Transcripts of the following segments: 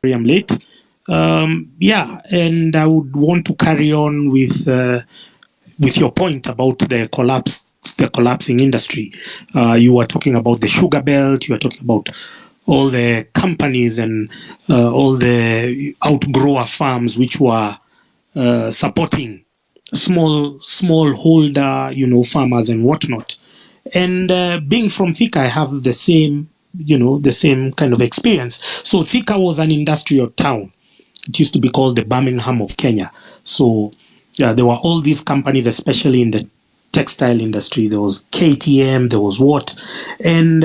I'm late. Yeah, and I would want to carry on with your point about the collapsing industry. You were talking about the sugar belt. You were talking about all the companies and all the outgrower farms which were supporting small holder, farmers and whatnot. And being from Thika, I have the same kind of experience. So Thika was an industrial town. It used to be called the Birmingham of Kenya. So there were all these companies, especially in the textile industry. There was KTM, there was what, and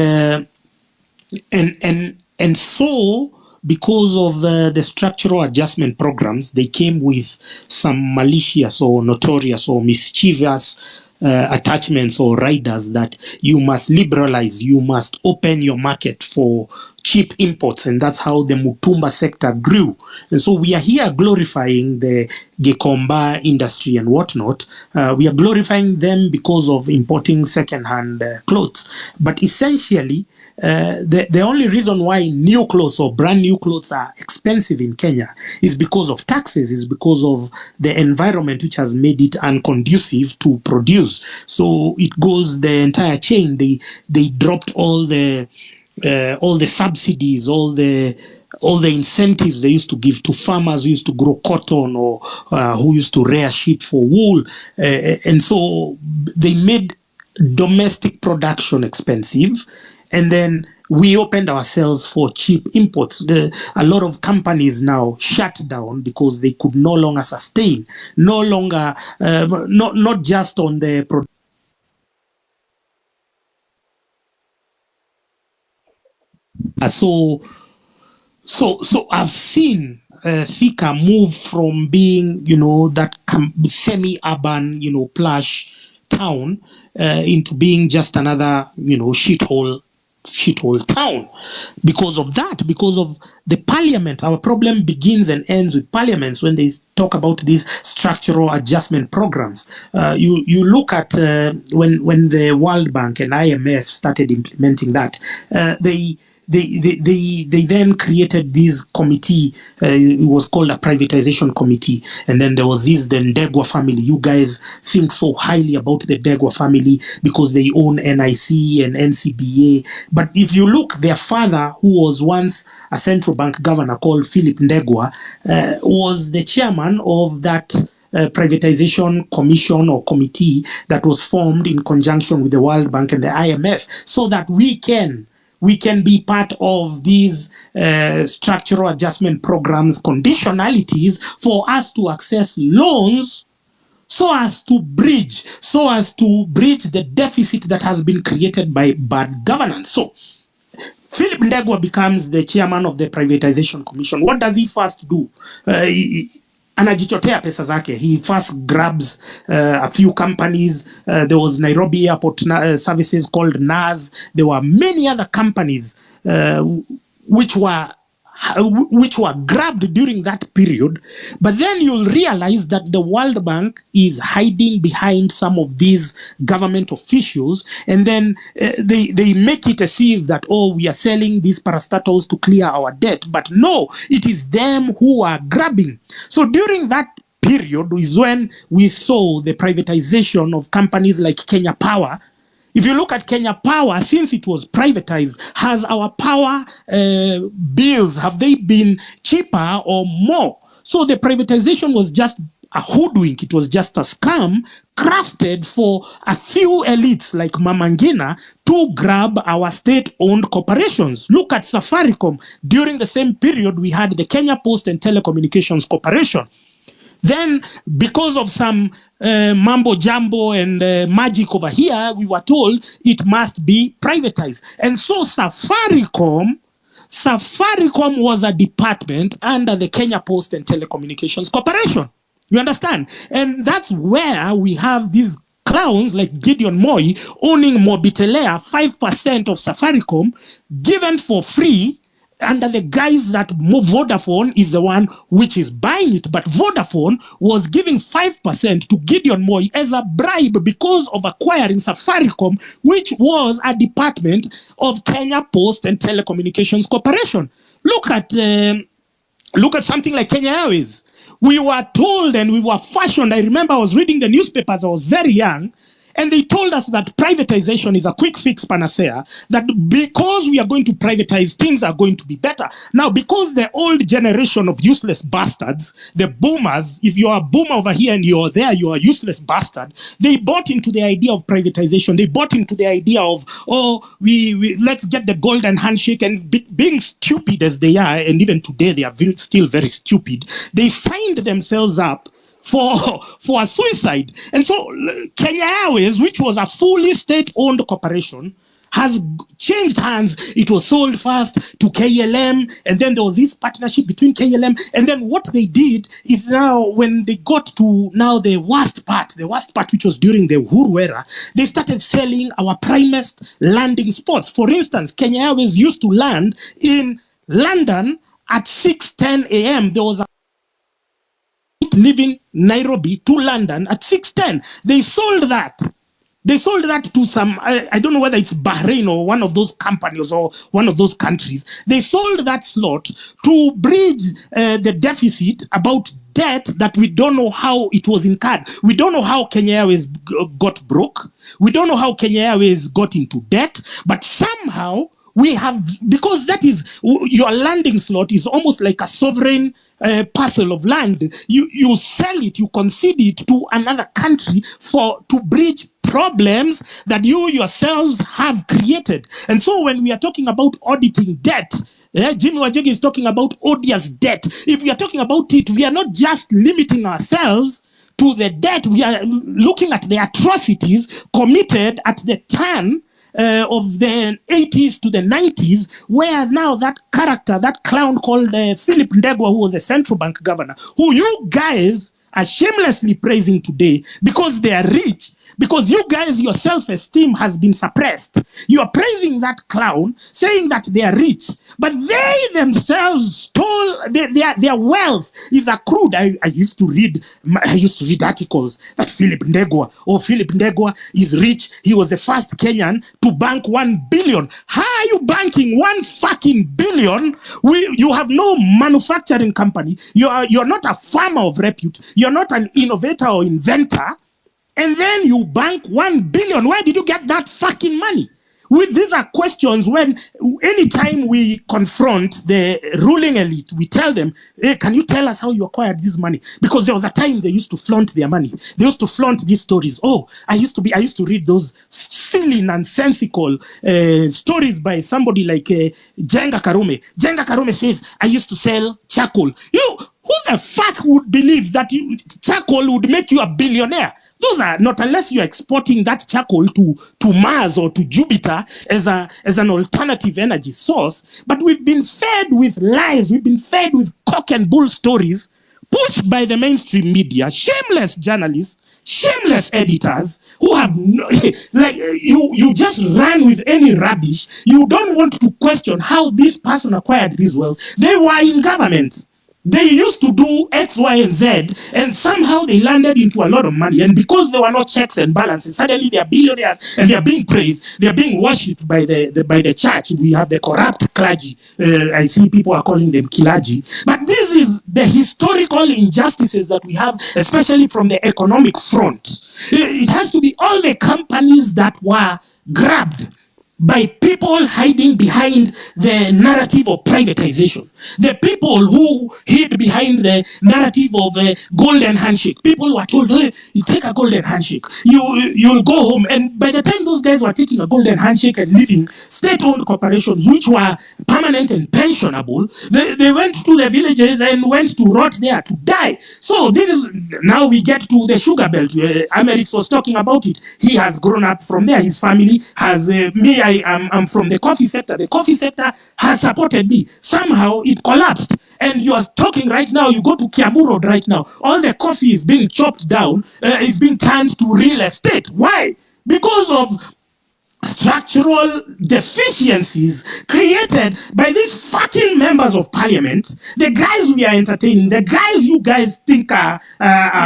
so because of the structural adjustment programs, they came with some malicious or notorious or mischievous attachments or riders that you must liberalize, you must open your market for cheap imports, and that's how the Mutumba sector grew. And so we are here glorifying the Gekomba industry and whatnot. We are glorifying them because of importing second-hand clothes. But essentially, the only reason why new clothes or brand new clothes are expensive in Kenya is because of taxes, is because of the environment which has made it unconducive to produce. So it goes the entire chain. They dropped all the subsidies, all the incentives they used to give to farmers who used to grow cotton or who used to rear sheep for wool. And so they made domestic production expensive. And then we opened ourselves for cheap imports. A lot of companies now shut down because they could no longer sustain, no longer, not just on the production. So I've seen Thika move from being, that semi-urban, plush town into being just another, shithole town because of that, because of the parliament. Our problem begins and ends with parliaments when they talk about these structural adjustment programs. You look at when the World Bank and IMF started implementing that, they then created this committee. It was called a privatization committee. And then there was the Ndegwa family. You guys think so highly about the Ndegwa family because they own NIC and NCBA. But if you look, their father, who was once a central bank governor called Philip Ndegwa, was the chairman of that privatization commission or committee that was formed in conjunction with the World Bank and the IMF, so that we can be part of these structural adjustment programs, conditionalities for us to access loans so as to bridge the deficit that has been created by bad governance. So Philip Ndegwa becomes the chairman of the privatization commission. What does he first do? Anajichotea pesa zake. He first grabs a few companies. There was Nairobi Airport Services called NAS. There were many other companies which were grabbed during that period. But then you'll realize that the World Bank is hiding behind some of these government officials, and then they make it as if that, we are selling these parastatals to clear our debt. But no, it is them who are grabbing. So during that period is when we saw the privatization of companies like Kenya Power. If you look at Kenya Power, since it was privatized, has our power bills, have they been cheaper or more? So the privatization was just a hoodwink. It was just a scam crafted for a few elites like Mamangina to grab our state-owned corporations. Look at Safaricom. During the same period, we had the Kenya Post and Telecommunications Corporation. Then, because of some mambo jumbo and magic over here, we were told it must be privatized. And so Safaricom was a department under the Kenya Post and Telecommunications Corporation. You understand? And that's where we have these clowns like Gideon Moi owning Mobitelea, 5% of Safaricom, given for free, under the guise that Vodafone is the one which is buying it. But Vodafone was giving 5% to Gideon Moi as a bribe because of acquiring Safaricom, which was a department of Kenya Post and Telecommunications Corporation. Look at Look at something like Kenya Airways. We were told and we were fashioned. I remember I was reading the newspapers, I was very young, and they told us that privatization is a quick fix panacea, that because we are going to privatize, things are going to be better. Now, because the old generation of useless bastards, the boomers, if you're a boomer over here and you're there, you're a useless bastard, they bought into the idea of privatization. They bought into the idea of, oh, we let's get the golden handshake, and being stupid as they are, and even today they are still very stupid, they signed themselves up for a suicide. And so Kenya Airways, which was a fully state-owned corporation, has changed hands. It was sold first to KLM, and then there was this partnership between KLM, and then what they did is now, when they got to now the worst part, which was during the Uhuru era, they started selling our primest landing spots. For instance, Kenya Airways used to land in London at 6:10 a.m. There was a leaving Nairobi to London at 6:10. They sold that. They sold that to some, I don't know whether it's Bahrain or one of those companies or one of those countries. They sold that slot to bridge the deficit about debt that we don't know how it was incurred. We don't know how Kenya Airways got broke. We don't know how Kenya Airways got into debt, but somehow we have, because that is, your landing slot is almost like a sovereign parcel of land. You sell it, you concede it to another country to bridge problems that you yourselves have created. And so when we are talking about auditing debt, Jimmy Wajegi is talking about odious debt. If we are talking about it, we are not just limiting ourselves to the debt. We are looking at the atrocities committed at the turn of the 80s to the 90s, where now that character, that clown called Philip Ndegwa, who was the central bank governor, who you guys are shamelessly praising today because they are rich, because you guys, your self-esteem has been suppressed. You are praising that clown, saying that they are rich, but they themselves stole their wealth is accrued. I used to read articles that Philip Ndegwa is rich. He was the first Kenyan to bank 1 billion. How are you banking 1 fucking billion? You have no manufacturing company. You're not a farmer of repute. You're not an innovator or inventor. And then you bank 1 billion. Where did you get that fucking money? These are questions when anytime we confront the ruling elite, we tell them, hey, can you tell us how you acquired this money? Because there was a time they used to flaunt their money. They used to flaunt these stories. Oh, I used to read those silly, nonsensical stories by somebody like Jenga Karume. Jenga Karume says, I used to sell charcoal. Who the fuck would believe that charcoal would make you a billionaire? Those are not, unless you're exporting that charcoal to Mars or to Jupiter as an alternative energy source. But we've been fed with lies. We've been fed with cock and bull stories pushed by the mainstream media, shameless journalists, shameless editors who have you just run with any rubbish. You don't want to question how this person acquired this wealth. They were in government. They used to do X, Y, and Z, and somehow they landed into a lot of money. And because there were no checks and balances, suddenly they are billionaires and they are being praised. They are being worshipped by the church. We have the corrupt clergy. I see people are calling them kilaji. But this is the historical injustices that we have, especially from the economic front. It has to be all the companies that were grabbed by people hiding behind the narrative of privatization. The people who hid behind the narrative of a golden handshake. People were told, hey, you take a golden handshake, you'll go home. And by the time those guys were taking a golden handshake and leaving state-owned corporations, which were permanent and pensionable, they went to the villages and went to rot there to die. So this is, now we get to the sugar belt. Amerix was talking about it. He has grown up from there. His family has, I'm from the coffee sector. The coffee sector has supported me. Somehow it collapsed. And you are talking right now, you go to Kiambu Road right now, all the coffee is being chopped down, is being turned to real estate. Why? Because of structural deficiencies created by these fucking members of parliament, the guys we are entertaining, the guys you guys think are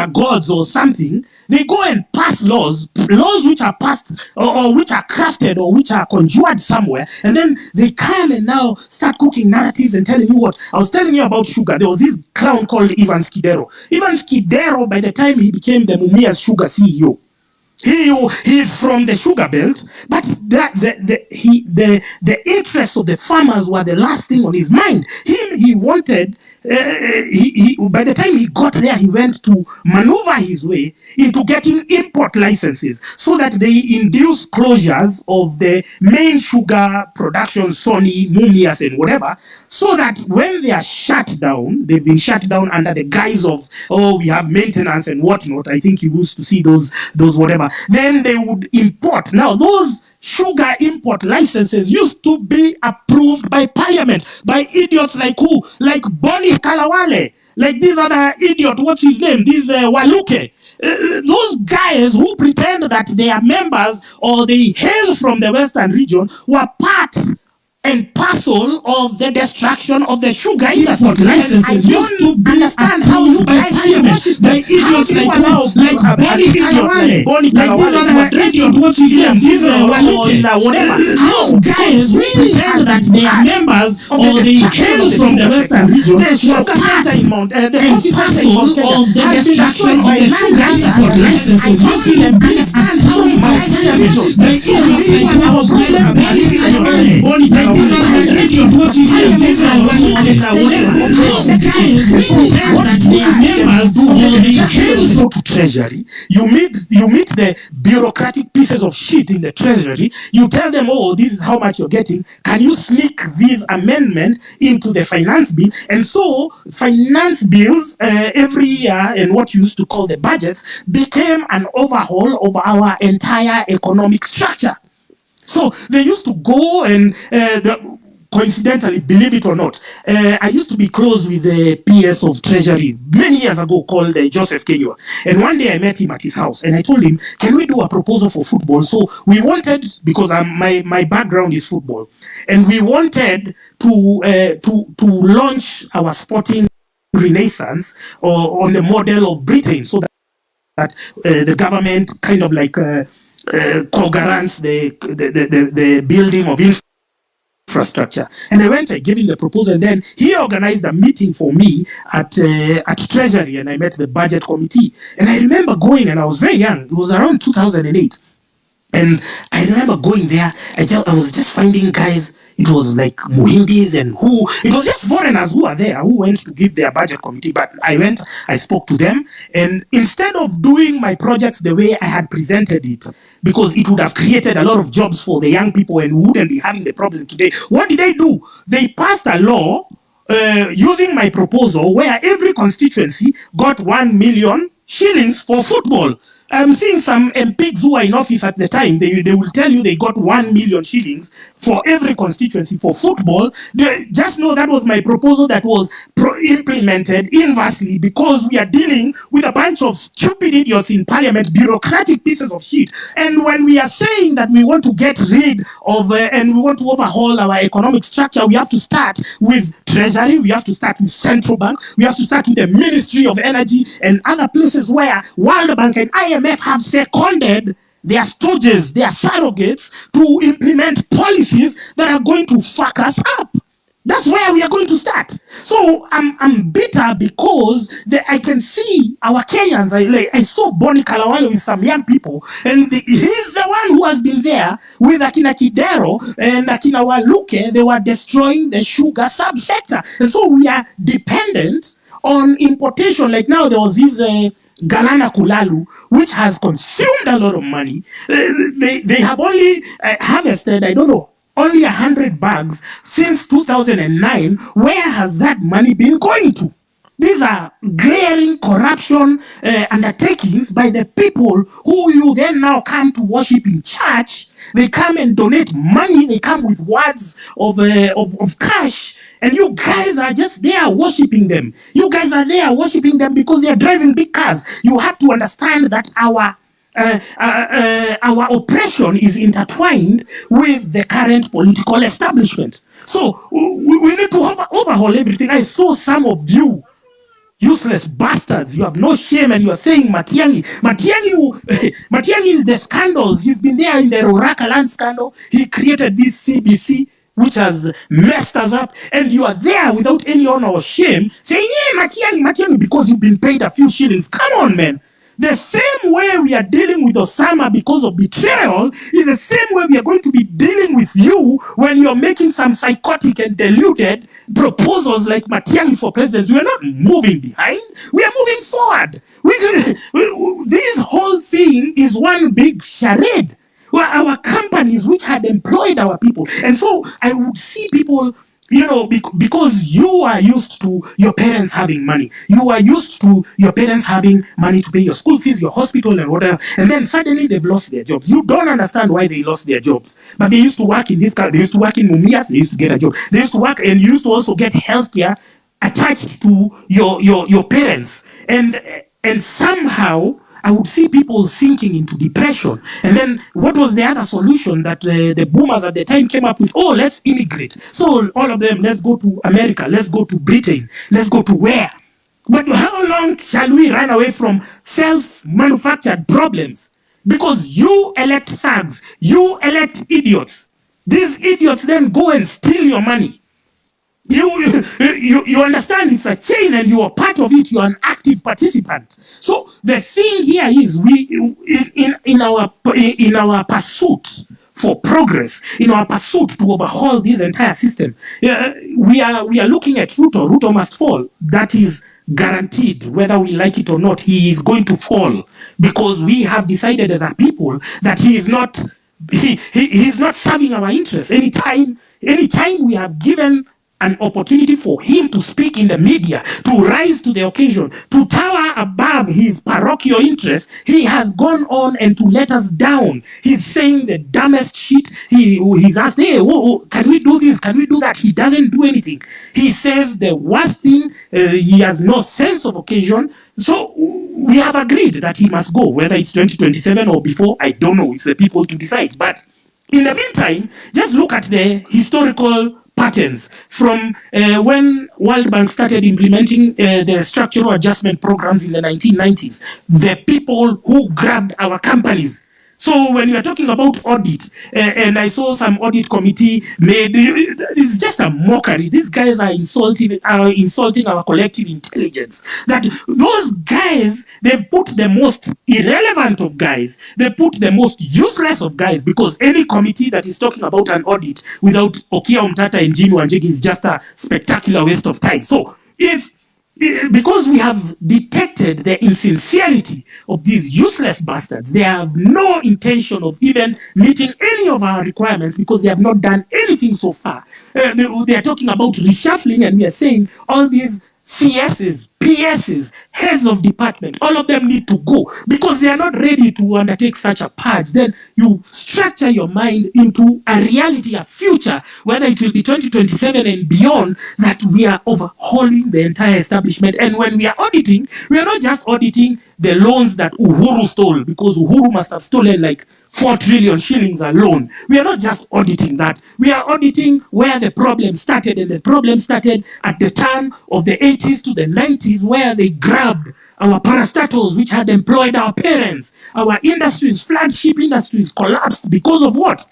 gods or something. They go and pass laws which are passed or which are crafted or which are conjured somewhere, and then they come and now start cooking narratives and telling you what. I was telling you about sugar. There was this clown called Ivan Skidero. Ivan Skidero, by the time he became the Mumia's sugar CEO, he is from the sugar belt, but the interests of the farmers were the last thing on his mind. He wanted. By the time he got there, he went to maneuver his way into getting import licenses so that they induce closures of the main sugar production, Sony, Mumias, and whatever, so that when they are shut down, they've been shut down under the guise of, oh, we have maintenance and whatnot. I think you used to see those whatever. Then they would import. Now, those sugar import licenses used to be approved by parliament, by idiots like who? Like Bonnie Kalawale, like this other idiot, what's his name? This Waluke. Those guys who pretend that they are members or they hail from the Western region were part and parcel of the destruction of the sugar industry. Licenses used to be understand how you guys worship by idiots like Bonnie Kalawale, like this other idiot, what's his name? This whatever. Those guys who pretend that they are members or they hail from the Western region, the sugar center in Mount, the coffee center in Mount Kenya, of the destruction of the sugar industry. Licenses used to understand how you guys worship by idiots like our brother Bonnie Kalawale. These are the idiot what you say. These are what you go to treasury. You meet the bureaucratic pieces of shit in the treasury. You tell them, oh, this is how much you're getting. Can you sneak this amendment into the finance bill? And so finance bills every year and what you used to call the budgets became an overhaul of our entire economic structure. So they used to go and coincidentally, believe it or not, I used to be close with the PS of Treasury many years ago called Joseph Kenywa. And one day I met him at his house and I told him, can we do a proposal for football? So we wanted, because my background is football, and we wanted to launch our sporting renaissance on the model of Britain, so that the government kind of like co-guarants the building of infrastructure. And I gave him the proposal, and then he organized a meeting for me at Treasury, and I met the budget committee. And I remember going, and I was very young, it was around 2008. And I remember going there, I was just finding guys, it was like Muhindis and it was just foreigners who were there, who went to give their budget committee. But I went, I spoke to them, and instead of doing my project the way I had presented it, because it would have created a lot of jobs for the young people and we wouldn't be having the problem today, what did they do? They passed a law using my proposal where every constituency got 1 million shillings for football. I'm seeing some MPs who are in office at the time, they will tell you they got 1 million shillings for every constituency for football. Just know that was my proposal that was implemented inversely, because we are dealing with a bunch of stupid idiots in parliament, bureaucratic pieces of shit. And when we are saying that we want to get rid of and we want to overhaul our economic structure, we have to start with Treasury, we have to start with Central Bank, we have to start with the Ministry of Energy and other places where World Bank and IMF have seconded their stooges, their surrogates, to implement policies that are going to fuck us up. That's where we are going to start. So I'm bitter because I can see our Kenyans. I saw Bonnie Kalawale with some young people, and he's the one who has been there with Akina Kidero and Akina Waluke. They were destroying the sugar subsector. And so we are dependent on importation. Like now there was this Galana Kulalu, which has consumed a lot of money. They have only harvested, I don't know, only 100 bags since 2009. Where has that money been going to? These are glaring corruption undertakings by the people who you then now come to worship in church. They come and donate money. They come with words of cash. And you guys are just there worshiping them. You guys are there worshiping them because they are driving big cars. You have to understand that our our oppression is intertwined with the current political establishment. So we need to overhaul everything. I saw some of you useless bastards. You have no shame, and you are saying Matiang'i. Matiang'i is the scandals. He's been there in the Roraka land scandal. He created this CBC, which has messed us up, and you are there without any honor or shame saying, yeah, Matiang'i, because you've been paid a few shillings. Come on, man. The same way we are dealing with Osama because of betrayal is the same way we are going to be dealing with you when you're making some psychotic and deluded proposals like Matiang'i for president. We are not moving behind. We are moving forward. This whole thing is one big charade. Well, our companies which had employed our people. And so I would see people, because you are used to your parents having money. You are used to your parents having money to pay your school fees, your hospital, and whatever. And then suddenly they've lost their jobs. You don't understand why they lost their jobs. But they used to work in this car. They used to work in Mumias. They used to get a job. They used to work, and you used to also get healthcare attached to your parents. And somehow I would see people sinking into depression. And then what was the other solution that the boomers at the time came up with? Oh, let's immigrate. So all of them, let's go to America, let's go to Britain, let's go to where? But how long shall we run away from self-manufactured problems? Because you elect thugs, you elect idiots. These idiots then go and steal your money. You understand it's a chain, and you are part of it. You are an active participant. So the thing here is, we in our pursuit for progress, in our pursuit to overhaul this entire system, we are looking at Ruto. Ruto must fall. That is guaranteed, whether we like it or not. He is going to fall, because we have decided as a people that he is not serving our interests. Anytime we have given an opportunity for him to speak in the media, to rise to the occasion, to tower above his parochial interests, he has gone on and to let us down. He's saying the dumbest shit. He's asked, hey, can we do this? Can we do that? He doesn't do anything. He says the worst thing. He has no sense of occasion. So we have agreed that he must go, whether it's 2027 or before, I don't know. It's the people to decide. But in the meantime, just look at the historical patterns from when World Bank started implementing the structural adjustment programs in the 1990s. The people who grabbed our companies. So when you are talking about audit, and I saw some audit committee made, it's just a mockery. These guys are insulting our collective intelligence. That those guys, they've put the most irrelevant of guys, they put the most useless of guys, because any committee that is talking about an audit without Okia Umtata and Jimmy Wanjigi is just a spectacular waste of time. So because we have detected the insincerity of these useless bastards, they have no intention of even meeting any of our requirements, because they have not done anything so far. They are talking about reshuffling, and we are saying all these CSs, PSs, heads of department, all of them need to go, because they are not ready to undertake such a purge. Then you structure your mind into a reality, a future, whether it will be 2027 and beyond, that we are overhauling the entire establishment. And when we are auditing, we are not just auditing the loans that Uhuru stole, because Uhuru must have stolen like 4 trillion shillings alone. We are not just auditing that. We are auditing where the problem started, and the problem started at the turn of the 80s to the 90s, where they grabbed our parastatals, which had employed our parents. Our industries, flagship industries, collapsed because of what?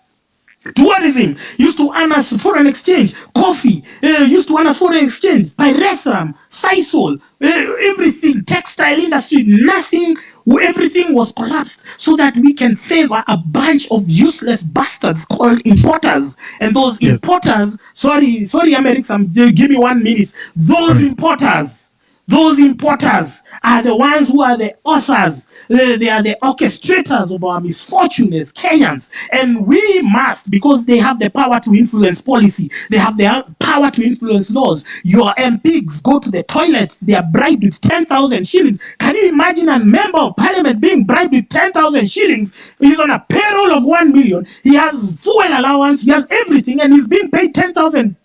Tourism used to earn us foreign exchange. Coffee used to earn us foreign exchange. Pyrethrum, Sisal, everything, textile industry, nothing. Everything was collapsed so that we can favor a bunch of useless bastards called importers. And those importers, sorry, Amerix, give me 1 minute. Those importers are the ones who are the authors. They are the orchestrators of our misfortune as Kenyans. And we must, because they have the power to influence policy, they have the power to influence laws. Your MPs go to the toilets, they are bribed with 10,000 shillings. Can you imagine a member of parliament being bribed with 10,000 shillings? He's on a payroll of 1 million. He has fuel allowance, he has everything, and he's being paid 10,000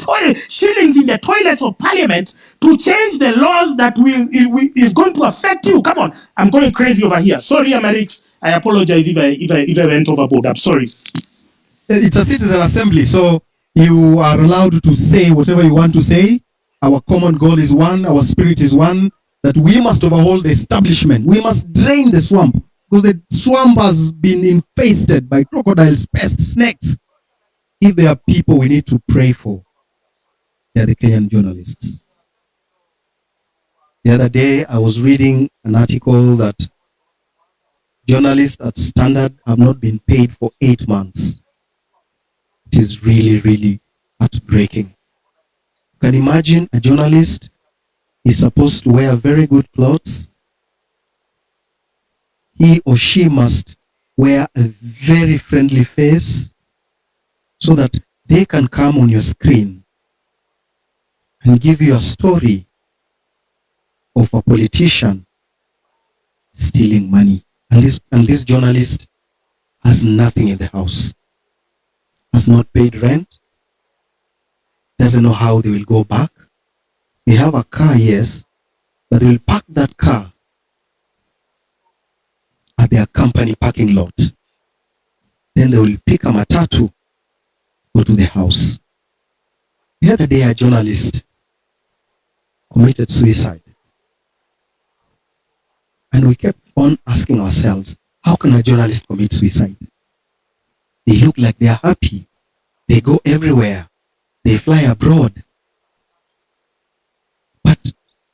shillings in the toilets of parliament to change the laws that that is going to affect you. Come on, I'm going crazy over here. Sorry, Amerix. I apologize if I went overboard. I'm sorry. It's a citizen assembly, so you are allowed to say whatever you want to say. Our common goal is one, our spirit is one, that we must overhaul the establishment. We must drain the swamp, because the swamp has been infested by crocodiles, pests, snakes. If there are people we need to pray for, they are the Kenyan journalists. The other day, I was reading an article that journalists at Standard have not been paid for 8 months. It is really, really heartbreaking. You can imagine a journalist is supposed to wear very good clothes. He or she must wear a very friendly face so that they can come on your screen and give you a story of a politician stealing money. And this journalist has nothing in the house, has not paid rent, doesn't know how they will go back. They have a car, yes, but they will park that car at their company parking lot. Then they will pick a matatu, go to the house. The other day, a journalist committed suicide. And we kept on asking ourselves, how can a journalist commit suicide? They look like they are happy. They go everywhere. They fly abroad. But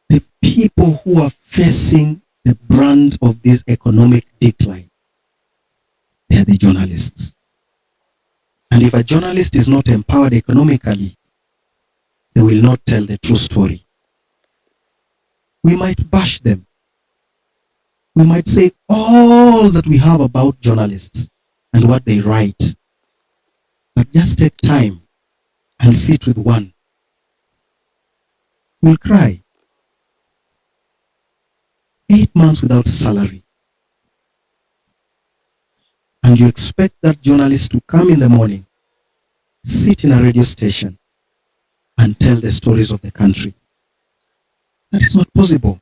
the people who are facing the brunt of this economic decline, they are the journalists. And if a journalist is not empowered economically, they will not tell the true story. We might bash them. We might say all that we have about journalists and what they write. But just take time and sit with one. We'll cry. 8 months without a salary. And you expect that journalist to come in the morning, sit in a radio station, and tell the stories of the country. That is not possible.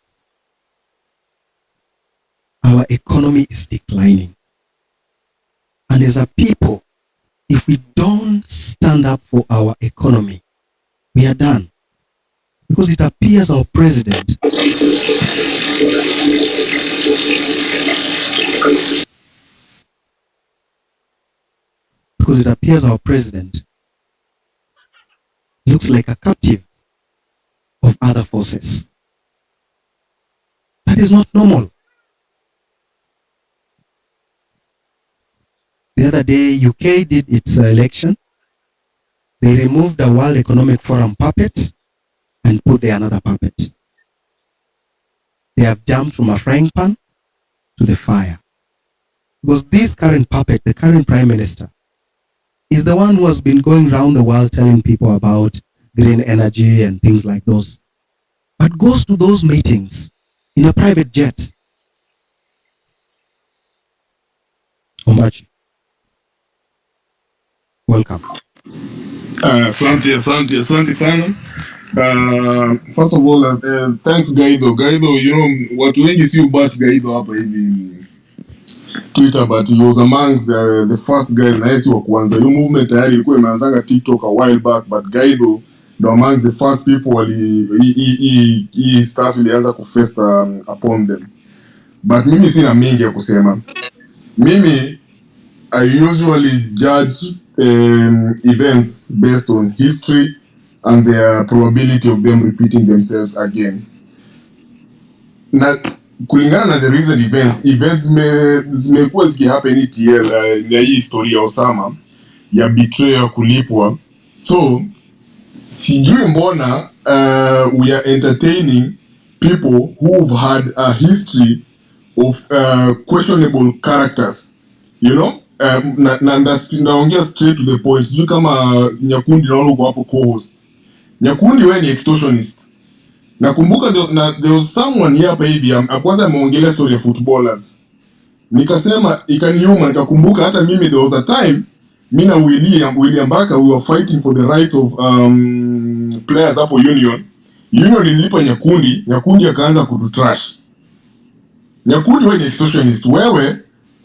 Our economy is declining. And as a people, if we don't stand up for our economy, we are done. Because it appears our president looks like a captive of other forces. That is not normal. The other day, UK did its election. They removed the World Economic Forum puppet and put there another puppet. They have jumped from a frying pan to the fire. Because this current puppet, the current Prime Minister, is the one who has been going around the world telling people about green energy and things like those. But goes to those meetings in a private jet. Ombachi. Welcome. Asante sana. First of all, thanks Gaido. Gaido, you know, watu wengi si ubash Gaido hapa hivi Twitter, but he was amongst the first guys na yesi wa kwanza. Hiyo movement tayari ilikuwa imeanzanga TikTok a while back, but Gaido ndo amongst the first people hii stuff ilianza kufesta upon them. But mimi sina mingi ya kusema. Mimi I usually judge events based on history and the probability of them repeating themselves again. Na kulingana na the recent events zimekuwa zikihappen ETL na hii historia ya Osama ya betrayal kulipwa. So sijui mbona we are entertaining people who've had a history of questionable characters, you know. Naongea straight to the point. Sijui kama Nyakundi na uko hapo co-host. Nyakundi wewe ni extortionist. Nakumbuka there was someone here hapa hivi kwanza ameongelea story ya footballers. Nikasema ikaniuma, nikakumbuka hata mimi there was a time mimi na William Baka we were fighting for the right of players hapo Union. union ililipa Nyakundi akaanza kututrash. Nyakundi wewe ni extortionist. Wewe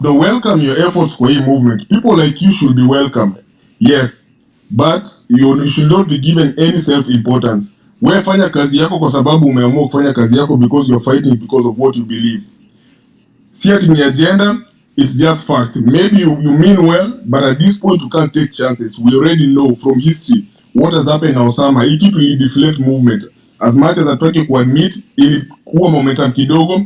to welcome your efforts kwa hii movement. People like you should be welcomed. Yes, but you should not be given any self-importance. Wewe fanya kazi yako kwa sababu umeamua kufanya kazi yako because you're fighting because of what you believe. See it in the agenda, it's just facts. Maybe you mean well, but at this point you can't take chances. We already know from history what has happened in Osama. It will deflate movement. As much as atake kuadmit ilikuwa momentum kidogo,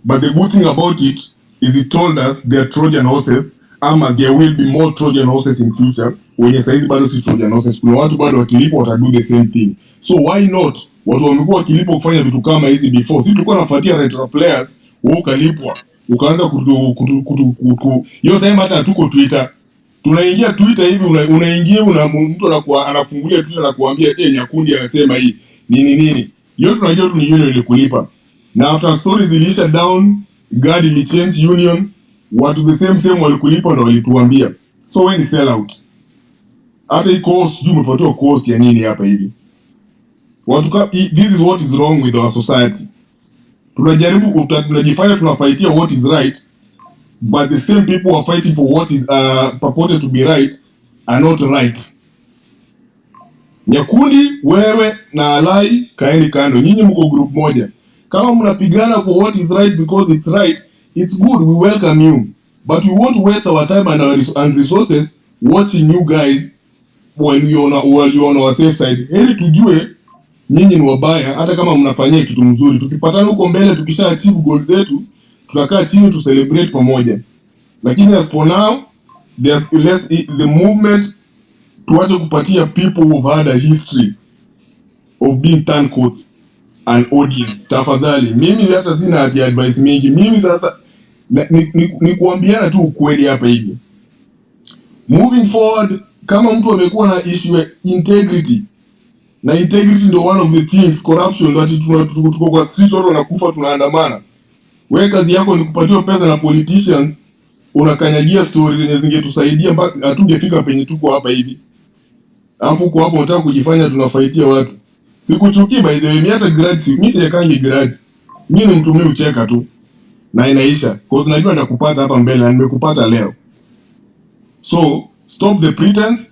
but the good thing about it is it told us there are Trojan horses, ama there will be more Trojan horses in future. Wenye saizi bado si Trojan horses, kuna watu bado wakilipo watadu the same thing. So why not? Watu wamekuwa wakilipo kufanya vitu kama hizi before. Sisi tulikuwa nafuatia retro players, wewe ukalipwa. Ukaanza hiyo time hata hatuko Twitter. Tunaingia Twitter hivi unaingia mtu anafungulia Twitter na kuambia Nyakundi anasema hii nini. Hiyo tunajua tu ni union ile kulipa. Na after stories zilisha down, God ili change union, watu the same walikulipa na walituambia. So when sell out. Hata hii cost umepatiwa cost ya nini hapa hivi. This is what is wrong with our society. Tunajifanya tunafaitia what is right, but the same people who are fighting for what is purported to be right are not right. Nyakundi, wewe na Alai kaeni kando, nyinyi mko group moja. Kama mnapigana for what is right because it's right, it's good, we welcome you, but we won't waste our time and resources watching you guys while you on our safe side. Heri tujue nyinyi ni wabaya, hata kama mnafanyia kitu mzuri. Tukipatana huko mbele, tukisha achieve goals zetu, tutakaa chini to celebrate pamoja. Lakini as for now, the movement tuache kupatia people who've had a history of being turncoats and audience. Tafadhali, mimi hata sina advice mingi. Mimi sasa ni kuambiana tu ukweli hapa hivi. Moving forward, kama mtu amekuwa na issue ya integrity, na integrity ndio one of the things, corruption, that tuko kwa street watu wanakufa tunaandamana. Wewe kazi yako ni kupatiwa pesa na politicians, unakanyagia stories zenye zingetusaidia mpaka hatungefika penye tuko hapa hivi. Alafu kwa hapo unataka kujifanya tunafaitia watu. Sikuchukii by the way, mimi hata grudge, mimi sijakangi grudge. Mimi ni mtu mimi ucheka tu. Na inaisha. Cause najua nitakupata hapa mbele na nimekupata leo. So, stop the pretense.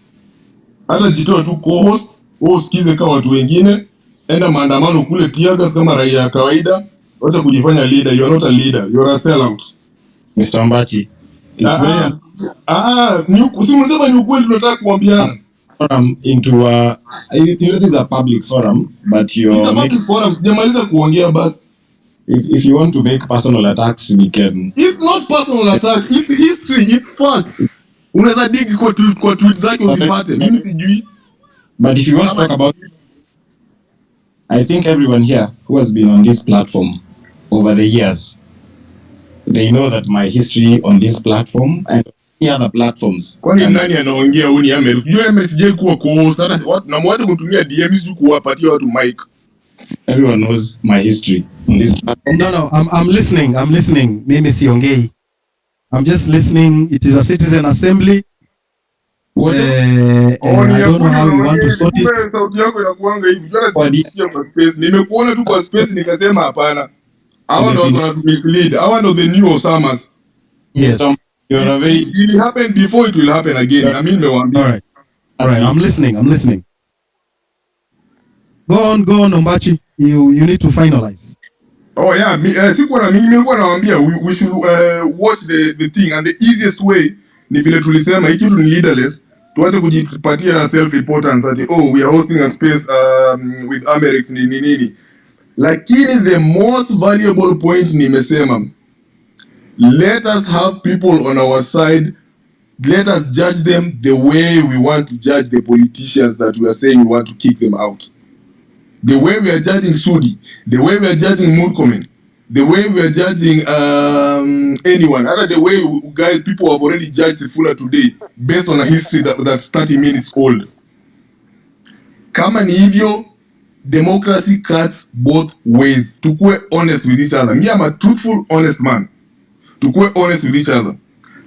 Hata jitoa tu co-host, usikize kama watu wengine, enda maandamano kule tiagas kama raia kawaida, wacha kujifanya leader. You are not a leader, you are a sellout. Mr. Mbachi, usimsema ni ukweli, tunataka kuambiana. Into this is a public forum, but it's a public forum. Sijamaliza kuongea basi. If you want to make personal attacks, we can. It's not personal attack, it's history, it's facts. Unaweza dig kwa tweet zake usipate. Mimi sijui. But if you want to talk about, I think everyone here who has been on this platform over the years, they know that my history on this platform and any other platforms. Kwani nani anaongea huni ya Amerix? Jua Amerix je kuwa co-host na mwache kutumia DM siju kuwapatia watu mic. Everyone knows my history on this platform. No, I'm listening. Mimi siongei. I'm just listening. It is a citizen assembly. I don't know how you want to sort it. Sauti yako inakuanga hivi. Jana sisikia kwa space. Nimekuona tu kwa space nikasema hapana. Hawa ndo wanatumislead. Hawa ndo the new Osamas. Yes. It happened before, it will happen again. I mean, all right. I'm listening. Go on, Ombachi. You need to finalize. Oh yeah, nilikuwa nawaambia we should watch the thing, and the easiest way ni vile tulisema hiki tu ni leaderless. Tuache kujipatia self importance ati we are hosting a space with Amerix nini. Lakini the most valuable point nimesema, let us have people on our side. Let us judge them the way we want to judge the politicians that we are saying we want to kick them out. The way we are judging Sudi, the way we are judging Murkomen, the way we are judging anyone, other the way people have already judged Sifuna today based on a history that's 30 minutes old. Kama ni hivyo, democracy cuts both ways. Tukue honest with each other. Me, I'm a truthful, honest man. Tukue honest with each other.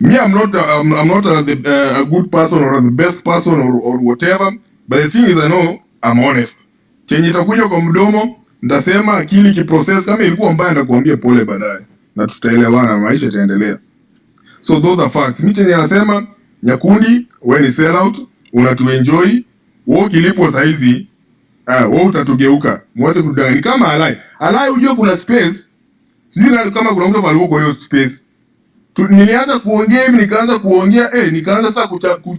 Me, I'm not a good person or the best person or whatever, but the thing is, I know I'm honest. Chenye itakuja kwa mdomo Nitasema akili kiprocess, kama ilikuwa mbaya ndakuambia pole baadaye. Na tutaelewana, maisha yataendelea. So those are facts. Mimi chenye nasema Nyakundi, wewe ni sell out, unatuenjoy. Wewe kilipwa saizi, wewe utatugeuka. Mwache kudanganya kama alai. Alai unajua kuna space. Sijui kama kuna mtu pale huko hiyo space. Nilianza kuongea hivi nikaanza kuongea nikaanza sasa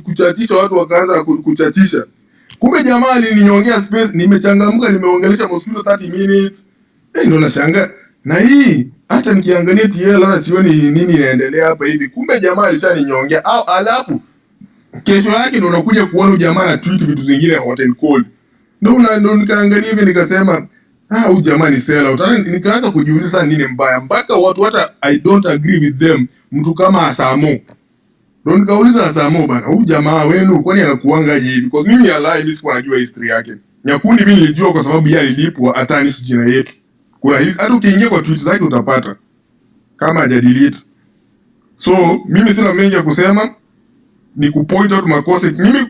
kuchachisha watu wakaanza kuchachisha. Kumbe jamaa alininyongea space, nimechangamka nimeongelesha mosquito 30 minutes. Ndio nashangaa. Na hii hata nikiangalia TL hata sioni nini inaendelea hapa hivi. Kumbe jamaa alishaninyongea. Au alafu kesho yake ndo nakuja kuona jamaa na tweet vitu zingine hot and cold. Ndo nikaangalia hivi nikasema huyu jamaa ni sell out. Hata nikaanza kujiuliza sana nini mbaya. Mpaka watu hata I don't agree with them. Mtu kama Asamo. Ndo nikauliza Asamo bana, huyu jamaa wenu kwani anakuanga hivi? Because mimi alai mimi sikuwa najua history yake. Nyakundi mimi nilijua kwa sababu yeye alilipwa atanishi jina yetu. Kuna hizi hata ukiingia kwa tweet zake utapata kama hajadelete. So mimi sina mengi ya kusema, ni kupoint out makosa. Mimi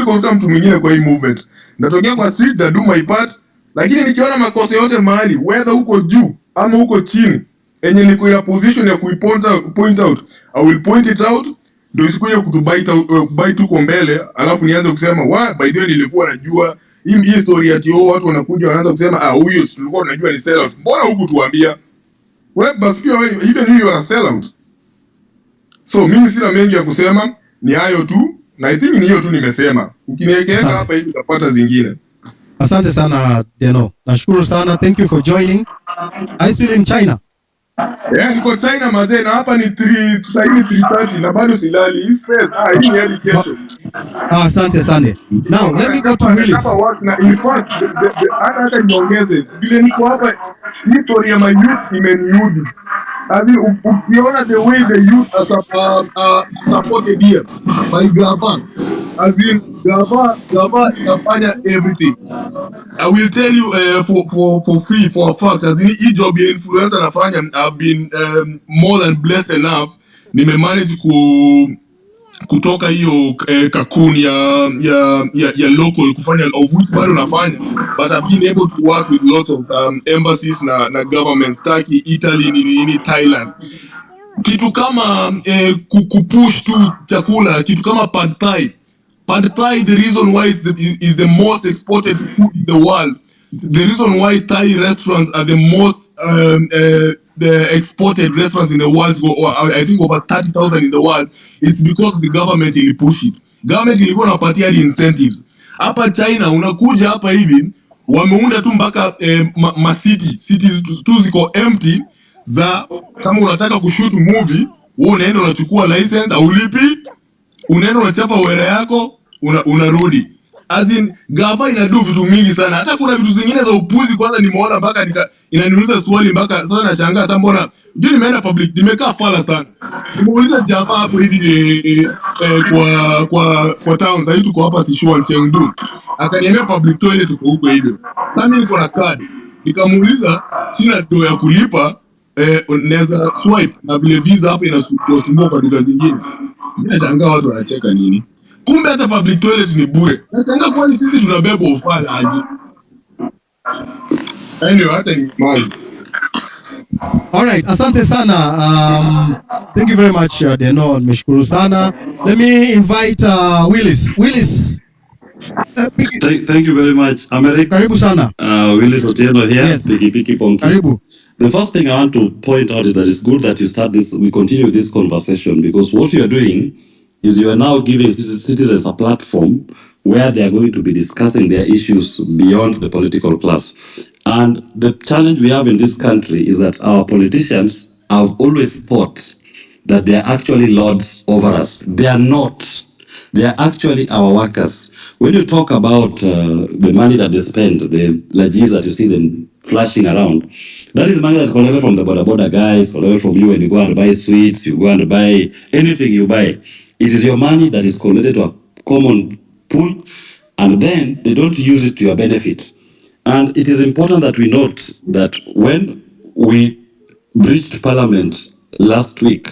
kwa mtu mwingine kwa hii movement. Natokea kwa street to do my part, lakini nikiona makosa yote mahali, whether huko juu ama huko chini, enye niko in position ya point out, I will point it out. Ndio isikuje bite huko mbele, alafu nianze kusema by the way nilikuwa najua hii story ati watu wanakuja wanaanza kusema huyu tulikuwa tunajua ni sell out. Mbona huku tuambia? Wewe basi pia wewe even you are sell out. So mimi sina mengi ya kusema, ni hayo tu. Na I think ni hiyo tu nimesema. Ukiniwekea hapa hivi utapata zingine. Asante sana Deno. Nashukuru sana. Thank you for joining. Are you still in China? Niko China mazee, na hapa ni 3:30 na bado silali. Hii space hii ni hadi kesho. Asante sana. Now let me go to Willis. Na in fact hata niongeze vile niko hapa, history ya my youth imeniudi. Ukiona the way the youth are supported here by Gava, as in Gava inafanya everything. I will tell you for free, for a fact, as in hii job ya influencer nafanya, I've been more than blessed enough, nimemanage kutoka hiyo kakuni ya local kufanya, of which bado nafanya, but I've been able to work with lots of embassies na governments, Turkey, Italy, nini Thailand. Kitu kama kupush tu chakula, kitu kama pad thai. Pad thai, the reason why is the most exported food in the world. The reason why Thai restaurants are the most the exported restaurants in the world, I think over 30,000 in the world, it's because the government ili push it. Government ilikuwa inapatia incentives. Hapa China unakuja hapa hivi wameunda tu mpaka cities tu ziko empty za kama unataka kushoot movie, wewe unaenda unachukua license au ulipi, unaenda unachapa wera yako, unarudi. As in Gava inadu vitu mingi sana. Hata kuna vitu zingine za upuzi kwanza nimeona mpaka inaniuliza swali mpaka sasa nashangaa sasa mbona ndio nimeenda public nimekaa fala sana. Nimeuliza jamaa hapo hivi kwa town sasa tuko hapa Sichuan Chengdu. Akaniambia public toilet tuko huko hivyo. Sasa mimi niko na card. Nikamuuliza sina do ya kulipa, naweza swipe na vile visa hapo inasumbua kwa duka zingine. Mimi nashangaa watu wanacheka nini? Kumbe hata public toilet ni bure. Nashangaa kwani sisi tunabeba ufala aje? Anyway, hata ni mali. All right, asante sana. Thank you very much Deno, nimeshukuru sana. Let me invite Willis. Willis. Thank you very much. Amerix. Karibu sana. Willis Otieno here. Yes. Piki Ponki. Karibu. The first thing I want to point out is that it's good that you start this, we continue this conversation, because what you are doing is you are now giving citizens a platform where they are going to be discussing their issues beyond the political class. And the challenge we have in this country is that our politicians have always thought that they are actually lords over us. They are not. They are actually our workers. When you talk about the money that they spend, the lagis that you see them flashing around, that is money that's collected from the border guys, collected from you when you go and buy sweets, you go and buy anything you buy. It is your money that is collected to a common pool, and then they don't use it to your benefit. And it is important that we note that when we breached Parliament last week,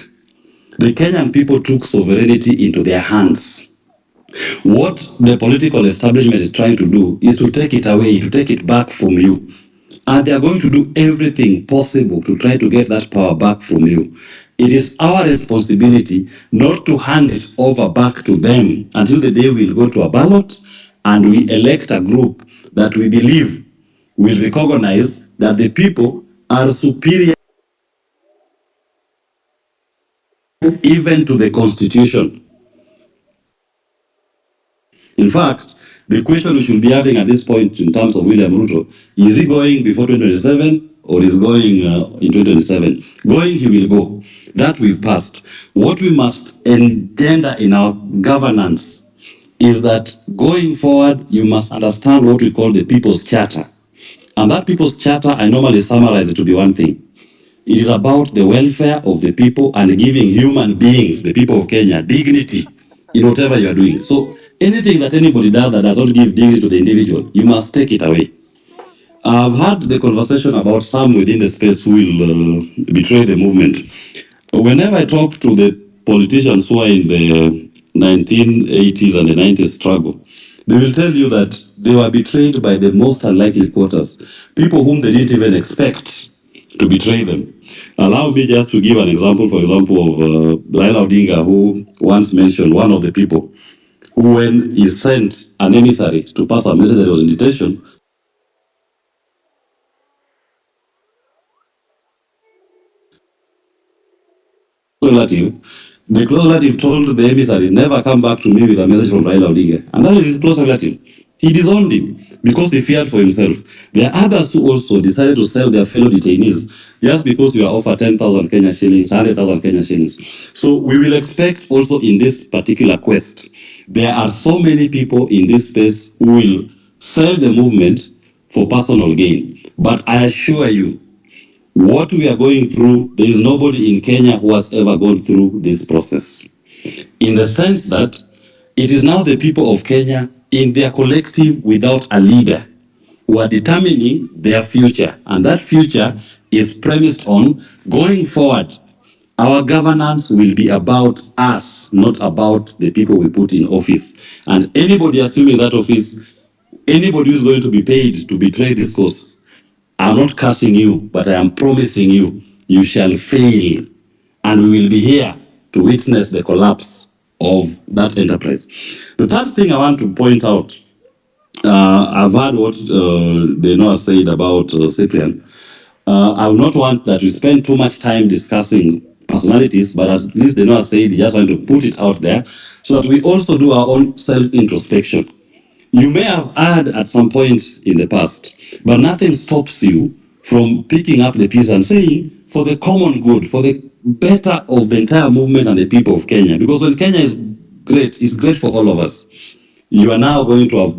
the Kenyan people took sovereignty into their hands. What the political establishment is trying to do is to take it away, to take it back from you. And they are going to do everything possible to try to get that power back from you. It is our responsibility not to hand it over back to them until the day we'll go to a ballot and we elect a group that we believe will recognize that the people are superior even to the constitution. In fact, the question we should be having at this point in terms of William Ruto, is he going before 2027 or is going in 2027? Going, he will go. That we've passed. What we must engender in our governance is that going forward, you must understand what we call the People's Charter. And that People's Charter, I normally summarize it to be one thing. It is about the welfare of the people and giving human beings, the people of Kenya, dignity in whatever you are doing. So anything that anybody does that does not give dignity to the individual, you must take it away. I've had the conversation about some within the space who will betray the movement. Whenever I talk to the politicians who are in the 1980s and the 90s struggle, they will tell you that they were betrayed by the most unlikely quarters, people whom they didn't even expect to betray them. Allow me just to give an example, for example, of Raila Odinga, who once mentioned one of the people who, when he sent an emissary to pass a message that was in detention, relative, the close relative told the emissary, never come back to me with a message from Raila Odinga. And that is his close relative. He disowned him because he feared for himself. There are others who also decided to sell their fellow detainees just because you are offered 10,000 Kenya shillings, 100,000 Kenya shillings. So we will expect also in this particular quest, there are so many people in this space who will sell the movement for personal gain. But I assure you, what we are going through, there is nobody in Kenya who has ever gone through this process. In the sense that it is now the people of Kenya in their collective without a leader who are determining their future. And that future is premised on going forward. Our governance will be about us, not about the people we put in office. And anybody assuming that office, anybody who's going to be paid to betray this cause, I'm not cursing you, but I am promising you, you shall fail. And we will be here to witness the collapse of that enterprise. The third thing I want to point out, I've heard what Denoa said about Cyprian. I would not want that we spend too much time discussing personalities, but as least Denoa said, he just want to put it out there so that we also do our own self-introspection. You may have heard at some point in the past, but nothing stops you from picking up the piece and saying, for the common good, for the better of the entire movement and the people of Kenya. Because when Kenya is great, it's great for all of us. You are now going to have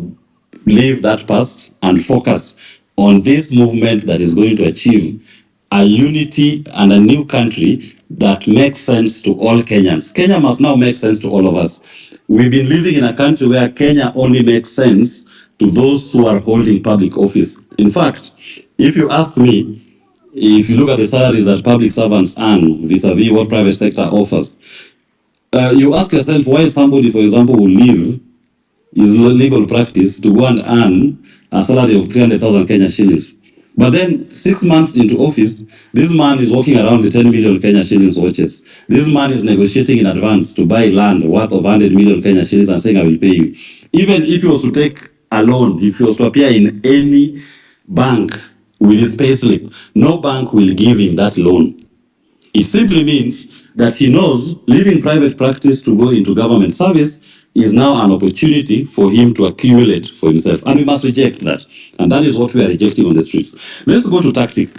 leave that past and focus on this movement that is going to achieve a unity and a new country that makes sense to all Kenyans. Kenya must now make sense to all of us. We've been living in a country where Kenya only makes sense to those who are holding public office. In fact, if you ask me, if you look at the salaries that public servants earn vis-a-vis what private sector offers, you ask yourself why somebody, for example, will leave his legal practice to go and earn a salary of 300,000 Kenya shillings. But then 6 months into office, this man is walking around the 10 million Kenya shillings watches. This man is negotiating in advance to buy land worth of 100 million Kenya shillings and saying, I will pay you. Even if he was to take a loan, if he was to appear in any bank with his payslip, no bank will give him that loan. It simply means that he knows leaving private practice to go into government service is now an opportunity for him to accumulate for himself. And we must reject that. And that is what we are rejecting on the streets. Let's go to tactic.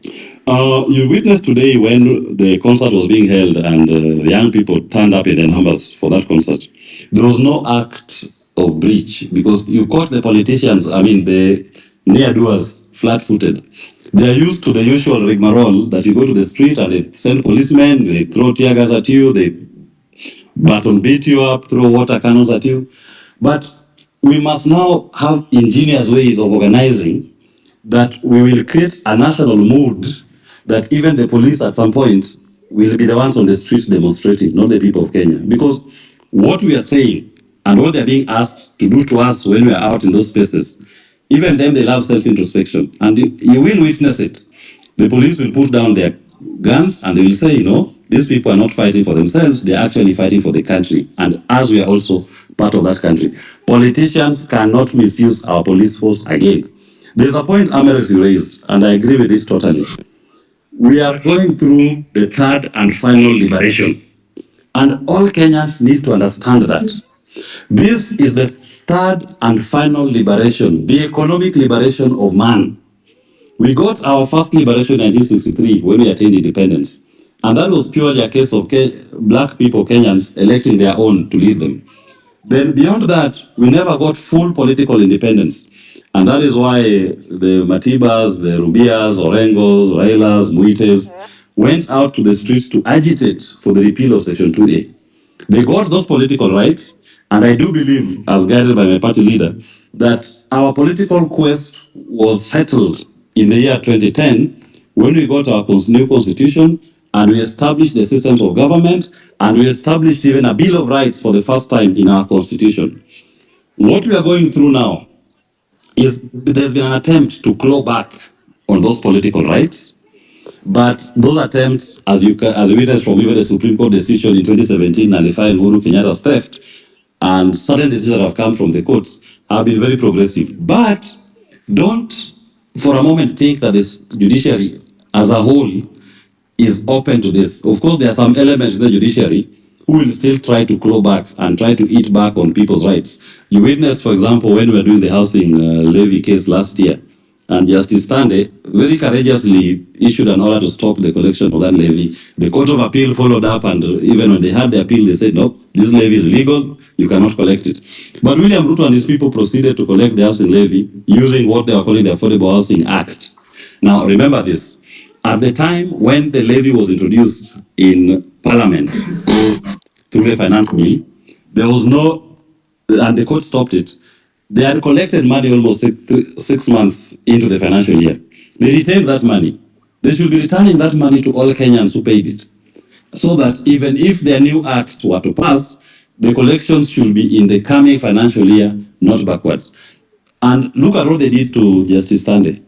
You witnessed today when the concert was being held and the young people turned up in their numbers for that concert. There was no act of breach because you caught the politicians, I mean the near-doers, flat-footed. They are used to the usual rigmarole that you go to the street and they send policemen, they throw tear gas at you, they baton beat you up, throw water cannons at you. But we must now have ingenious ways of organizing that we will create a national mood that even the police at some point will be the ones on the street demonstrating, not the people of Kenya. Because what we are saying and what they're being asked to do to us when we are out in those spaces, even them, they love self-introspection. And you will witness it. The police will put down their guns and they will say, these people are not fighting for themselves, they're actually fighting for the country. And as we are also part of that country, politicians cannot misuse our police force again. There's a point Amerix raised, and I agree with it totally. We are going through the third and final liberation. And all Kenyans need to understand that. This is the third and final liberation, the economic liberation of man. We got our first liberation in 1963 when we attained independence. And that was purely a case of black people, Kenyans, electing their own to lead them. Then beyond that, we never got full political independence. And that is why the Matibas, the Rubias, Orengos, Railas, Muites went out to the streets to agitate for the repeal of Section 2A. They got those political rights, and I do believe, as guided by my party leader, that our political quest was settled in the year 2010 when we got our new constitution and we established the systems of government and we established even a Bill of Rights for the first time in our constitution. What we are going through now is there's been an attempt to claw back on those political rights. But those attempts, as you witnessed from even the Supreme Court decision in 2017 nullifying Uhuru Kenyatta's theft, and certain decisions that have come from the courts have been very progressive. But don't for a moment think that this judiciary as a whole is open to this. Of course, there are some elements in the judiciary who will still try to claw back and try to eat back on people's rights. You witnessed, for example, when we were doing the housing levy case last year, and Justice Tande very courageously issued an order to stop the collection of that levy. The Court of Appeal followed up, and even when they had the appeal, they said, no, this levy is legal, you cannot collect it. But William Ruto and his people proceeded to collect the housing levy using what they were calling the Affordable Housing Act. Now, remember this. At the time when the levy was introduced in Parliament through the finance bill, there was no, and the court stopped it. They had collected money almost 6 months into the financial year. They retained that money. They should be returning that money to all Kenyans who paid it. So that even if their new act were to pass, the collections should be in the coming financial year, not backwards. And look at what they did to Justice Tande.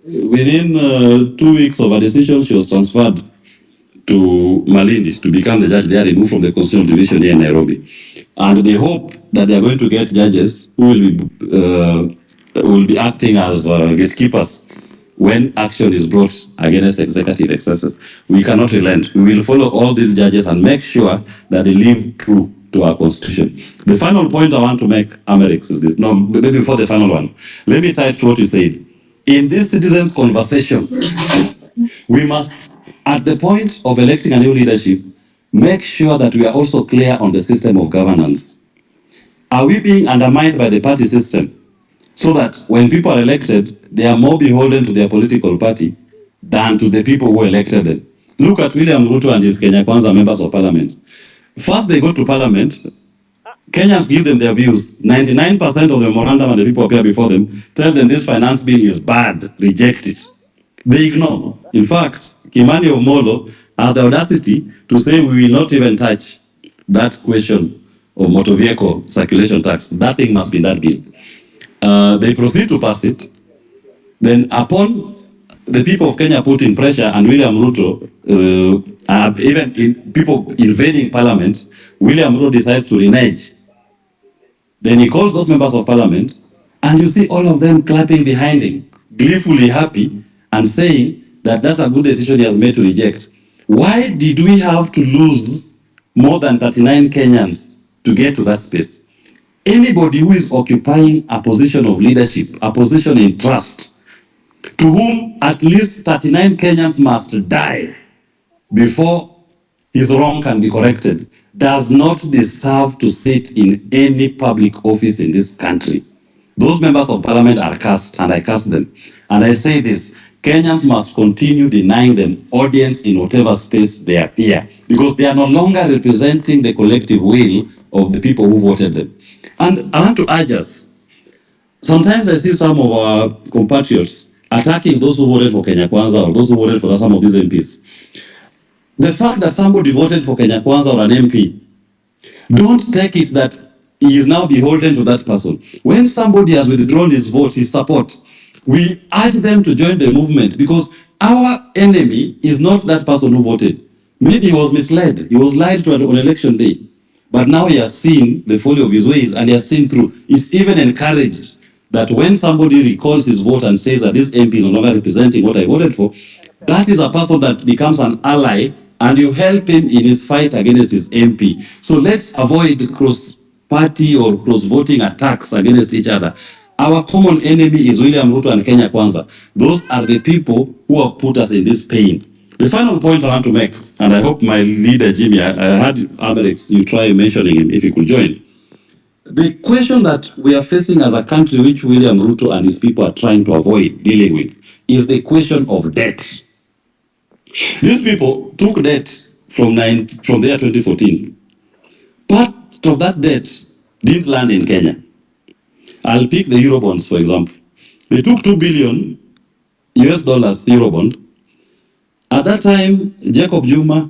Within 2 weeks of a decision, she was transferred to Malindi to become the judge there, removed from the Constitutional Division here in Nairobi. And they hope that they are going to get judges who will be acting as gatekeepers when action is brought against executive excesses. We cannot relent. We will follow all these judges and make sure that they live true to our constitution. The final point I want to make, Amerix, is this. No, maybe before the final one. Let me tie it to what you said. In this citizens' conversation, we must, at the point of electing a new leadership, make sure that we are also clear on the system of governance. Are we being undermined by the party system so that when people are elected, they are more beholden to their political party than to the people who elected them? Look at William Ruto and his Kenya Kwanza members of parliament. First, they go to parliament. Kenyans give them their views. 99% of the memorandum and the people appear before them tell them this finance bill is bad, reject it. They ignore. In fact, Kimani of Molo has the audacity to say we will not even touch that question of motor vehicle circulation tax. That thing must be in that bill. They proceed to pass it. Then upon the people of Kenya putting pressure and William Ruto, people invading parliament, William Ruto decides to renege. Then he calls those members of parliament, and you see all of them clapping behind him, gleefully happy, and saying that that's a good decision he has made to reject. Why did we have to lose more than 39 Kenyans to get to that space? Anybody who is occupying a position of leadership, a position in trust, to whom at least 39 Kenyans must die before his wrong can be corrected, does not deserve to sit in any public office in this country. Those members of parliament are cast, and I cast them. And I say this, Kenyans must continue denying them audience in whatever space they appear, because they are no longer representing the collective will of the people who voted them. And I want to urge us, sometimes I see some of our compatriots attacking those who voted for Kenya Kwanza or those who voted for some of these MPs. The fact that somebody voted for Kenya Kwanza or an MP, don't take it that he is now beholden to that person. When somebody has withdrawn his vote, his support, we urge them to join the movement because our enemy is not that person who voted. Maybe he was misled. He was lied to on election day. But now he has seen the folly of his ways and he has seen through. It's even encouraged that when somebody recalls his vote and says that this MP is no longer representing what I voted for, that is a person that becomes an ally and you help him in his fight against his MP. So let's avoid cross-party or cross-voting attacks against each other. Our common enemy is William Ruto and Kenya Kwanza. Those are the people who have put us in this pain. The final point I want to make, and I hope my leader Jimmy, I had Amerix, you try mentioning him if he could join. The question that we are facing as a country, which William Ruto and his people are trying to avoid dealing with, is the question of debt. These people took debt from the year 2014. Part of that debt didn't land in Kenya. I'll pick the Eurobonds, for example. They took 2 billion US dollars Eurobond. At that time, Jacob Juma,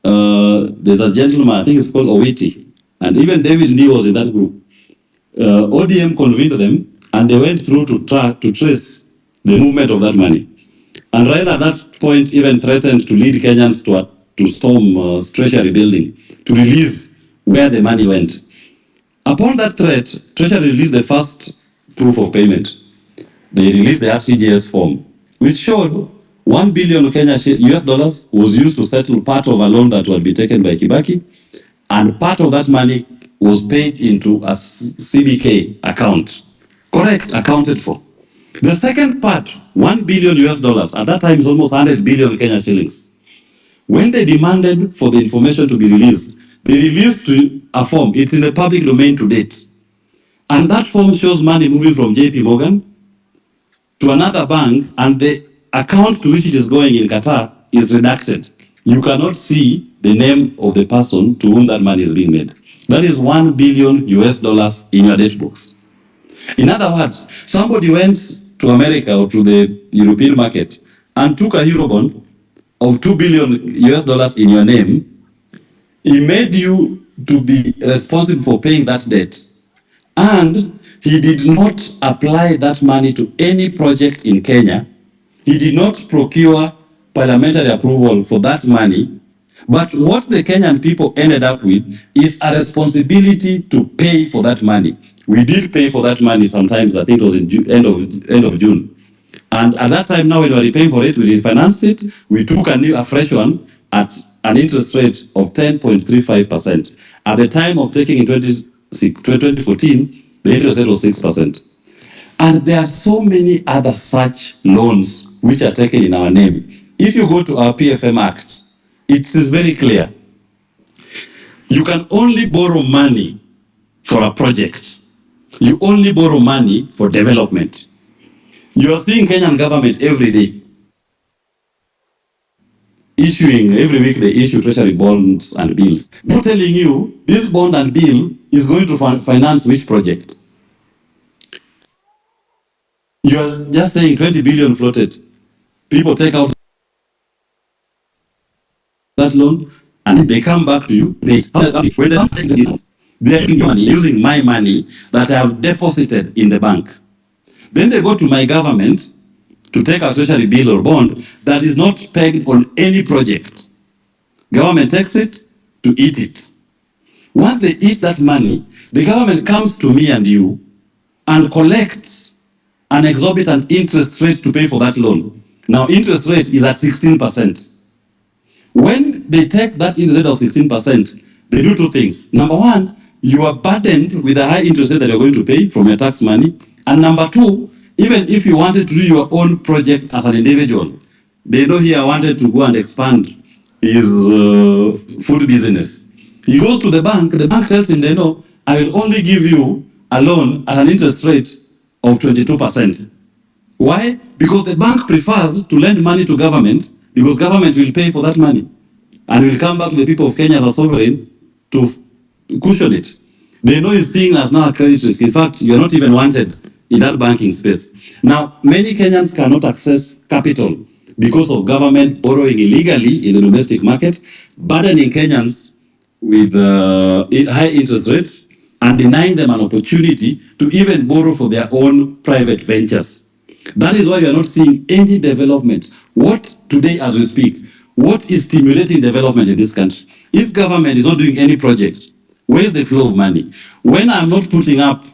there's a gentleman, I think it's called Owiti, and even David Ndii was in that group. ODM convened them, and they went through to trace the movement of that money. And Raila at that point even threatened to lead Kenyans to storm Treasury building, to release where the money went. Upon that threat, Treasury released the first proof of payment. They released the RTGS form, which showed 1 billion US dollars was used to settle part of a loan that would be taken by Kibaki, and part of that money was paid into a CBK account. Correct, accounted for. The second part, 1 billion US dollars, at that time is almost 100 billion Kenya shillings. When they demanded for the information to be released, they released a form. It's in the public domain to date. And that form shows money moving from JP Morgan to another bank, and the account to which it is going in Qatar is redacted. You cannot see the name of the person to whom that money is being made. That is 1 billion US dollars in your debt books. In other words, somebody went to America or to the European market and took a Eurobond of 2 billion US dollars in your name. He made you to be responsible for paying that debt. And he did not apply that money to any project in Kenya. He did not procure parliamentary approval for that money. But what the Kenyan people ended up with is a responsibility to pay for that money. We did pay for that money sometimes, I think it was in end of June. And at that time, now when we were paying for it, we refinanced it. We took a fresh one at an interest rate of 10.35%. At the time of taking in 2014, the interest rate was 6%. And there are so many other such loans which are taken in our name. If you go to our PFM Act, it is very clear. You can only borrow money for a project. You only borrow money for development. You are seeing Kenyan government every day issuing, every week they issue treasury bonds and bills. They're telling you this bond and bill is going to finance which project. You are just saying 20 billion floated. People take out that loan and they come back to you. They are using my money that I have deposited in the bank. Then they go to my government to take a treasury bill or bond that is not pegged on any project. Government takes it to eat it. Once they eat that money, the government comes to me and you and collects an exorbitant interest rate to pay for that loan. Now, interest rate is at 16%. When they take that interest rate of 16%, they do two things. Number one, you are burdened with a high interest rate that you're going to pay from your tax money. And number two, even if you wanted to do your own project as an individual, they know here wanted to go and expand his food business. He goes to the bank tells him, they know, I will only give you a loan at an interest rate of 22%. Why? Because the bank prefers to lend money to government because government will pay for that money and will come back to the people of Kenya as a sovereign to cushion it. They know it's seen as now a credit risk. In fact, you are not even wanted in that banking space. Now, many Kenyans cannot access capital because of government borrowing illegally in the domestic market, burdening Kenyans with high interest rates and denying them an opportunity to even borrow for their own private ventures. That is why we are not seeing any development. What today, as we speak, what is stimulating development in this country? If government is not doing any project, where is the flow of money? When I'm not putting up,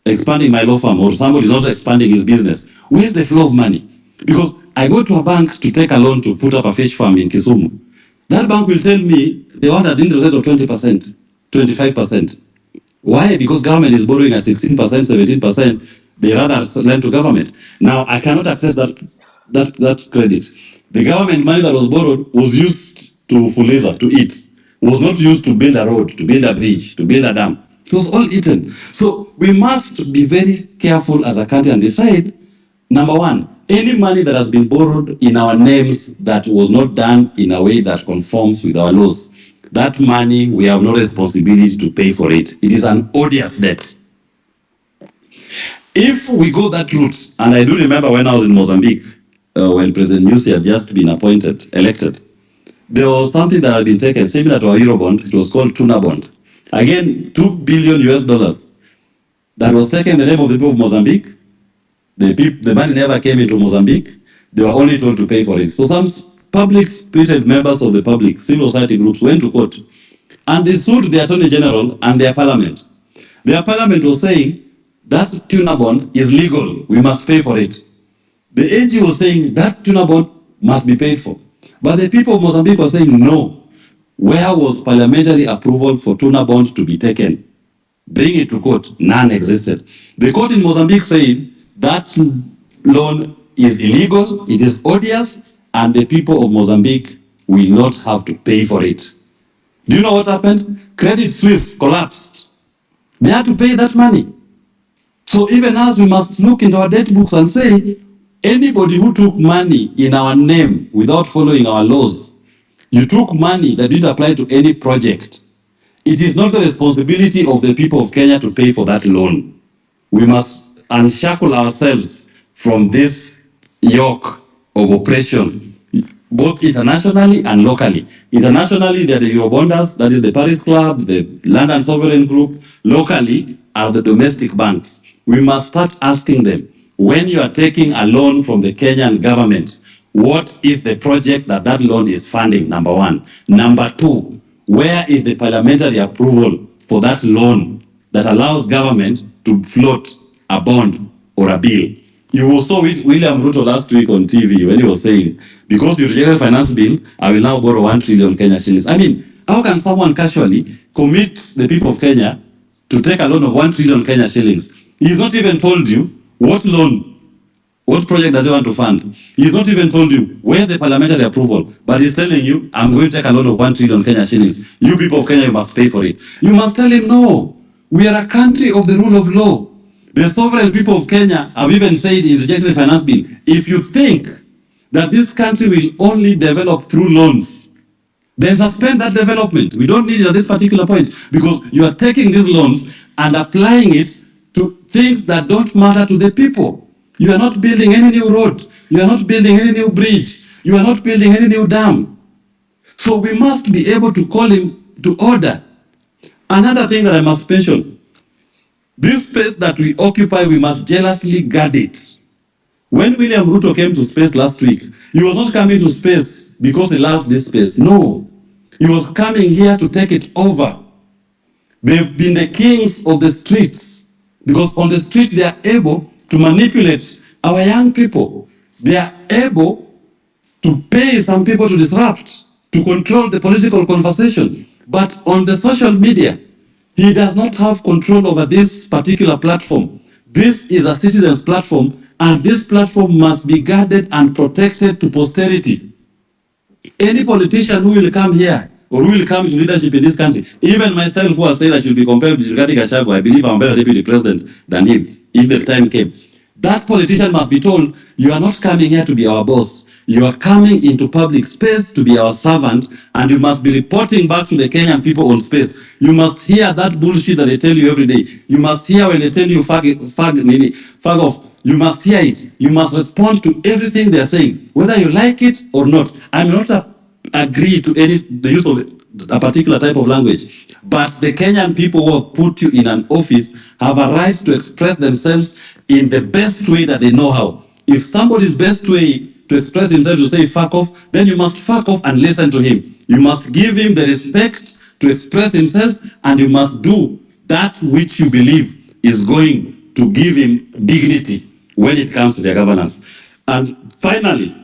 expanding my law firm, or somebody is also expanding his business, where is the flow of money? Because I go to a bank to take a loan to put up a fish farm in Kisumu. That bank will tell me they want an interest rate of 20%, 25%. Why? Because government is borrowing at 16%, 17%. They rather lend to government. Now, I cannot access that credit. The government money that was borrowed was used to fuliza, to eat. Was not used to build a road, to build a bridge, to build a dam. It was all eaten. So we must be very careful as a country and decide, number one, any money that has been borrowed in our names that was not done in a way that conforms with our laws, that money, we have no responsibility to pay for it. It is an odious debt. If we go that route, and I do remember when I was in Mozambique, when President Nyusi had just been elected, there was something that had been taken, similar to our Eurobond. It was called tuna bond. Again, $2 billion US that was taken in the name of the people of Mozambique. The money never came into Mozambique. They were only told to pay for it. So some public-spirited members of the public, civil society groups, went to court and they sued the Attorney General and their parliament. Their parliament was saying that tuna bond is legal. We must pay for it. The AG was saying that tuna bond must be paid for. But the people of Mozambique were saying no. Where was parliamentary approval for tuna bond to be taken? Bring it to court. None existed. The court in Mozambique said that loan is illegal, it is odious, and the people of Mozambique will not have to pay for it. Do you know what happened? Credit Suisse collapsed. They had to pay that money. So even as we must look into our debt books and say, anybody who took money in our name without following our laws, you took money that didn't apply to any project. It is not the responsibility of the people of Kenya to pay for that loan. We must unshackle ourselves from this yoke of oppression, both internationally and locally. Internationally, they are the Eurobonders, that is the Paris Club, the London Sovereign Group. Locally are the domestic banks. We must start asking them, when you are taking a loan from the Kenyan government, what is the project that that loan is funding, number one? Number two, where is the parliamentary approval for that loan that allows government to float a bond or a bill? You saw William Ruto last week on TV when he was saying, because you rejected finance bill, I will now borrow 1 trillion Kenya shillings. I mean, how can someone casually commit the people of Kenya to take a loan of 1 trillion Kenya shillings? He's not even told you what loan, what project does he want to fund? He's not even told you where the parliamentary approval, but he's telling you, I'm going to take a loan of 1 trillion Kenya shillings. You people of Kenya, you must pay for it. You must tell him, no, we are a country of the rule of law. The sovereign people of Kenya have even said in rejecting the finance bill, if you think that this country will only develop through loans, then suspend that development. We don't need it at this particular point because you are taking these loans and applying it to things that don't matter to the people. You are not building any new road. You are not building any new bridge. You are not building any new dam. So we must be able to call him to order. Another thing that I must mention, this space that we occupy, we must jealously guard it. When William Ruto came to space last week, he was not coming to space because he loves this space. No, he was coming here to take it over. They've been the kings of the streets because on the street they are able to manipulate our young people. They are able to pay some people to disrupt, to control the political conversation. But on the social media, he does not have control over this particular platform. This is a citizen's platform, and this platform must be guarded and protected to posterity. Any politician who will come here or who will come into leadership in this country, even myself who has said I should be compared with Rigathi Gachagua, I believe I'm a better deputy president than him, if the time came. That politician must be told, you are not coming here to be our boss. You are coming into public space to be our servant, and you must be reporting back to the Kenyan people on space. You must hear that bullshit that they tell you every day. You must hear when they tell you fag off. You must hear it. You must respond to everything they are saying, whether you like it or not. I may not agree to the use of a particular type of language. But the Kenyan people who have put you in an office have a right to express themselves in the best way that they know how. If somebody's best way to express himself to say fuck off, then you must fuck off and listen to him. You must give him the respect to express himself, and you must do that which you believe is going to give him dignity when it comes to their governance. And finally,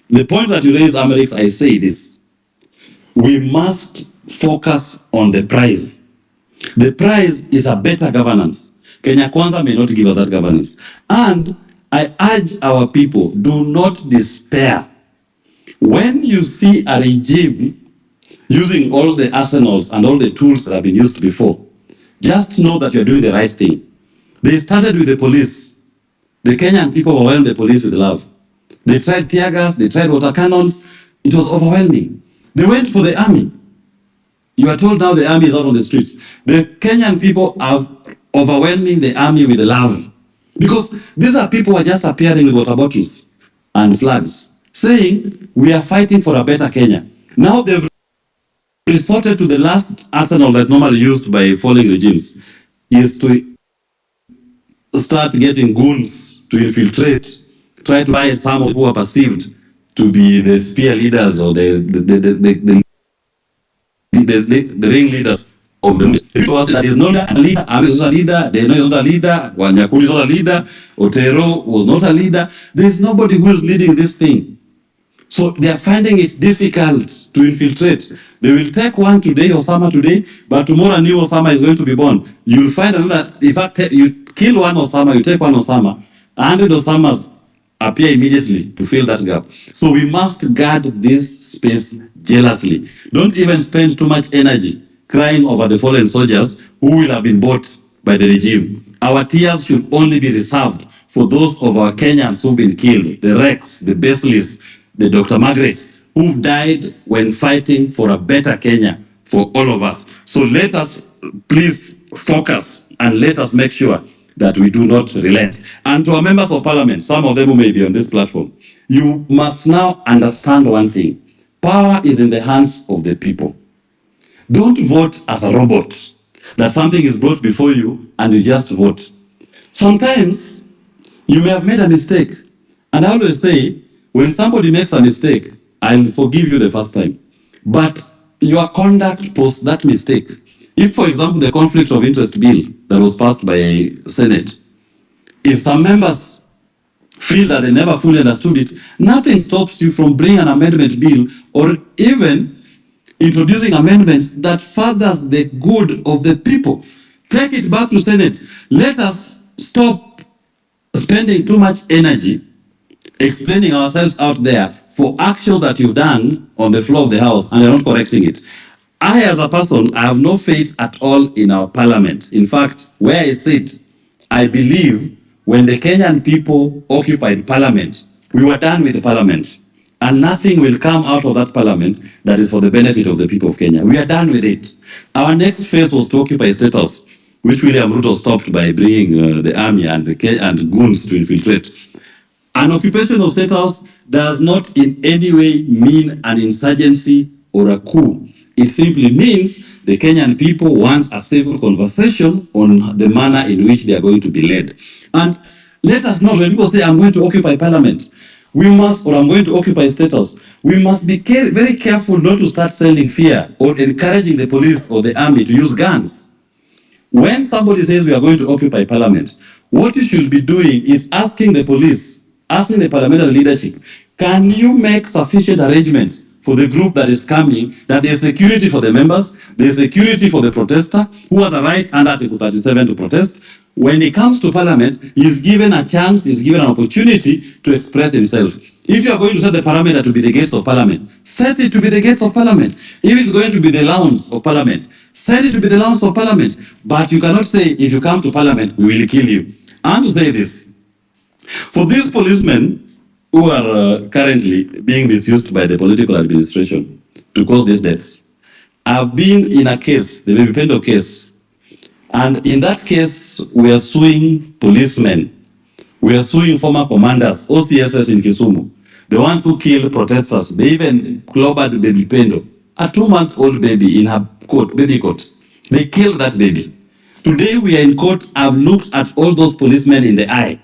the point that you raise, Amerix, I say this. We must focus on the prize. The prize is a better governance. Kenya Kwanza may not give us that governance. And I urge our people, do not despair. When you see a regime using all the arsenals and all the tools that have been used before, just know that you're doing the right thing. They started with the police. The Kenyan people overwhelmed the police with love. They tried tear gas, they tried water cannons. It was overwhelming. They went for the army. You are told now the army is out on the streets. The Kenyan people are overwhelming the army with love. Because these are people who are just appearing with water bottles and flags, saying, we are fighting for a better Kenya. Now they've resorted to the last arsenal that's normally used by falling regimes, is to start getting goons to infiltrate, try to buy some who are perceived to be the spear leaders or the ringleaders of the because there is not a leader, Ami is not a leader, Deno is not a leader, Wanyakuli is not a leader, Otero was not a leader. There is nobody who is leading this thing. So they are finding it difficult to infiltrate. They will take one today, Osama today, but tomorrow a new Osama is going to be born. You will find another, in fact, you kill one Osama, you take one Osama, 100 Osamas appear immediately to fill that gap. So we must guard this space jealously. Don't even spend too much energy crying over the fallen soldiers who will have been bought by the regime. Our tears should only be reserved for those of our Kenyans who've been killed, the Rex, the Basleys, the Dr. Margarets, who've died when fighting for a better Kenya for all of us. So let us please focus and let us make sure that we do not relent. And to our members of parliament, some of them who may be on this platform, you must now understand one thing. Power is in the hands of the people. Don't vote as a robot, that something is brought before you and you just vote. Sometimes you may have made a mistake. And I always say, when somebody makes a mistake, I'll forgive you the first time. But your conduct post that mistake. If, for example, the conflict of interest bill that was passed by Senate, if some members feel that they never fully understood it, nothing stops you from bringing an amendment bill or even introducing amendments that furthers the good of the people. Take it back to Senate. Let us stop spending too much energy explaining ourselves out there for action that you've done on the floor of the House and you're not correcting it. I, as a person, I have no faith at all in our parliament. In fact, where I sit, I believe when the Kenyan people occupied parliament, we were done with the parliament. And nothing will come out of that parliament that is for the benefit of the people of Kenya. We are done with it. Our next phase was to occupy State House, which William Ruto stopped by bringing the army and goons to infiltrate. An occupation of State House does not in any way mean an insurgency or a coup. It simply means the Kenyan people want a civil conversation on the manner in which they are going to be led. And let us not, when people say, I'm going to occupy parliament, we must, or I'm going to occupy State House, we must be very careful not to start sending fear or encouraging the police or the army to use guns. When somebody says we are going to occupy parliament, what you should be doing is asking the police, asking the parliamentary leadership, can you make sufficient arrangements for the group that is coming, that there's security for the members, there's security for the protester, who has the right under Article 37 to protest. When he comes to parliament, he's given a chance, he's given an opportunity to express himself. If you are going to set the parameter to be the gates of parliament, set it to be the gates of parliament. If it's going to be the lawns of parliament, set it to be the lawns of parliament. But you cannot say, if you come to parliament, we will kill you. I want to say this. For these policemen who are currently being misused by the political administration to cause these deaths, I've been in a case, the Baby Pendo case, and in that case, we are suing policemen. We are suing former commanders, OCSS in Kisumu, the ones who killed protesters. They even clobbered Baby Pendo a 2-month-old baby in her coat, baby coat. They killed that baby. Today we are in court. I've looked at all those policemen in the eye.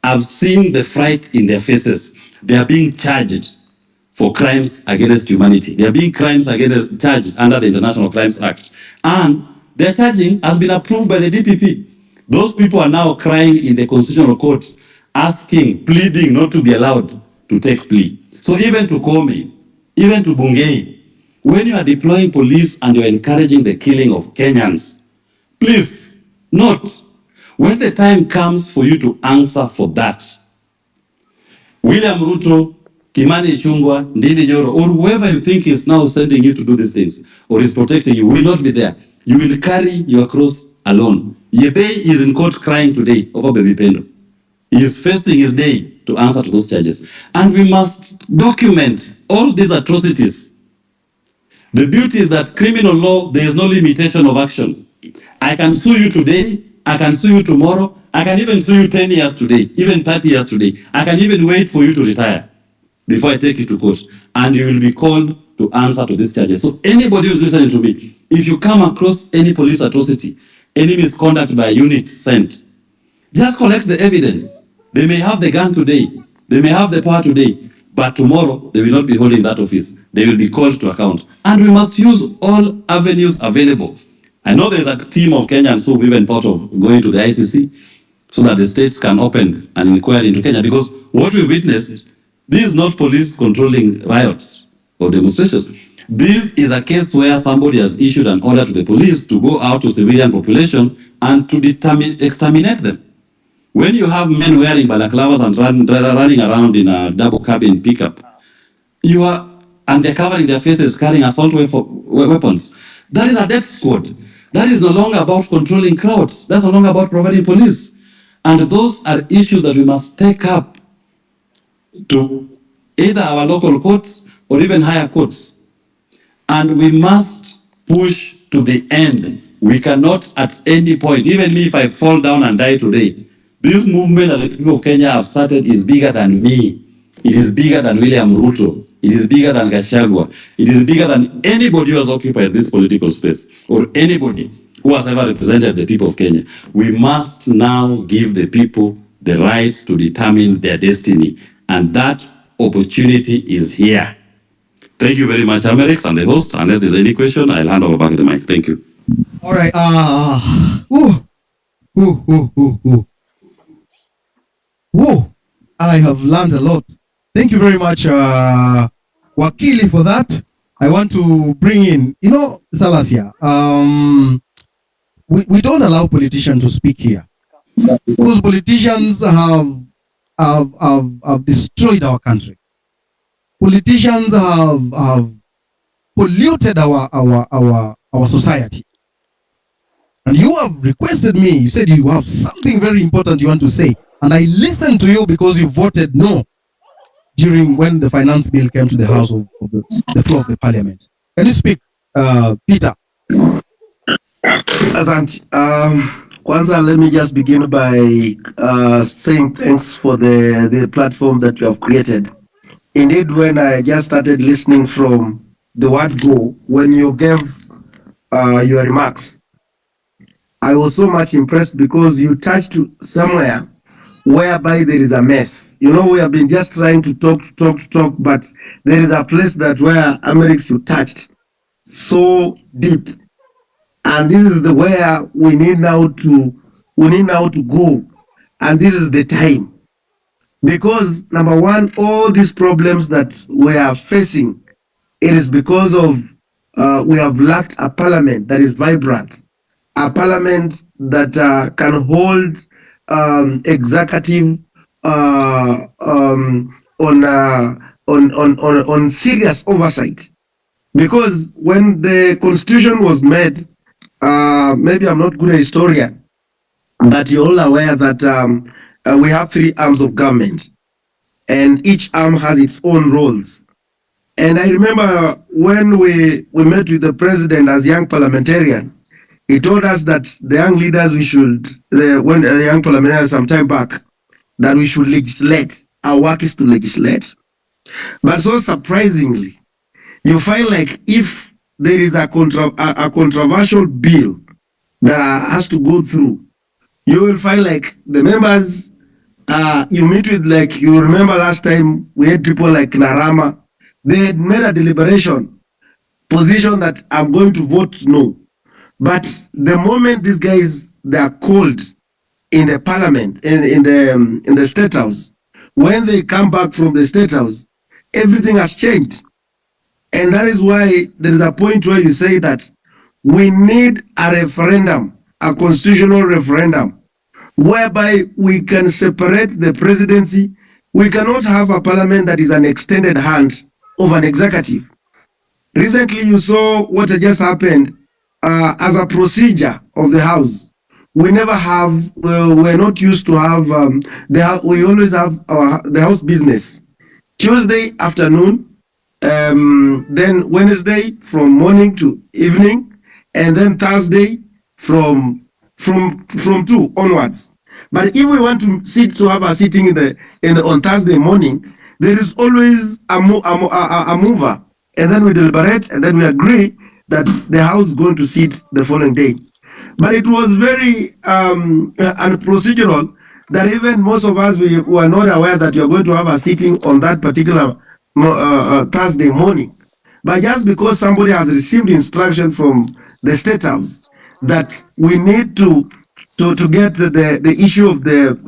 I've seen the fright in their faces. They are being charged for crimes against humanity. They are being charged under the International Crimes Act. And their charging has been approved by the DPP. Those people are now crying in the Constitutional Court, asking, pleading not to be allowed to take plea. So even to Komi, even to Bungei, when you are deploying police and you're encouraging the killing of Kenyans, please note, when the time comes for you to answer for that, William Ruto, Kimani Ichung'wah, Ndindi Nyoro, or whoever you think is now sending you to do these things or is protecting you will not be there. You will carry your cross alone. Yebei is in court crying today over Baby Pendo. He is facing his day to answer to those charges. And we must document all these atrocities. The beauty is that criminal law, there is no limitation of action. I can sue you today, I can sue you tomorrow, I can even sue you 10 years today, even 30 years today. I can even wait for you to retire before I take you to court. And you will be called to answer to these charges. So anybody who's listening to me, if you come across any police atrocity, any misconduct by a unit sent, just collect the evidence. They may have the gun today, they may have the power today, but tomorrow they will not be holding that office. They will be called to account. And we must use all avenues available. I know there's a team of Kenyans who even thought of going to the ICC so that the states can open an inquiry into Kenya. Because what we've witnessed, this is not police controlling riots or demonstrations. This is a case where somebody has issued an order to the police to go out to civilian population and to exterminate them. When you have men wearing balaclavas and running around in a double cabin pickup, and they're covering their faces, carrying assault weapons. That is a death squad. That is no longer about controlling crowds. That's no longer about providing police. And those are issues that we must take up to either our local courts or even higher courts. And we must push to the end. We cannot at any point, even me if I fall down and die today, this movement that the people of Kenya have started is bigger than me. It is bigger than William Ruto. It is bigger than Gachagua. It is bigger than anybody who has occupied this political space or anybody who has ever represented the people of Kenya. We must now give the people the right to determine their destiny. And that opportunity is here. Thank you very much, Amerix and the host. Unless there's any question, I'll hand over back the mic. Thank you. All right. I have learned a lot. Thank you very much, Wakili, for that. I want to bring in, Salasia, we don't allow politicians to speak here. Because politicians have destroyed our country. Politicians have polluted our society. And you have requested me, you said you have something very important you want to say. And I listened to you because you voted no during when the finance bill came to the house of the floor of the parliament. Can you speak, Peter? Asante. Kwanza, let me just begin by saying thanks for the platform that you have created. Indeed, when I just started listening from the word go, when you gave your remarks, I was so much impressed because you touched somewhere whereby there is a mess. We have been just trying to talk, but there is a place that where Amerix you touched so deep. And this is where we need now to go. And this is the time. Because number one, all these problems that we are facing, it is because of we have lacked a parliament that is vibrant, a parliament that can hold executive on serious oversight. Because when the constitution was made, maybe I'm not good a historian, but you're all aware that we have 3 arms of government, and each arm has its own roles. And I remember when we met with the president as young parliamentarian, he told us that the young leaders when the young parliamentarians some time back, that we should legislate. Our work is to legislate. But so surprisingly, you find like if there is a controversial bill that has to go through, you will find like the members you meet with, like you remember last time we had people like Narama, they had made a deliberation position that I'm going to vote no. But the moment these guys they are called in the parliament, in the state house, when they come back from the state house, everything has changed. And that is why there is a point where you say that we need a referendum, a constitutional referendum, whereby we can separate the presidency. We cannot have a parliament that is an extended hand of an executive. Recently, you saw what just happened as a procedure of the House. We never have, we're not used to have, we always have the House business. Tuesday afternoon, then Wednesday from morning to evening, and then Thursday from 2 onwards. But if we want to have a sitting on Thursday morning, there is always a mover, and then we deliberate, and then we agree that the House is going to sit the following day. But it was very unprocedural that even most of us we were not aware that you are going to have a sitting on that particular Thursday morning. But just because somebody has received instruction from the State House that we need to get the issue of the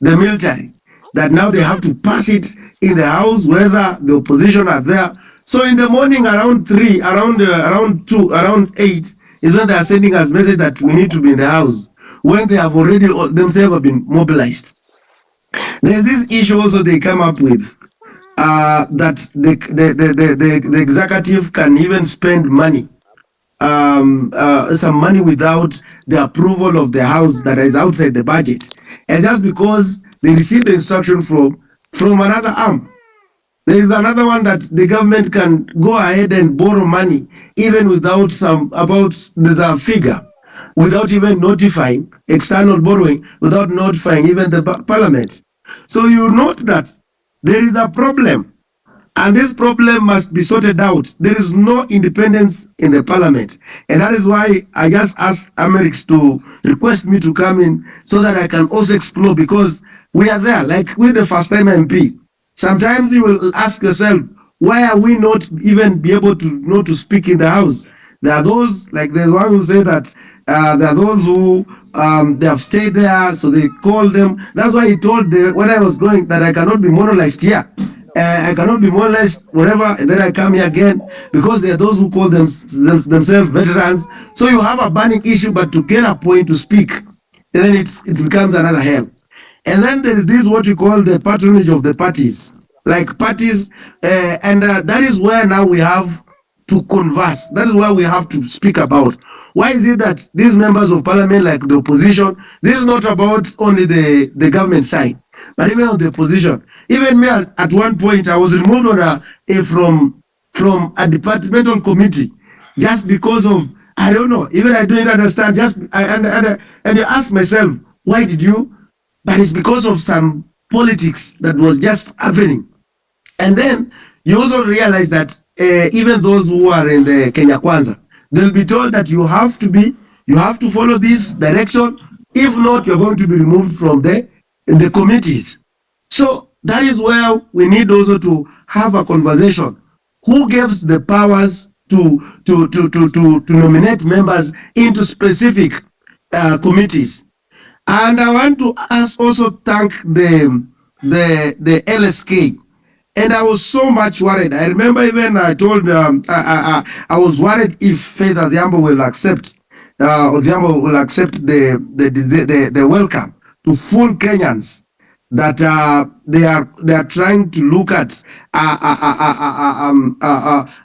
military, that now they have to pass it in the House whether the opposition are there. So in the morning around 3, around 2, around 8 is when they are sending us message that we need to be in the House when they have already themselves have been mobilized. There's this issue also they come up with that the executive can even spend money, some money without the approval of the House that is outside the budget, and just because they receive the instruction from another arm. There is another one that the government can go ahead and borrow money even without there's a figure, without even notifying external borrowing, without notifying even the parliament. So you note that there is a problem, and this problem must be sorted out. There is no independence in the parliament, and that is why I just asked Amerix to request me to come in so that I can also explore, because we are there, like with the first time MP. Sometimes you will ask yourself, why are we not even be able to speak in the House? There are those, like there's one who said that there are those who they have stayed there, so they called them. That's why he told when I was going that I cannot be moralized here. I cannot be moralized wherever, and then I come here again, because there are those who call themselves veterans. So you have a burning issue, but to get a point to speak, and then it becomes another hell. And then there is this what we call the patronage of the parties, like parties, and that is where now we have to converse. That is where we have to speak about. Why is it that these members of parliament, like the opposition, this is not about only the government side, but even on the opposition. Even me at one point, I was removed from a departmental committee just because of, I don't know, even I don't understand. And you ask myself, why did you? But it's because of some politics that was just happening. And then you also realize that even those who are in the Kenya Kwanza, they'll be told that you have to follow this direction. If not, you're going to be removed from the committees. So that is where we need also to have a conversation. Who gives the powers to nominate members into specific committees? And I want to also thank the LSK. And I was so much worried. I remember even I told I was worried if Faith Adhiambo will accept the welcome to full Kenyans, that they are trying to look at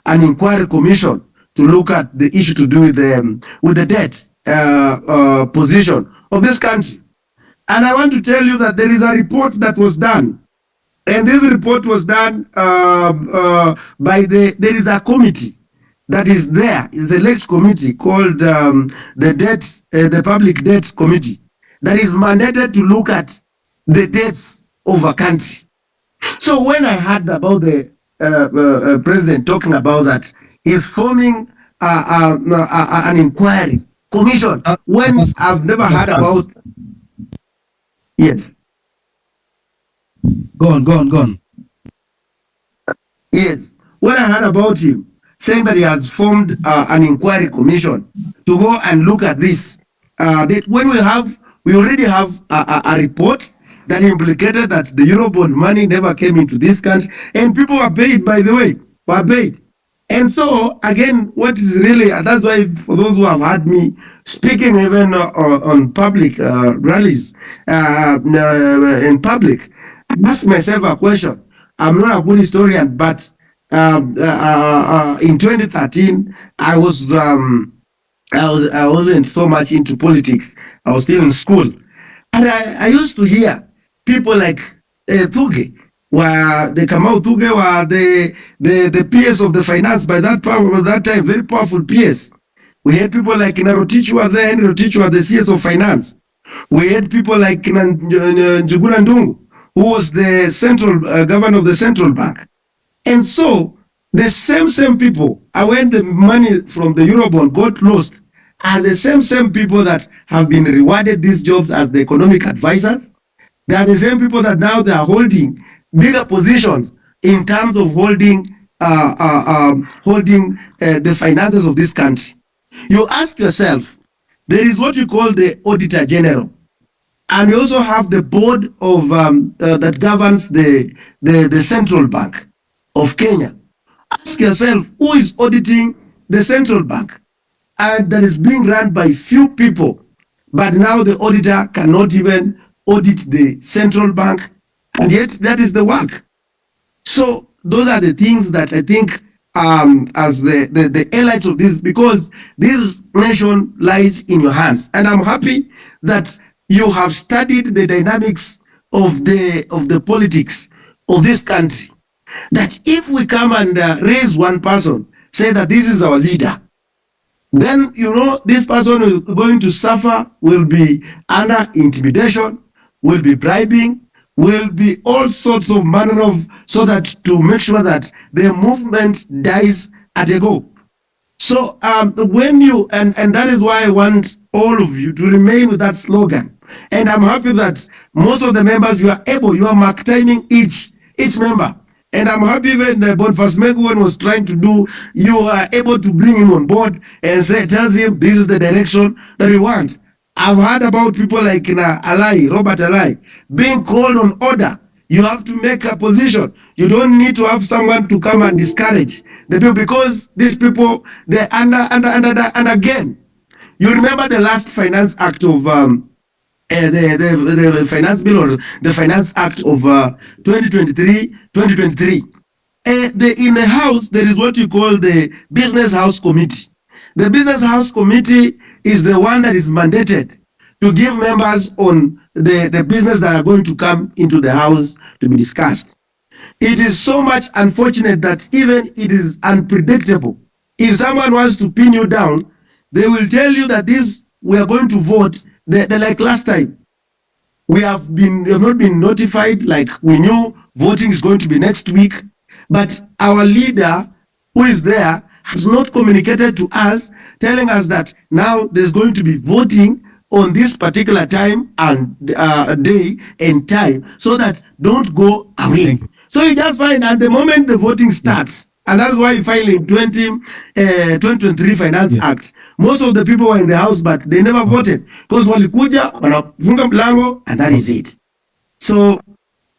an inquiry commission to look at the issue to do with the debt position of this country. And I want to tell you that there is a report that was done, and this report was done by there is a committee that is there. It's a select committee called the Public Debt Committee that is mandated to look at the debts of a country. So when I heard about the president talking about that, is forming an inquiry commission when I've never heard about. Yes. Go on. Yes. When I heard about him saying that he has formed an inquiry commission to go and look at this, that when we already have a report that implicated that the Eurobond money never came into this country, and people were paid, by the way, were paid. And so, again, what is really, that's why for those who have heard me speaking even on public rallies, in public, I ask myself a question. I'm not a good historian, but in 2013, I wasn't so much into politics. I was still in school. And I used to hear people like Thuge, where the Kamau Thuge were the PS of the finance by that time, very powerful PS. We had people like Narotich were there, and Narotich were the CS of finance. We had people like Njuguna Ndungu, who was the central governor of the central bank. And so the same people, when the money from the Eurobond got lost, are the same people that have been rewarded these jobs as the economic advisors. They are the same people that now they are holding bigger positions in terms of holding the finances of this country. You ask yourself, there is what we call the Auditor General, and we also have the board of that governs the central bank of Kenya. Ask yourself, who is auditing the central bank? And that is being run by few people, but now the auditor cannot even audit the central bank, and yet that is the work. So those are the things that I think as the highlights of this, because this nation lies in your hands, and I'm happy that you have studied the dynamics of the politics of this country. That if we come and raise one person, say that this is our leader, then this person is going to suffer, will be under intimidation, will be bribing, will be all sorts of manner of, so that to make sure that the movement dies at a go. So when you, and that is why I want all of you to remain with that slogan. And I'm happy that most of the members, you are mark timing each member. And I'm happy when Boniface Megwan was trying to do, you are able to bring him on board and tells him this is the direction that we want. I've heard about people like Robert Alai, being called on order. You have to make a position. You don't need to have someone to come and discourage the people, because these people, they're under, and again, you remember the last Finance Act of the Finance Bill, or the Finance Act of 2023. In the House, there is what you call the Business House Committee. The Business House Committee is the one that is mandated to give members on the business that are going to come into the House to be discussed. It is so much unfortunate that even it is unpredictable. If someone wants to pin you down, they will tell you that we are going to vote. Like last time, we have not been notified, like we knew voting is going to be next week, but our leader who is there has not communicated to us, telling us that now there's going to be voting on this particular time and day and time, so that don't go away. So you just find at the moment the voting starts, and that's why you file in 2023 Finance Act. Most of the people were in the House, but they never voted, because walikuja wanafunga mlango, and that is it. So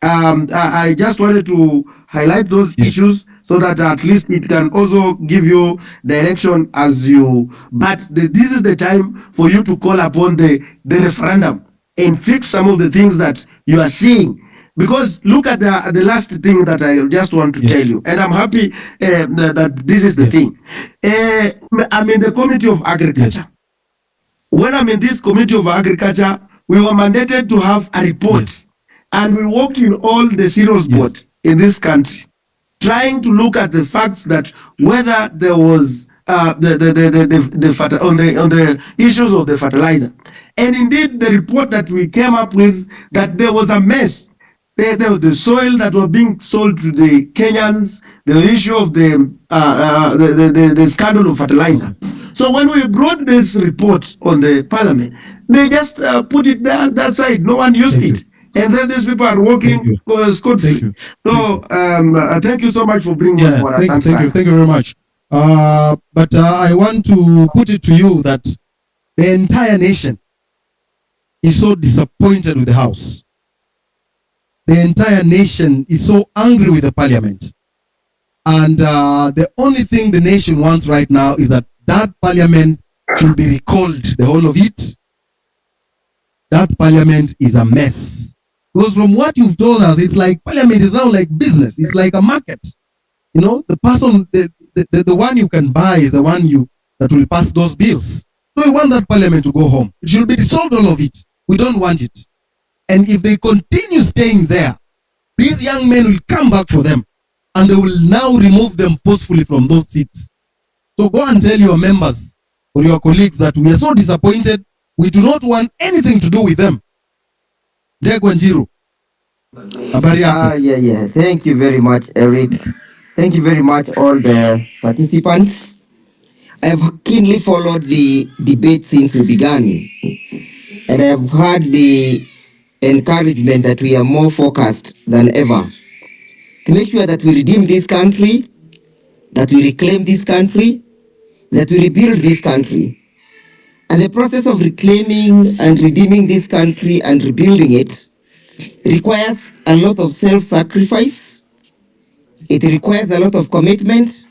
I just wanted to highlight those issues, so that at least it can also give you direction as you, but this is the time for you to call upon the referendum and fix some of the things that you are seeing. Because look at the last thing that I just want to tell you, and I'm happy that this is the thing. I'm in the Committee of Agriculture. When I'm in this Committee of Agriculture, we were mandated to have a report, and we worked in all the cereals board in this country, trying to look at the facts that whether there was on the issues of the fertilizer. And indeed, the report that we came up with, that there was a mess, the soil that were being sold to the Kenyans, the issue of the scandal of fertilizer. So when we brought this report on the parliament, they just put it that side. No one used Thank it. And then these people are working scot-free. So thank you so much for bringing Yeah, on thank you very much. But I want to put it to you that the entire nation is so disappointed with the House. The entire nation is so angry with the parliament. And the only thing the nation wants right now is that parliament should be recalled, the whole of it. That parliament is a mess. Because from what you've told us, it's like parliament is now like business. It's like a market. You know, the person, the one you can buy is the one that will pass those bills. So we want that parliament to go home. It should be dissolved, all of it. We don't want it. And if they continue staying there, these young men will come back for them. And they will now remove them forcefully from those seats. So go and tell your members or your colleagues that we are so disappointed. We do not want anything to do with them. Degwanjiru. Yeah. Thank you very much, Eric. Thank you very much, all the participants. I have keenly followed the debate since we began, and I have heard the encouragement that we are more focused than ever to make sure that we redeem this country, that we reclaim this country, that we rebuild this country. And the process of reclaiming and redeeming this country and rebuilding it requires a lot of self-sacrifice. It requires a lot of commitment.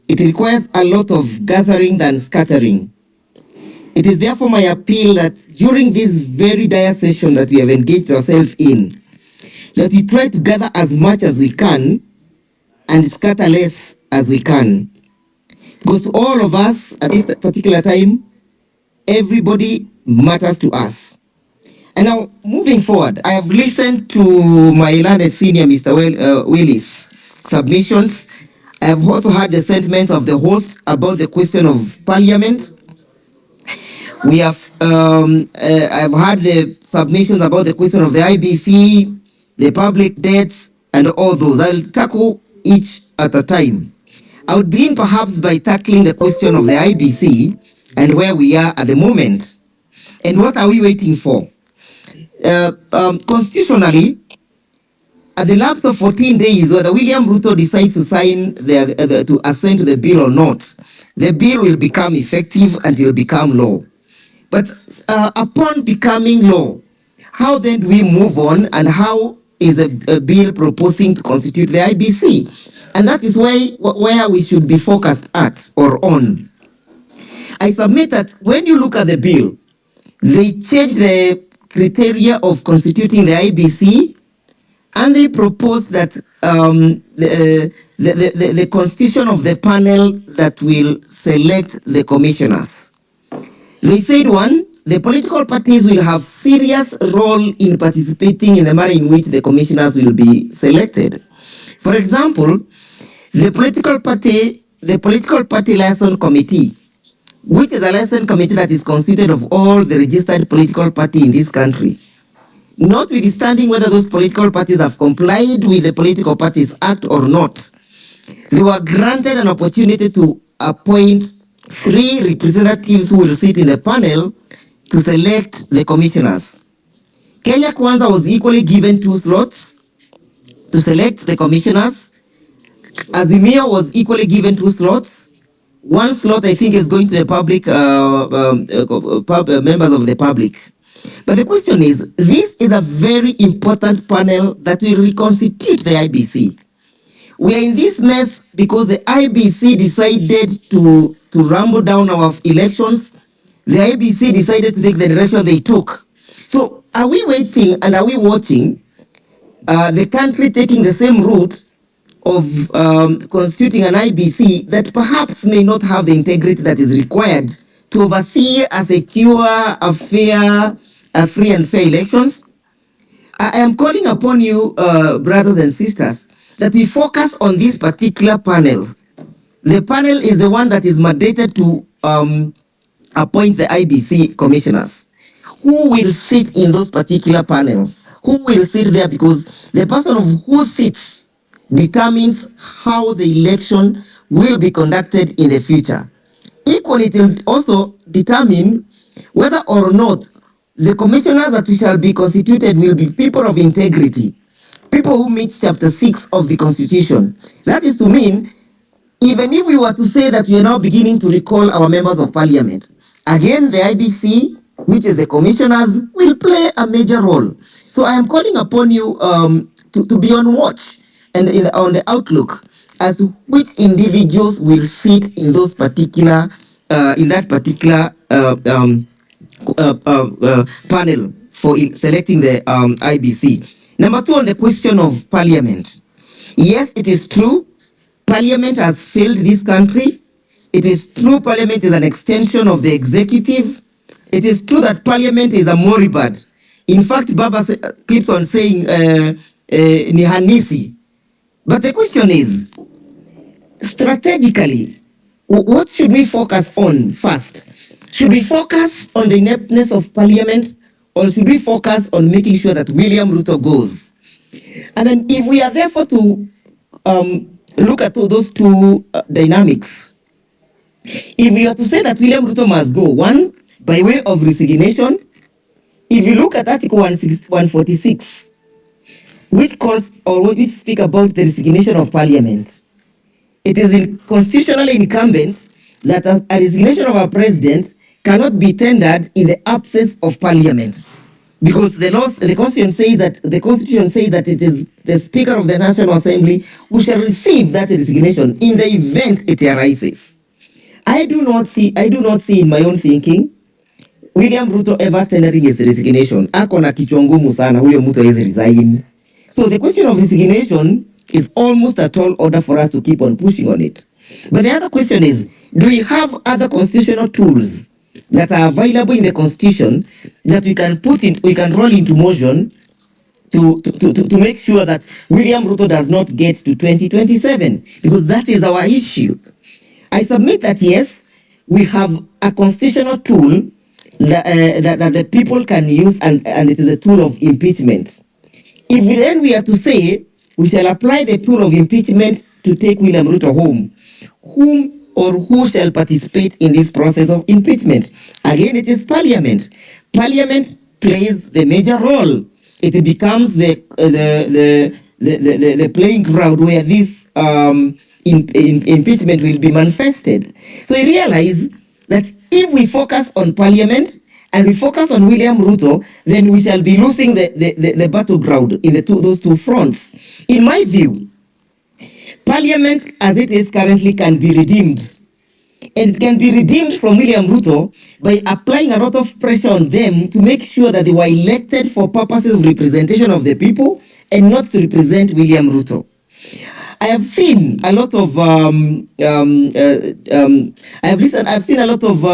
It requires a lot of gathering and scattering. It is therefore my appeal that during this very dire session that we have engaged ourselves in, that we try to gather as much as we can and scatter less as we can. Because all of us at this particular time, everybody matters to us. And now, moving forward, I have listened to my learned senior, Mr. Willis' submissions. I have also heard the sentiments of the host about the question of parliament. We have, I've heard the submissions about the question of the IBC, the public debts, and all those. I'll tackle each at a time. I would begin perhaps by tackling the question of the IBC and where we are at the moment. And what are we waiting for? Constitutionally, at the lapse of 14 days, whether William Ruto decides to sign to assent to the bill or not, the bill will become effective and will become law. But upon becoming law, how then do we move on, and how is a bill proposing to constitute the IBC? And that is where we should be focused at or on. I submit that when you look at the bill, they change the criteria of constituting the IBC, and they propose that the constitution of the panel that will select the commissioners. They said, one, the political parties will have serious role in participating in the manner in which the commissioners will be selected. For example, the political party liaison committee, which is a liaison committee that is constituted of all the registered political party in this country, notwithstanding whether those political parties have complied with the Political Parties Act or not, they were granted an opportunity to appoint 3 representatives who will sit in the panel to select the commissioners. Kenya Kwanza was equally given 2 slots to select the commissioners. Azimio was equally given 2 slots. 1 slot, I think, is going to the public, members of the public. But the question is, this is a very important panel that will reconstitute the IBC. We are in this mess because the IBC decided to rumble down our elections. The IBC decided to take the direction they took. So are we waiting and are we watching the country taking the same route of constituting an IBC that perhaps may not have the integrity that is required to oversee a secure, a fair, a free and fair elections? I am calling upon you, brothers and sisters, that we focus on this particular panel. The panel is the one that is mandated to appoint the IBC commissioners. Who will sit in those particular panels? who will sit there, because the person of who sits determines how the election will be conducted in the future. Equally, it will also determine whether or not the commissioners that we shall be constituted will be people of integrity, people who meet chapter 6 of the constitution. That is to mean, even if we were to say that we are now beginning to recall our members of parliament, again, the IBC, which is the commissioners, will play a major role. So I am calling upon you to be on watch and on the outlook as to which individuals will fit in those particular, in that particular panel for selecting the IBC. Number two, on the question of parliament. Yes, it is true. Parliament has failed this country. It is true Parliament is an extension of the executive. It is true that Parliament is a moribund. In fact, Baba keeps on saying ni hanisi. But the question is, strategically, what should we focus on first? Should we focus on the ineptness of Parliament, or should we focus on making sure that William Ruto goes? And then if we are therefore to look at all those two dynamics, if we are to say that William Ruto must go, one, by way of resignation, if you look at Article 146, which calls or which speak about the resignation of Parliament, it is constitutionally incumbent that a resignation of a president cannot be tendered in the absence of Parliament, because the Constitution says that it is the Speaker of the National Assembly who shall receive that resignation in the event it arises. I do not see in my own thinking William Ruto ever tendering his resignation. Ako na kichwa ngumu sana, huyo mtu hawezi resign. So the question of resignation is almost a tall order for us to keep on pushing on it. But the other question is, do we have other constitutional tools that are available in the Constitution that we can roll into motion to make sure that William Ruto does not get to 2027? Because that is our issue. I submit that yes, we have a constitutional tool that the people can use, and it is a tool of impeachment. If then we are to say we shall apply the tool of impeachment to take William Ruto home, whom or who shall participate in this process of impeachment? Again, it is Parliament. Parliament plays the major role. It becomes the playing ground where this impeachment will be manifested. So we realize that if we focus on Parliament and we focus on William Ruto, then we shall be losing the battleground in those two fronts. In my view, Parliament as it is currently can be redeemed. And it can be redeemed from William Ruto by applying a lot of pressure on them to make sure that they were elected for purposes of representation of the people and not to represent William Ruto. I have seen a lot of I've seen a lot of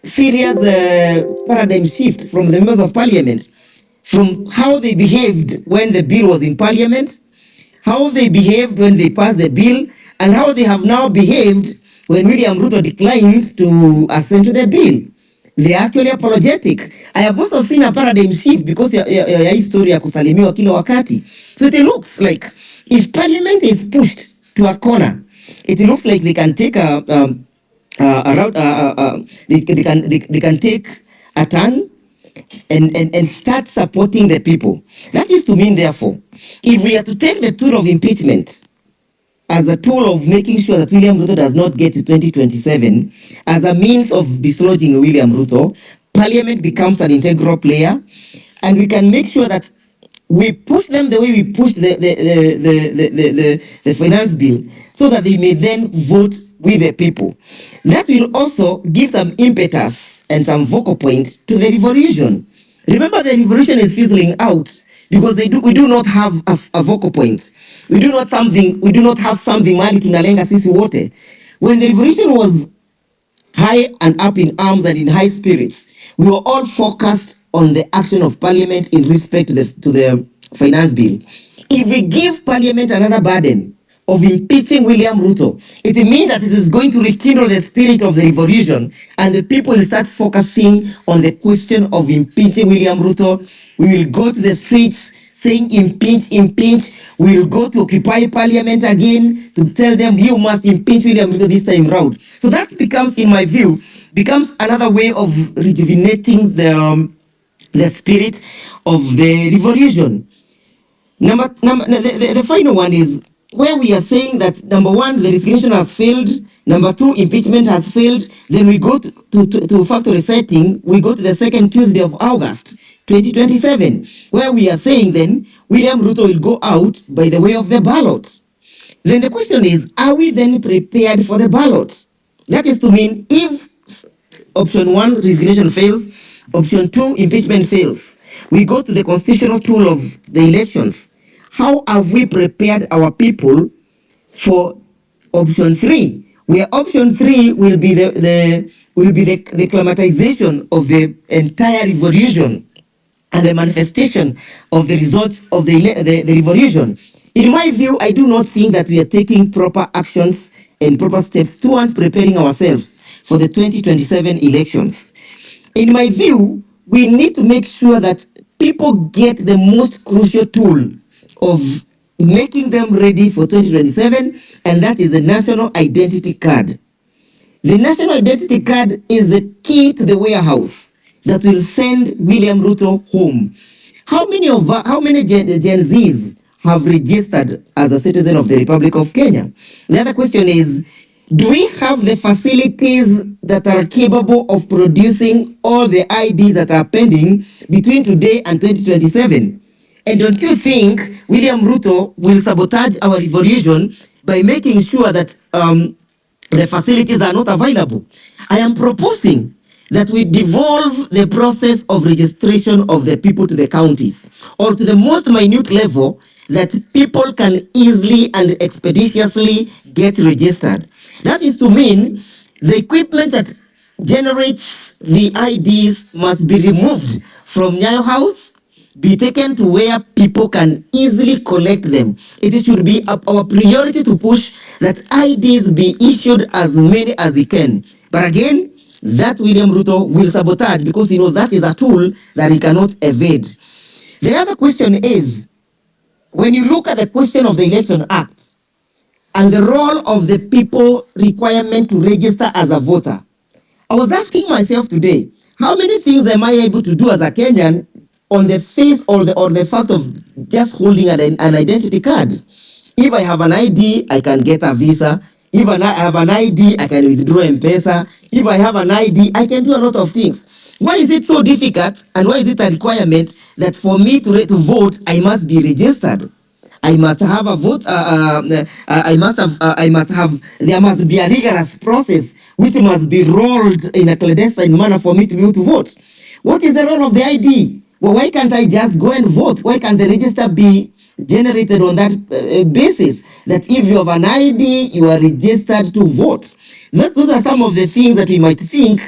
serious paradigm shift from the members of Parliament, from how they behaved when the bill was in Parliament, how they behaved when they passed the bill, and how they have now behaved when William Ruto declined to assent to the bill. They are actually apologetic. I have also seen a paradigm shift because ya history ya kusalimiwa kila wakati. So it looks like if Parliament is pushed to a corner, it looks like they can take a route. They can take a turn and start supporting the people. That is to mean, therefore, if we are to take the tool of impeachment as a tool of making sure that William Ruto does not get to 2027, as a means of dislodging William Ruto, Parliament becomes an integral player, and we can make sure that we push them the way we pushed the finance bill, so that they may then vote with the people. That will also give some impetus and some vocal point to the revolution. Remember, the revolution is fizzling out because we do not have a vocal point. We do not have something mali tunalenga sisi wote. When the revolution was high and up in arms and in high spirits, we were all focused on the action of Parliament in respect to the finance bill. If we give Parliament another burden of impeaching William Ruto, it means that it is going to rekindle the spirit of the revolution, and the people will start focusing on the question of impeaching William Ruto. We will go to the streets saying impeach, impeach. We will go to Occupy Parliament again to tell them you must impeach William Ruto this time round. So that becomes, in my view, becomes another way of rejuvenating the spirit of the revolution. The final one is where we are saying that number one, the resignation has failed. Number two, impeachment has failed. Then we go to factory setting. We go to the second Tuesday of August 2027, where we are saying then William Ruto will go out by the way of the ballot. Then the question is, are we then prepared for the ballot? That is to mean if option one, resignation fails, option two, impeachment fails, we go to the constitutional tool of the elections. How have we prepared our people for option three? Where option three will be the climatization of the entire revolution and the manifestation of the results of the revolution. In my view, I do not think that we are taking proper actions and proper steps towards preparing ourselves for the 2027 elections. In my view, we need to make sure that people get the most crucial tool of making them ready for 2027, and that is the national identity card. The national identity card is the key to the warehouse that will send William Ruto home. How many Gen Zs have registered as a citizen of the Republic of Kenya? The other question is, do we have the facilities that are capable of producing all the IDs that are pending between today and 2027? And don't you think William Ruto will sabotage our revolution by making sure that the facilities are not available? I am proposing that we devolve the process of registration of the people to the counties, or to the most minute level that people can easily and expeditiously get registered. That is to mean the equipment that generates the IDs must be removed from Nyayo House, be taken to where people can easily collect them. It should be our priority to push that IDs be issued as many as we can. But again, that William Ruto will sabotage because he knows that is a tool that he cannot evade. The other question is, when you look at the question of the Election Act and the role of the people requirement to register as a voter, I was asking myself today, how many things am I able to do as a Kenyan on the face or the fact of just holding an identity card? If I have an ID, I can get a visa. If I have an ID, I can withdraw M-Pesa. If I have an ID, I can do a lot of things. Why is it so difficult, and why is it a requirement that for me to vote, I must be registered? I must have a vote. There must be a rigorous process which must be rolled in a clandestine manner for me to be able to vote. What is the role of the ID? Well, why can't I just go and vote? Why can't the register be generated on that basis? That if you have an ID, you are registered to vote. Those are some of the things that we might think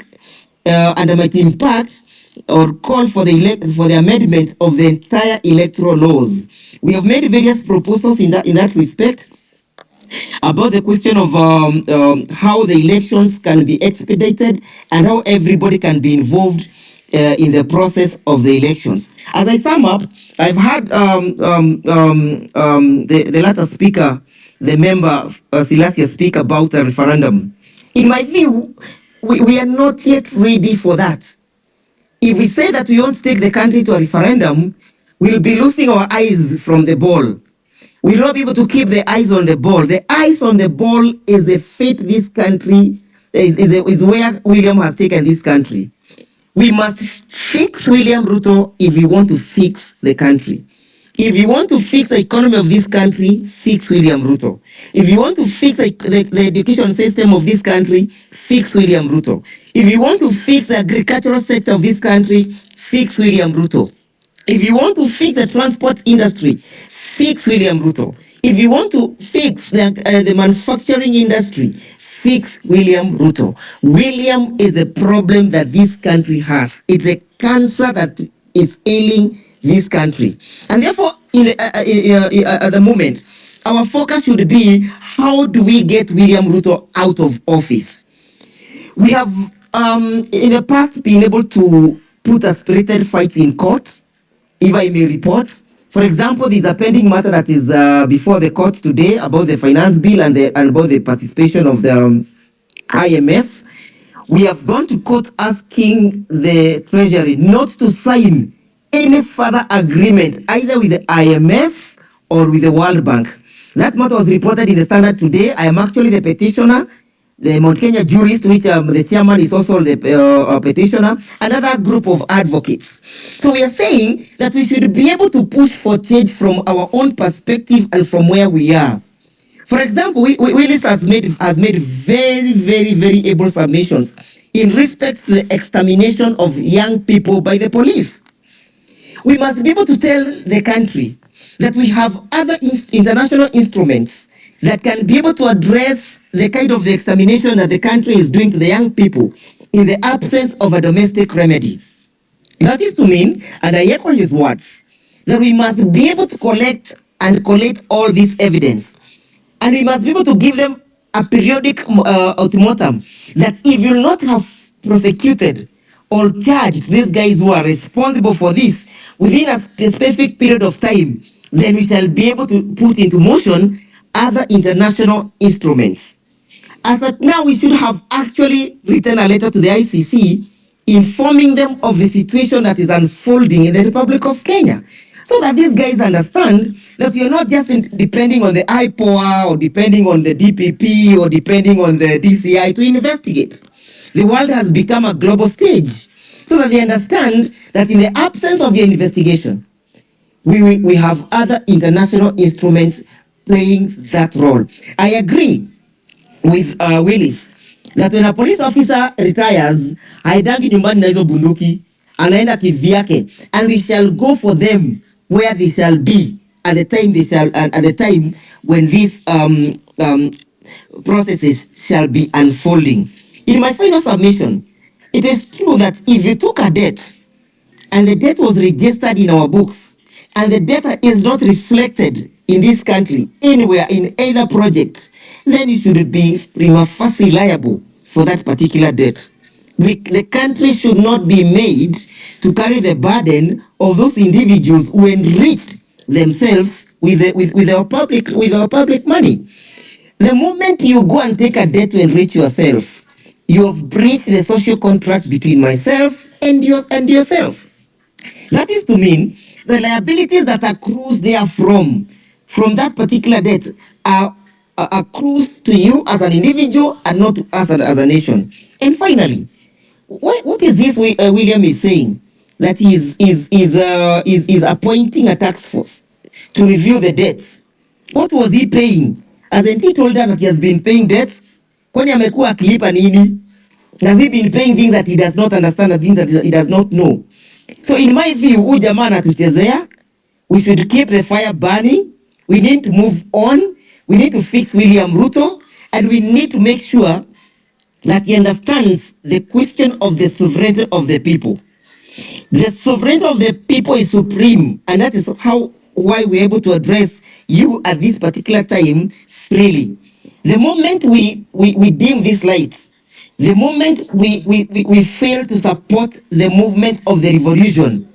and might impact or call for the amendment of the entire electoral laws. We have made various proposals in that respect about the question of how the elections can be expedited and how everybody can be involved in the process of the elections. As I sum up, I've had the latter speaker, the member Silasia, speak about a referendum. In my view, we are not yet ready for that. If we say that we want to take the country to a referendum, we'll be losing our eyes from the ball. We'll not be able to keep the eyes on the ball. The eyes on the ball is the fate this country is where William has taken this country. We must fix William Ruto if we want to fix the country. If you want to fix the economy of this country, fix William Ruto. If you want to fix the education system of this country, fix William Ruto. If you want to fix the agricultural sector of this country, fix William Ruto. If you want to fix the transport industry, fix William Ruto. If you want to fix the manufacturing industry, fix William Ruto. William is a problem that this country has. It's a cancer that is ailing this country. And therefore, at the moment, our focus should be, how do we get William Ruto out of office? We have in the past been able to put a spirited fight in court, if I may report. For example, there's a pending matter that is before the court today about the finance bill and about the participation of the IMF. We have gone to court asking the Treasury not to sign any further agreement either with the IMF or with the World Bank. That matter was reported in the Standard today. I am actually the petitioner, the Mount Kenya jurist, which the chairman is also the petitioner, another group of advocates. So we are saying that we should be able to push for change from our own perspective and from where we are. For example, Willis has made very able submissions in respect to the extermination of young people by the police. We must be able to tell the country that we have other international instruments that can be able to address the kind of the extermination that the country is doing to the young people in the absence of a domestic remedy. That is to mean, and I echo his words, that we must be able to collect and collate all this evidence. And we must be able to give them a periodic ultimatum that if you will not have prosecuted or charged these guys who are responsible for this within a specific period of time, then we shall be able to put into motion other international instruments. As at now, we should have actually written a letter to the ICC informing them of the situation that is unfolding in the Republic of Kenya, so that these guys understand that we are not just depending on the IPOA or depending on the DPP or depending on the DCI to investigate. The world has become a global stage, so that they understand that in the absence of your investigation, we have other international instruments playing that role. I agree with Willis that when a police officer retires, haidangi nyumbani na hizo bunduki, anaenda kivyake, and we shall go for them where they shall be at the time at the time when these processes shall be unfolding. In my final submission, it is true that if you took a debt and the debt was registered in our books, and the data is not reflected in this country anywhere in either project, then you should be prima facie liable for that particular debt. The country should not be made to carry the burden of those individuals who enriched themselves with our public money. The moment you go and take a debt to enrich yourself, you have breached the social contract between myself and yourself. That is to mean the liabilities that accrues therefrom from that particular debt are accrues to you as an individual and not to us as a nation. And finally, what is this William is saying? That he is appointing a task force to review the debts. What was he paying? Hasn't he told us that he has been paying debts? Kwani amekuwa akilipa nini? Has he been paying things that he does not understand, and things that he does not know? So in my view, huyu jamaa anatuchezea. We should keep the fire burning. We need to move on. We need to fix William Ruto, and we need to make sure that he understands the question of the sovereignty of the people. The sovereignty of the people is supreme, and that is why we're able to address you at this particular time freely. The moment we dim this light, the moment we fail to support the movement of the revolution,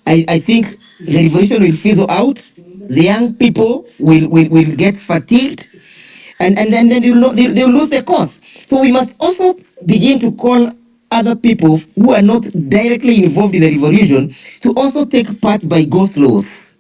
I think the revolution will fizzle out. The young people will get fatigued, and then they'll lose the cause. So we must also begin to call other people who are not directly involved in the revolution to also take part by ghost laws.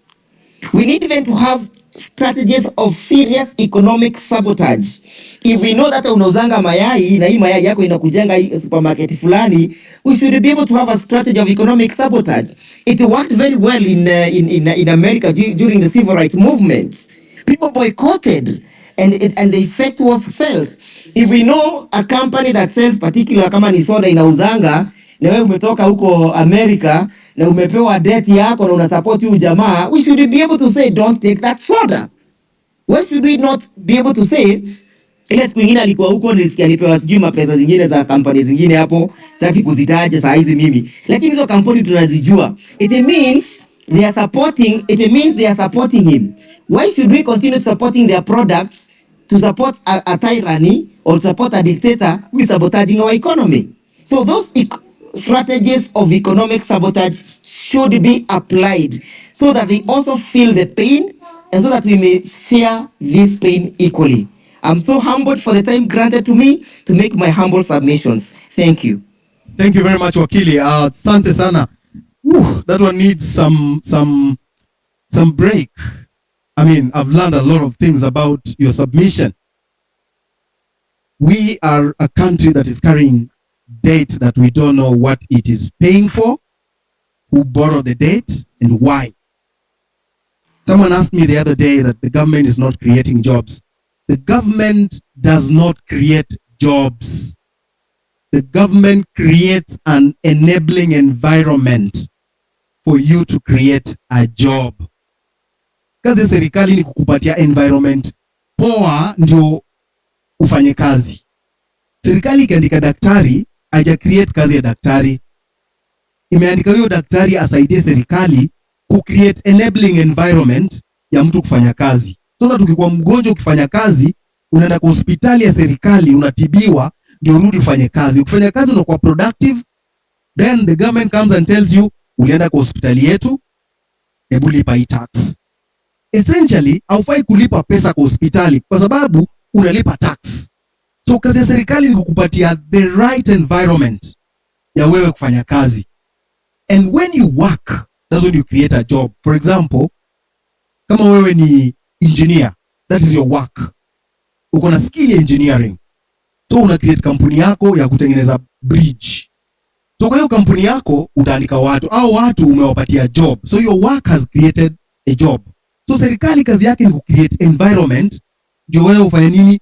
We need even to have strategies of serious economic sabotage. If we know that unauzanga mayai na hii mayai yako inakujanga hii supermarket fulani, we should be able to have a strategy of economic sabotage. It worked very well in America during the civil rights movements. People boycotted, and the effect was felt. If we know a company that sells particular kama ni soda inauzanga, na wewe umetoka huko America na umepewa debt yako na unasupport huyu jamaa, we should be able to say don't take that soda. Why should we not be able to say, ile siku nyingine alikuwa huko nilisikia alipewa sijui mapesa zingine za kampani zingine hapo, sitaki kuzitaja saa hizi mimi, lakini hizo kampuni tunazijua. It means they are supporting him. Why should we continue supporting their products to support a tyranny or support a dictator who is sabotaging our economy? So those strategies of economic sabotage should be applied so that they also feel the pain and so that we may share this pain equally. I'm so humbled for the time granted to me to make my humble submissions. Thank you. Thank you very much, Wakili. Asante sana. That one needs some break. I mean, I've learned a lot of things about your submission. We are a country that is carrying debt that we don't know what it is paying for, who borrowed the debt, and why. Someone asked me the other day that the government is not creating jobs. The government does not create jobs. The government creates an enabling environment for you to create a job. Kazi ya serikali ni kukupatia environment poa ndio ufanye kazi. Serikali ikiandika daktari, haija create kazi ya daktari. Imeandika huyo daktari asaidie serikali ku create enabling environment ya mtu kufanya kazi. So that ukikuwa mgonjwa ukifanya kazi, unaenda kwa hospitali ya serikali, unatibiwa, ndio urudi ufanye kazi. Ukifanya kazi unakuwa productive, then the government comes and tells you, ulienda kwa hospitali yetu, hebu lipa hii tax. Essentially, haufai kulipa pesa kwa hospitali kwa sababu unalipa tax. So kazi ya serikali ni kukupatia the right environment ya wewe kufanya kazi. And when you work, that's when you create a job. For example, kama wewe ni engineer, that is your work. Uko na skill ya engineering. So una create kampuni yako ya kutengeneza bridge. So kwa hiyo kampuni yako utaandika watu, au watu umewapatia job. So your work has created a job. So serikali kazi yake ni create environment ndio wewe ufanye nini,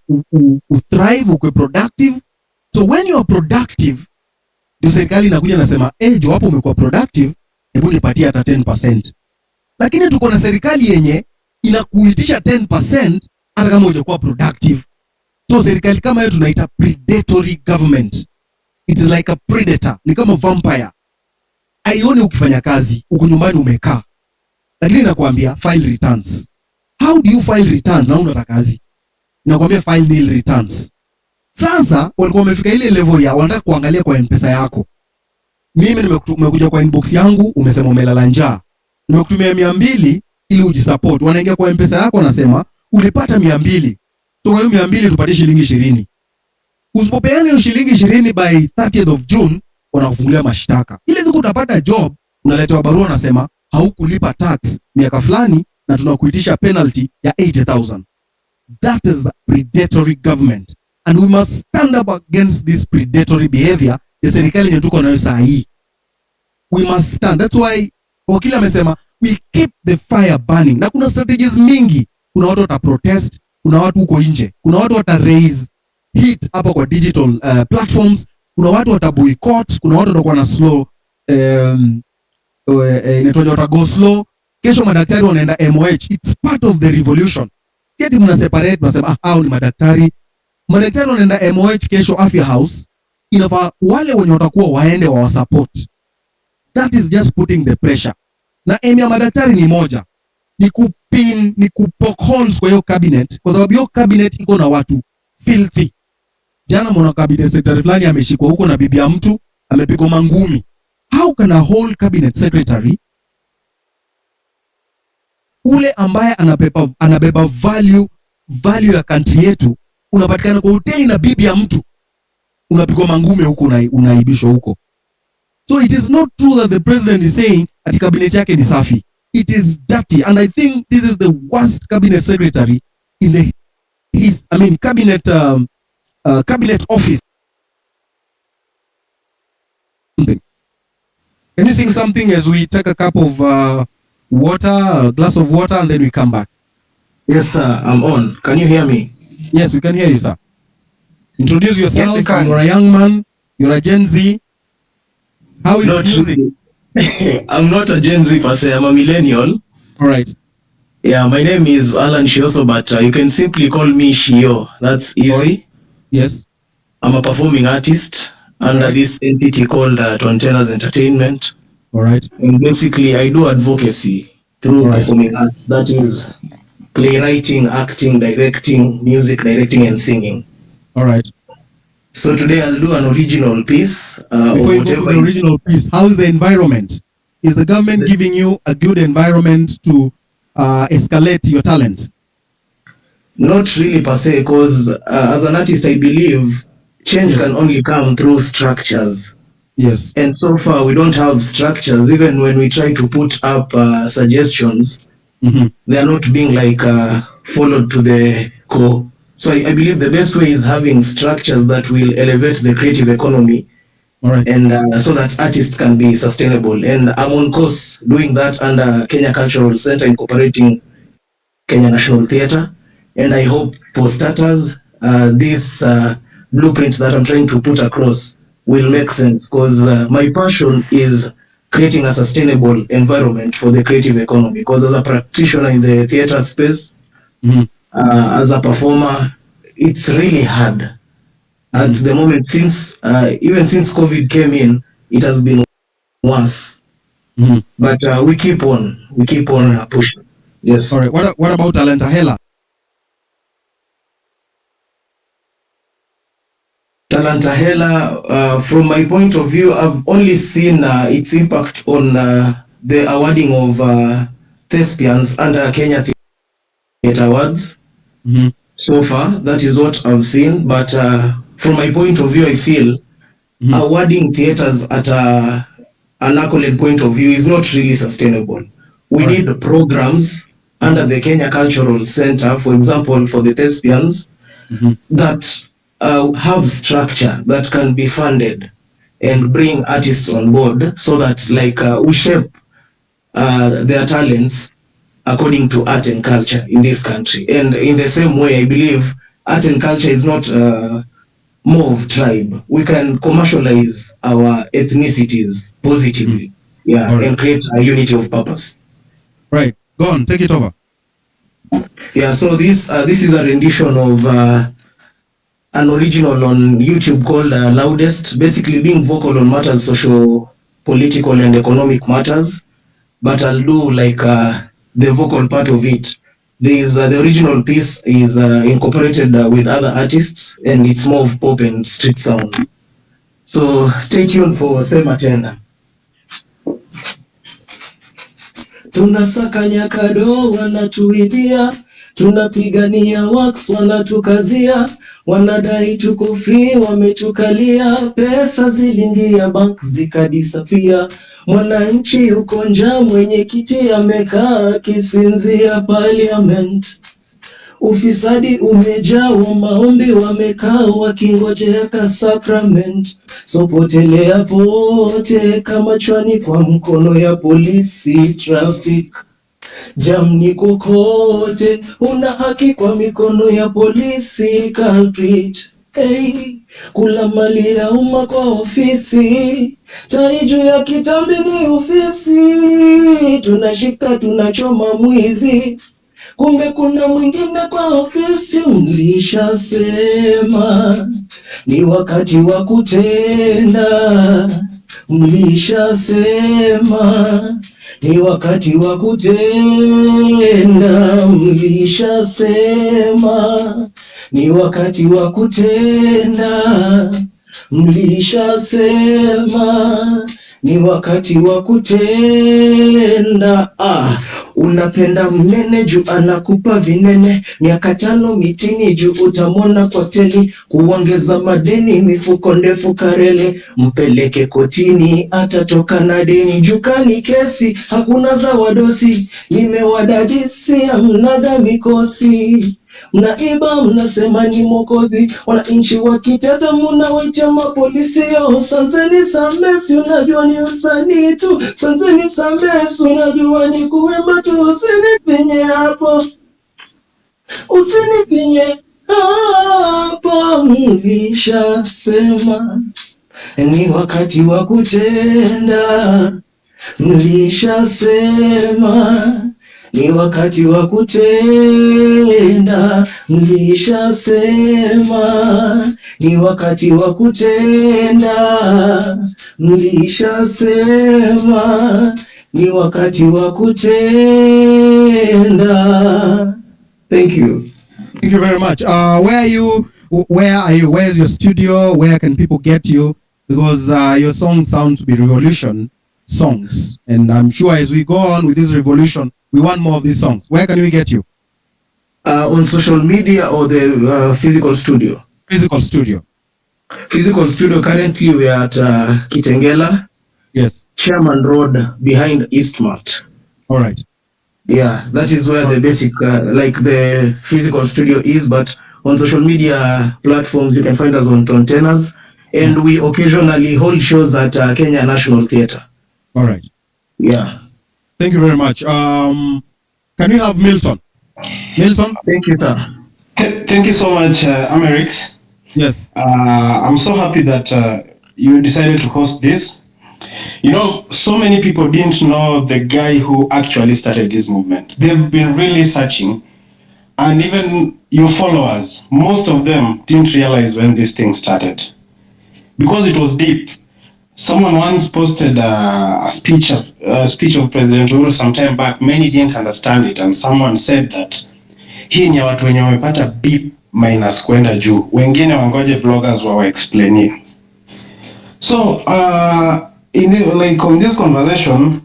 thrive, ukwe productive. So when you are productive, ndio serikali inakuja nasema, jo hapo umekuwa productive, hebu nipatie hata 10%. Lakini tuko na serikali yenye inakuitisha 10% hata kama hujakuwa productive. So serikali kama hiyo tunaita predatory government. It is like a predator, ni kama vampire. Aione ukifanya kazi, uko nyumbani umekaa. Lakini nakwambia file returns. How do you file returns na unataka kazi? Nakwambia file nil returns. Sasa walikuwa wamefika ile level ya wanataka kuangalia kwa M-Pesa yako. Mimi nimekuja kwa inbox yangu, umesema umelala njaa. Nimekutumia 200 ili ujisupport. Wanaingia kwa M-Pesa yako wanasema ulipata 200. So kwa hiyo 200 tupatie shilingi 20. Usipopeana hiyo shilingi 20 by 30th of June, wanakufungulia mashtaka. Ile siku utapata job, unaletewa barua nasema haukulipa tax miaka fulani na tunakuitisha penalty ya 80,000. That is predatory government. And we must stand up against this predatory behavior ya serikali yenye tuko nayo saa hii. We must stand. That's why wakili amesema we keep the fire burning. Na kuna strategies mingi. Kuna watu wata protest, kuna watu huko nje, kuna watu wata raise heat hapa kwa digital platforms, kuna watu wata boycott, kuna watu watakuwa na slow inatoja wata go slow. Kesho madaktari wanaenda MOH. It's part of the revolution. Siati mna separate, mnasema hao ni madaktari. Madaktari wanaenda MOH kesho Afya House. Inafaa wale wenye watakuwa waende wa support. That is just putting the pressure. Na aim ya madaktari ni moja. Ni kupoke holes kwa hiyo cabinet. Kwa sababu hiyo cabinet iko na watu filthy. Jana mwana cabinet secretary fulani ameshikwa huko na bibi ya mtu, amepigwa mangumi. How can a whole cabinet secretary, ule ambaye anabeba value ya country yetu, unapatikana kwa hoteli na bibi ya mtu, unapigwa mangume huko, unaibishwa huko. So it is not true that the president is saying ati cabinet yake ni safi. It is dirty, and I think this is the worst cabinet secretary in cabinet office. Can you sing something as we take a cup of water, a glass of water, and then we come back? Yes, sir. I'm on. Can you hear me? Yes, we can hear you, sir. Introduce yourself. Yes, we can. You're a young man. You're a Gen Z. How is the music? I'm not a Gen Z per se. I'm a millennial. All right. Yeah, my name is Alan Shioso, but you can simply call me Shio. That's easy. Yes. I'm a performing artist under this entity called Tontenas Entertainment. All right. And basically, I do advocacy through performing art. That is playwriting, acting, directing, music directing, and singing. All right. So today I'll do an original piece. Before you go to the original piece, how is the environment? Is the government giving you a good environment to escalate your talent? Not really per se, because as an artist, I believe change can only come through structures. Yes. And so far, we don't have structures. Even when we try to put up suggestions, they are not being followed to the core. So I believe the best way is having structures that will elevate the creative economy. All right. And so that artists can be sustainable. And I'm on course doing that under Kenya Cultural Center, incorporating Kenya National Theatre. And I hope for starters, this blueprint that I'm trying to put across will make sense, because my passion is creating a sustainable environment for the creative economy. Because as a practitioner in the theatre space, as a performer, it's really hard. At the moment, even since COVID came in, it has been worse. But we keep on pushing. Yes. All right. What about Talantahela? Talantahela, from my point of view, I've only seen its impact on the awarding of thespians under Kenya Theatre Awards. So far, that is what I've seen. But from my point of view, I feel awarding theatres at an accolade point of view is not really sustainable. We need programs under the Kenya Cultural Center, for example, for the thespians, that have structure that can be funded and bring artists on board, so that we shape their talents according to art and culture in this country. And in the same way, I believe art and culture is not more of tribe. We can commercialize our ethnicities positively, and create a unity of purpose. Right, go on, take it over. Yeah, so this is a rendition of an original on YouTube called Loudest, basically being vocal on matters social, political, and economic matters. But I'll do the vocal part of it. The original piece is incorporated with other artists, and it's more of pop and street sound. So stay tuned for Sema Tena. Tunasakanya kado wanatuibia, tunapigania wax wanatukazia, wanadai tuko free wametukalia, pesa zilingia bank zikadisapia, mwananchi yuko njaa mwenyekiti amekaa kisinzia parliament, ufisadi umejaa wa maombi wamekaa wakingojea ka sacrament, so potelea pote kama chwani kwa mkono ya polisi traffic jam ni kokote, una haki kwa mikono ya polisi culprit. Hey, kula mali ya umma kwa ofisi, tai juu ya kitambi ni ofisi, tunashika tunachoma mwizi, kumbe kuna mwingine kwa ofisi. Mlishasema ni wakati wa kutenda, mlishasema ni wakati wa kutenda, mlishasema ni wakati wa kutenda, mlishasema ni wakati wa kutenda. Unapenda mnene juu anakupa vinene, miaka 5 mitini juu utamwona kwa teli, kuongeza madeni mifuko ndefu karele, mpeleke kotini atatoka na deni, jukani kesi hakuna za wadosi, nimewadadisi amnaga mikosi, mnaiba mnasema ni mokozi, wananchi wakiteta mnawaitia mapolisi. Yo, sanzeni samesi unajua ni usanii tu, sanzeni samesi unajua ni kuwema tu, usinifinye hapo, usinifinye hapo, mlishasema ni wakati wa kutenda, mlishasema ni wakati wa kutenda, mlishasema ni wakati wa kutenda, mlishasema ni wakati wa kutenda. Thank you. Thank you very much. Where are you? Where are you? Where's your studio? Where can people get you? Because your songs sound to be revolution songs, and I'm sure as we go on with this revolution, we want more of these songs. Where can we get you? On social media or the physical studio? Physical studio. Physical studio, currently we are at Kitengela. Yes. Sherman Road behind Eastmart. All right. Yeah, that is where the basic, like the physical studio is, but on social media platforms, you can find us on Tenors, and we occasionally hold shows at Kenya National Theatre. All right. Yeah. Thank you very much. Can we have Milton? Milton? Thank you, sir. Thank you so much, Amerix. Yes. I'm so happy that you decided to host this. You know, so many people didn't know the guy who actually started this movement. They've been really searching, and even your followers, most of them didn't realize when this thing started because it was deep. Someone once posted a speech of President Uhuru some time back. Many didn't understand it, and someone said that hii ni ya watu wenye wamepata B minus kwenda juu, wengine wangoje bloggers wa explainie. So on this conversation,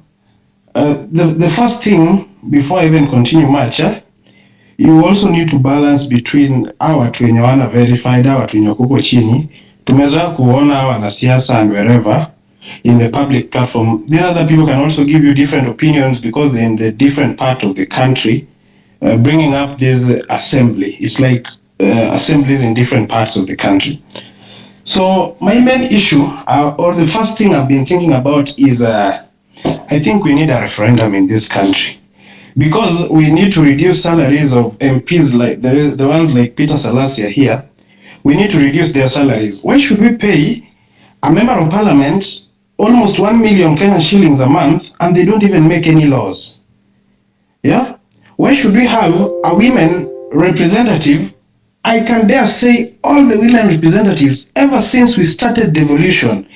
the first thing before I even continue much, you also need to balance between hawa watu wenye wana verified, hawa watu wenye kuko chini. Tumezoea kuona wanasiasa and wherever in the public platform. The other people can also give you different opinions because they're in the different part of the country. Bringing up this assembly, it's like assemblies in different parts of the country. So my main issue, or the first thing I've been thinking about is, I think we need a referendum in this country because we need to reduce salaries of MPs like the ones like Peter Salasya here. We need to reduce their salaries. Why should we pay a member of parliament almost 1 million Kenyan shillings a month and they don't even make any laws? Yeah? Why should we have a women representative? I can dare say all the women representatives, ever since we started devolution,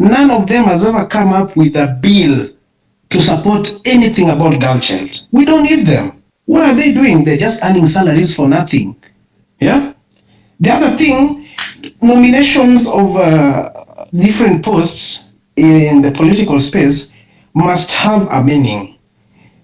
none of them has ever come up with a bill to support anything about girl child. We don't need them. What are they doing? They're just earning salaries for nothing. Yeah? The other thing, nominations of different posts in the political space must have a meaning.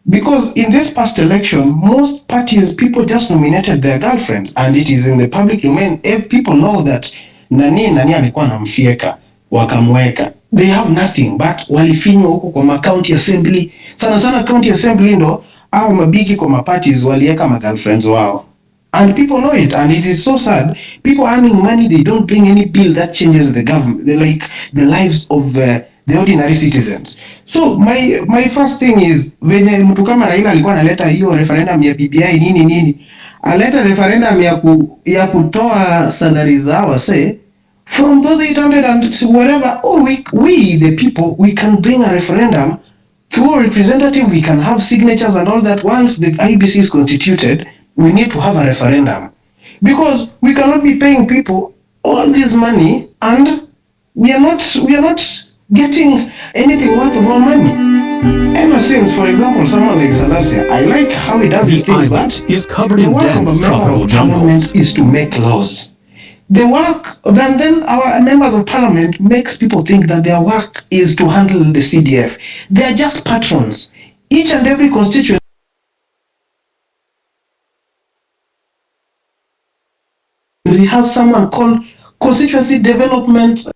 Because in this past election, most parties, people just nominated their girlfriends, and it is in the public domain. People know that nani alikuwa anamfieka, wakamweka. They have nothing, but walifinywa huko kwa county assembly. Sana county assembly ndo, au mabigi kwa maparties walieka girlfriends wao. And people know it, and it is so sad. People earning money, they don't bring any bill that changes the government, like the lives of the ordinary citizens. So my first thing is, venye mtu kama Raila alikuwa analeta hiyo referendum ya BBI nini, aleta referendum ya kutoa salary za wase from those 800 and whatever. We the people, we can bring a referendum through a representative. We can have signatures and all that. Once the IBC is constituted, we need to have a referendum because we cannot be paying people all this money and we are not getting anything worth of our money. Ever since, for example, someone like Salasya, I like how he does the this thing, island but is covered the in work dense of a member tropical of jungles. parliament is to make laws. The work, then our members of parliament makes people think that their work is to handle the CDF. They are just patrons. Each and every constituency has someone called constituency development.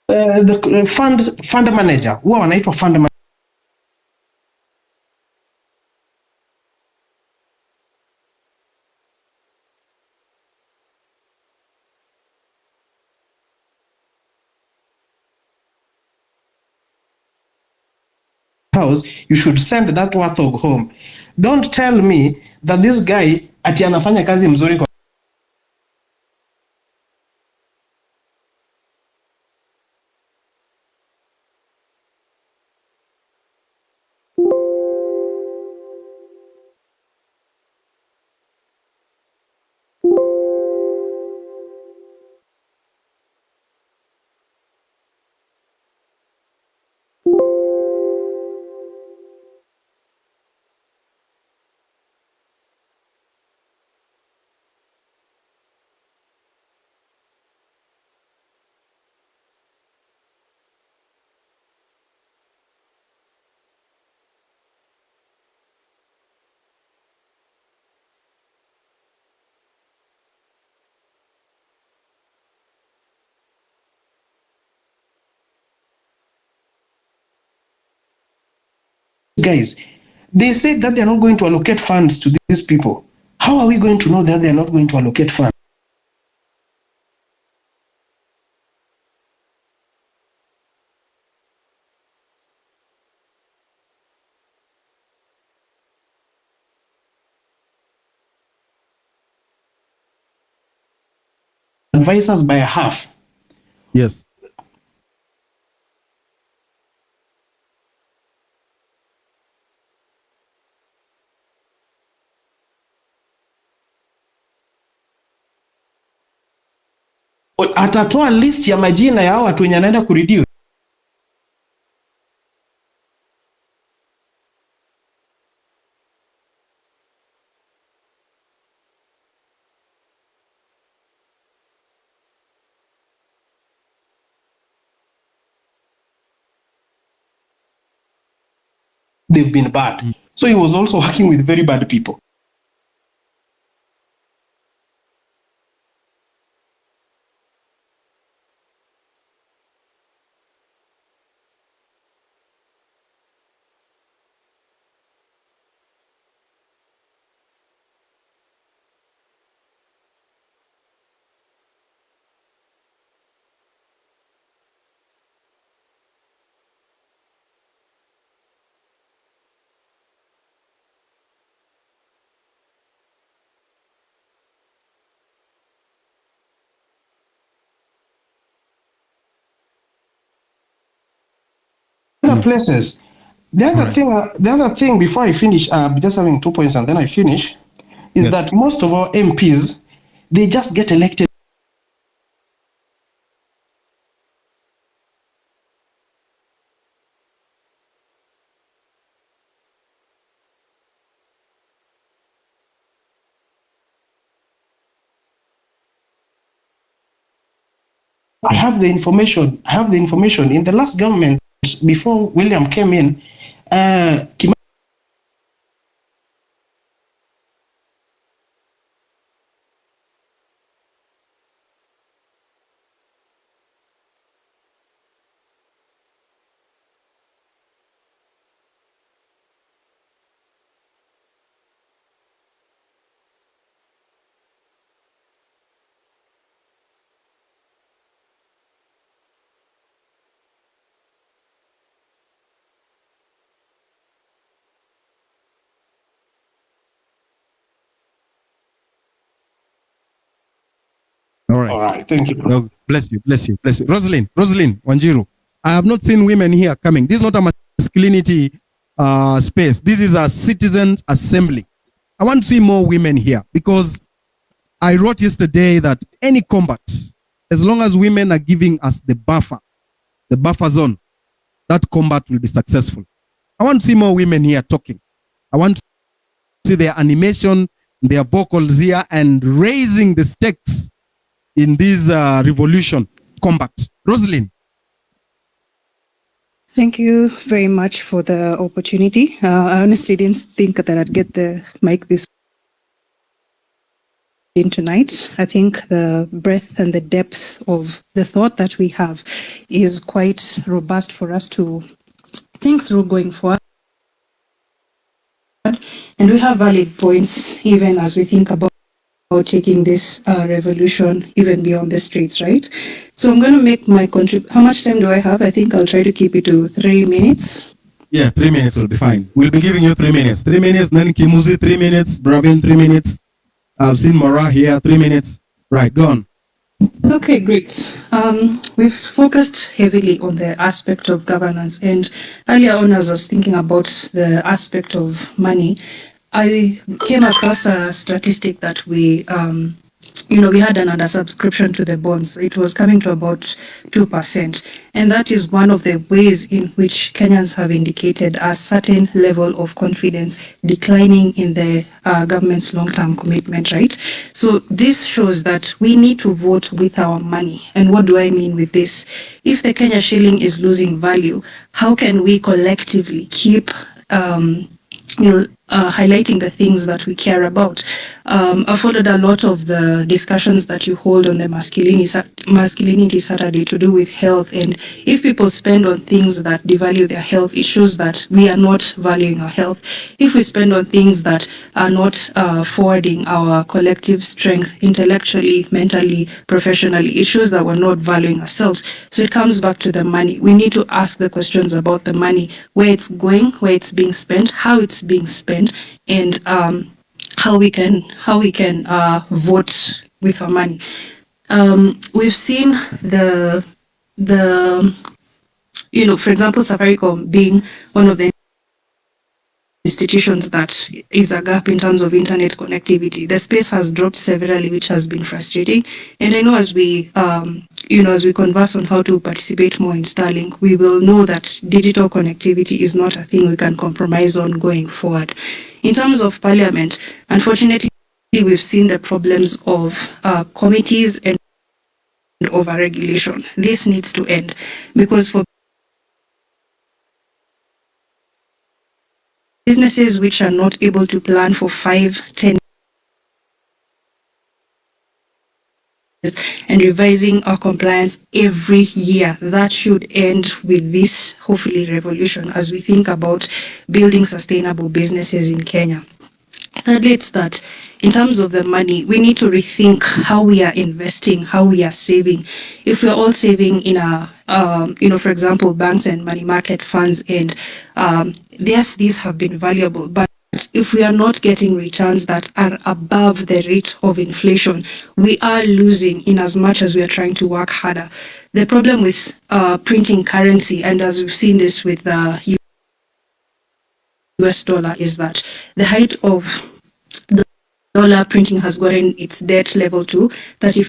The fund manager, huwa wanaitwa fund manager. House, you should send that warthog home. Don't tell me that this guy ati anafanya kazi mzuri kwa guys, they said that they're not going to allocate funds to these people. How are we going to know that they're not going to allocate funds? Advisors by half. Yes. Atatoa list ya majina ya watu wenye anaenda kureduce. They've been bad. So he was also working with very bad people. Other places. The other thing before I finish, just having 2 points and then I finish, is that most of our MPs, they just get elected. I have the information. In the last government, before William came in, All right, thank you. No, bless you. Rosalind Wanjiru, I have not seen women here coming. This is not a masculinity space. This is a citizens' assembly. I want to see more women here because I wrote yesterday that any combat, as long as women are giving us the buffer zone, that combat will be successful. I want to see more women here talking. I want to see their animation, their vocals here, and raising the stakes in this revolution combat. Rosalind. Thank you very much for the opportunity. I honestly didn't think that I'd get the mic this in tonight. I think the breadth and the depth of the thought that we have is quite robust for us to think through going forward. And we have valid points even as we think about taking this revolution even beyond the streets, right? So I'm going to make my contribution. How much time do I have? I think I'll try to keep it to 3 minutes. Yeah, 3 minutes will be fine. We'll be giving you 3 minutes. 3 minutes, then Kimuzi 3 minutes, Bravin 3 minutes. I've seen Mara here 3 minutes. Right, go on. Okay, great. We've focused heavily on the aspect of governance, and earlier on as I was thinking about the aspect of money, I came across a statistic that we had an undersubscription to the bonds. It was coming to about 2%. And that is one of the ways in which Kenyans have indicated a certain level of confidence declining in the government's long-term commitment, right? So this shows that we need to vote with our money. And what do I mean with this? If the Kenya shilling is losing value, how can we collectively keep highlighting the things that we care about. I followed a lot of the discussions that you hold on the masculinity Saturday to do with health, and if people spend on things that devalue their health, it shows that we are not valuing our health. If we spend on things that are not forwarding our collective strength intellectually, mentally, professionally, it shows that we're not valuing ourselves. So it comes back to the money. We need to ask the questions about the money, where it's going, where it's being spent, how it's being spent, and how we can vote with our money. We've seen the for example, Safaricom being one of the institutions that is a gap in terms of internet connectivity. The space has dropped severally, which has been frustrating. And I know as we as we converse on how to participate more in Starlink, we will know that digital connectivity is not a thing we can compromise on going forward. In terms of Parliament, unfortunately, we've seen the problems of committees and overregulation. This needs to end, because for businesses which are not able to plan for 5, 10 and revising our compliance every year, that should end with this, hopefully, revolution as we think about building sustainable businesses in Kenya. Thirdly, it's that in terms of the money, we need to rethink how we are investing, how we are saving. If we're all saving in for example, banks and money market funds, and yes, these have been valuable, but if we are not getting returns that are above the rate of inflation, we are losing in as much as we are trying to work harder. The problem with printing currency, and as we've seen this with the US dollar, is that the height of the dollar printing has gotten its debt level to 30.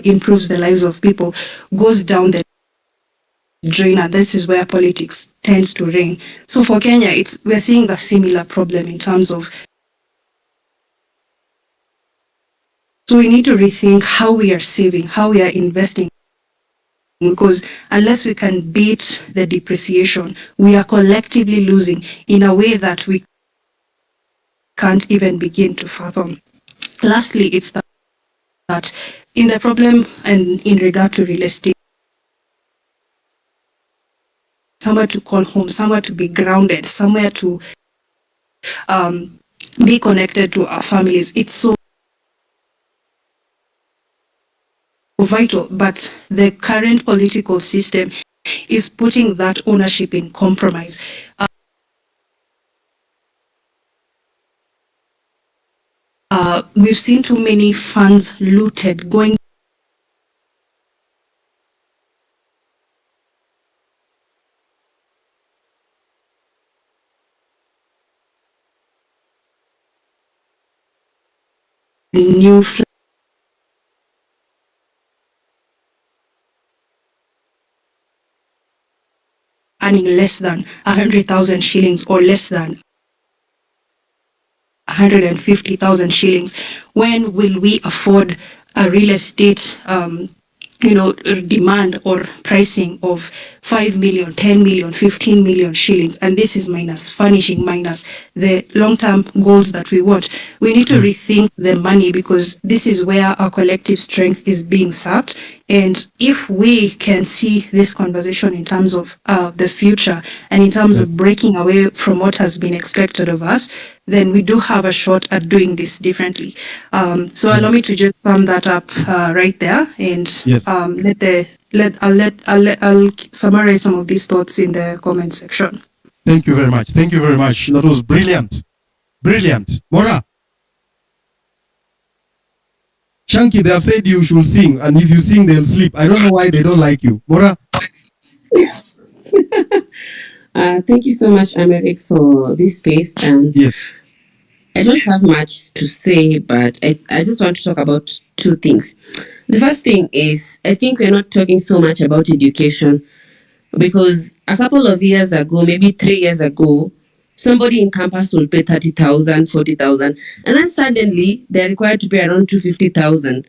Improves the lives of people, goes down the drain, and this is where politics tends to reign. So for Kenya, we're seeing the similar problem in terms of. So we need to rethink how we are saving, how we are investing, because unless we can beat the depreciation, we are collectively losing in a way that we can't even begin to fathom. Lastly, it's that in the problem and in regard to real estate, somewhere to call home, somewhere to be grounded, somewhere to be connected to our families. It's so vital, but the current political system is putting that ownership in compromise. We've seen too many funds looted, going new earning less than 100,000 shillings or less than 150,000 shillings. When will we afford a real estate demand or pricing of 5 million, 10 million, 15 million shillings? And this is minus furnishing, minus the long-term goals that we want. We need to rethink the money, because this is where our collective strength is being sapped. And if we can see this conversation in terms of the future and in terms of breaking away from what has been expected of us, then we do have a shot at doing this differently. So allow me to just sum that up right there, and I'll summarize some of these thoughts in the comment section. Thank you very much. Thank you very much. That was brilliant. Brilliant. Mora. Shanky, they have said you should sing, and if you sing, they'll sleep. I don't know why they don't like you. Mora. Thank you so much, Amerix, for this space. Yes. I don't have much to say, but I just want to talk about two things. The first thing is, I think we're not talking so much about education, because a couple of years ago, maybe 3 years ago, Somebody in campus will pay 30,000, 40,000, and then suddenly they're required to pay around 250,000.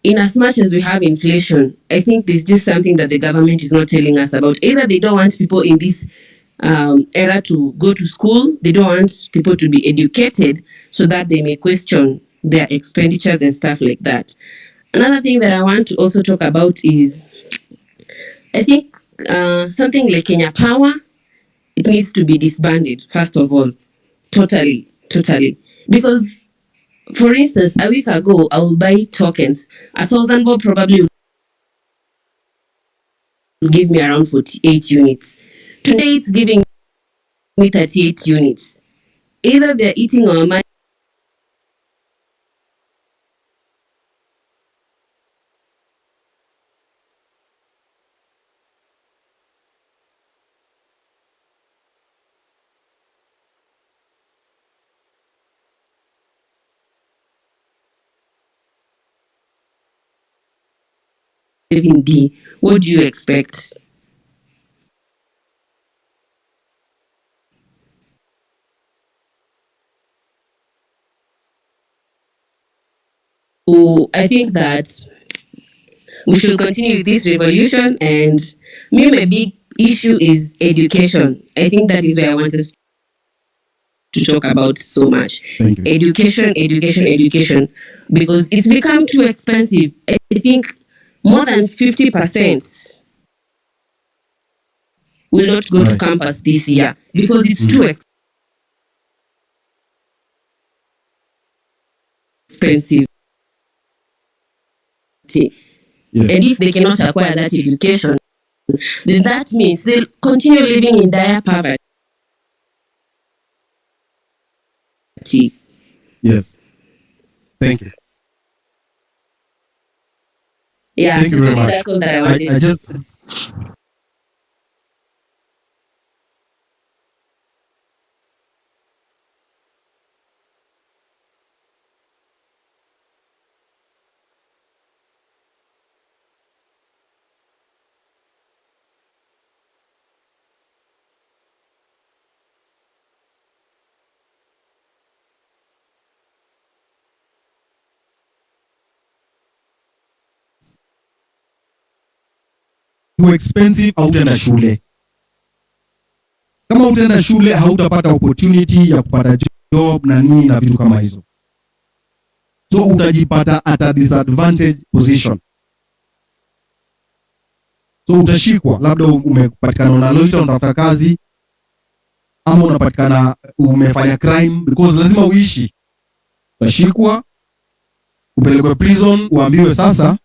In as much as we have inflation, I think there's just something that the government is not telling us about. Either they don't want people in this era to go to school, they don't want people to be educated so that they may question their expenditures and stuff like that. Another thing that I want to also talk about is, I think something like Kenya Power, it needs to be disbanded, first of all. Totally. Because, for instance, a week ago, I will buy tokens. 1,000 bob probably will give me around 48 units. Today, it's giving me 38 units. Either they're eating our money D. What do you expect? So I think that we should continue with this revolution, and my big issue is education. I think that is where I want us to talk about so much. Thank you. Education, because it's become too expensive. I think more than 50% will not go to campus this year because it's too expensive. Yeah. And if they cannot acquire that education, then that means they'll continue living in dire poverty. Yes. Thank you. Yeah, Thank you very much. that's all that I wanted. I just too expensive, hautaenda shule. Kama utaenda shule hautapata opportunity ya kupata job na nini na vitu kama hizo. So utajipata at a disadvantage position. So utashikwa, labda umepatikana na loita unatafuta kazi, ama unapatikana umefanya crime, because lazima uishi. Utashikwa, upelekwe prison, uambiwe sasa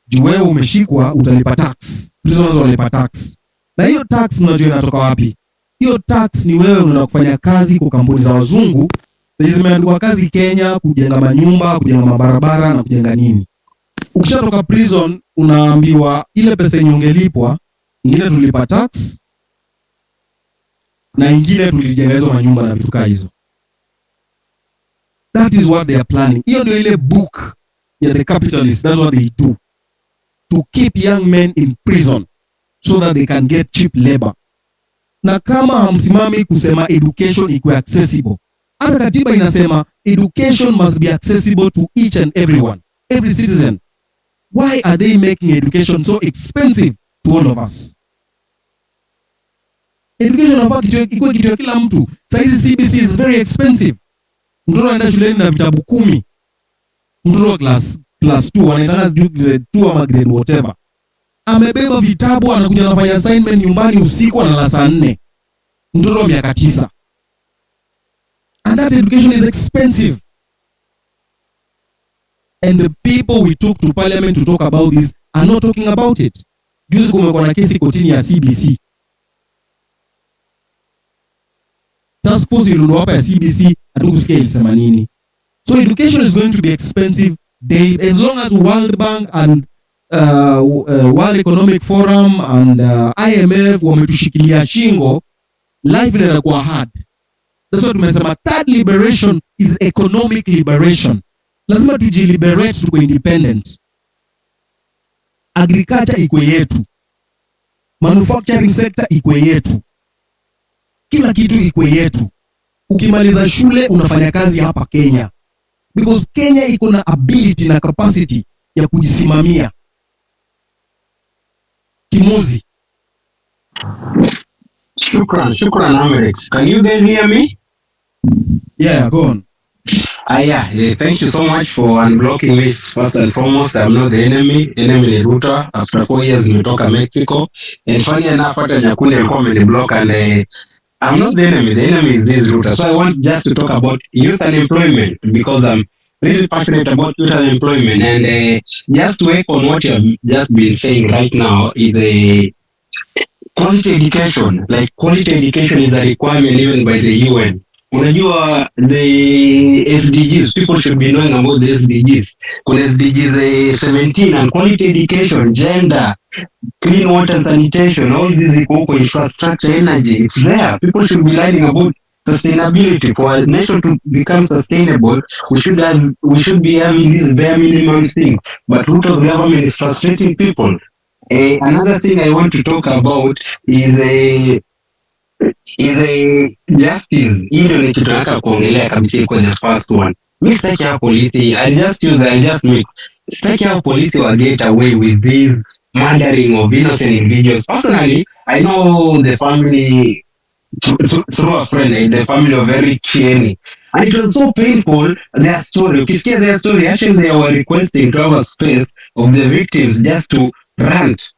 juu wewe umeshikwa utalipa tax. Prisoners wanalipa tax. Na hiyo tax unajua inatoka wapi? Hiyo tax ni wewe unaenda kufanya kazi kwa kampuni za wazungu, zimeandikwa kazi Kenya, kujenga manyumba, kujenga mabarabara na kujenga nini. Ukishatoka prison unaambiwa ile pesa yenye ungelipwa, ingine tulipa tax na ingine tulijenga hizo manyumba na vitu kama hizo. That is what they are planning. Hiyo ndio ile book ya the capitalists. That's what they do. To keep young men in prison so that they can get cheap labor. Na kama hamsimami kusema education ikuwe accessible, hata katiba inasema education must be accessible to each and everyone, every citizen. Why are they making education so expensive to all of us? Education inafaa ikuwe kitu ya kila mtu. Saizi CBC is very expensive. Mtoto anaenda shuleni na vitabu 10. Mtoto wa class 2 wanaitana grade 2 ama grade whatever. Amebeba vitabu, anakuja anafanya assignment nyumbani usiku, analala saa 4. Mtoto wa miaka 9. And that education is expensive. And the people we took to parliament to talk about this are not talking about it. Juzi kumekuwa na kesi kotini ya CBC. Task force iliondoa hapa ya CBC, hatukusikia ilisema nini. So education is going to be expensive. As long as World Bank and World Economic Forum and IMF wametushikilia shingo, life inaenda kuwa hard. That's what tumesema, third liberation is economic liberation. Lazima tujiliberate, tuwe independent. Agriculture ikwe yetu. Manufacturing sector ikwe yetu. kila kitu iko yetu. Ukimaliza shule unafanya kazi hapa Kenya, because Kenya iko na ability na capacity ya kujisimamia. Kimuzi. Shukran Amerix. Can you guys hear me? Yeah, go on. Yeah, thank you so much for unblocking this. First and foremost, I'm not the enemy. Enemy ni Ruto. After 4 years nimetoka Mexico. And funny enough, hata Nyakundi alikuwa ameniblock and I'm not the enemy. The enemy is this Ruto. So I want just to talk about youth unemployment because I'm really passionate about youth unemployment. And just to echo on what you have just been saying right now is a quality education. Like quality education is a requirement even by the UN. Unajua the SDGs, people should be knowing about the SDGs. Kuna SDGs 17 and quality education, gender, clean water and sanitation, all these equal infrastructure, energy, it's there. People should be learning about sustainability. For a nation to become sustainable, we should be having these bare minimum things. But Ruto's government is frustrating people. Another thing I want to talk about is a justice. Hii ndio ni kitu nataka kuongelea kabisa kwa the first one. Mi sitaki ya polisi, sitaki ya polisi wa get away with this murdering of innocent individuals. Personally, I know the family through a friend, the family of Eric Chieni. And it was so painful, their story. Ukisikia their story, actually they were requesting to have a space of the victims just to rant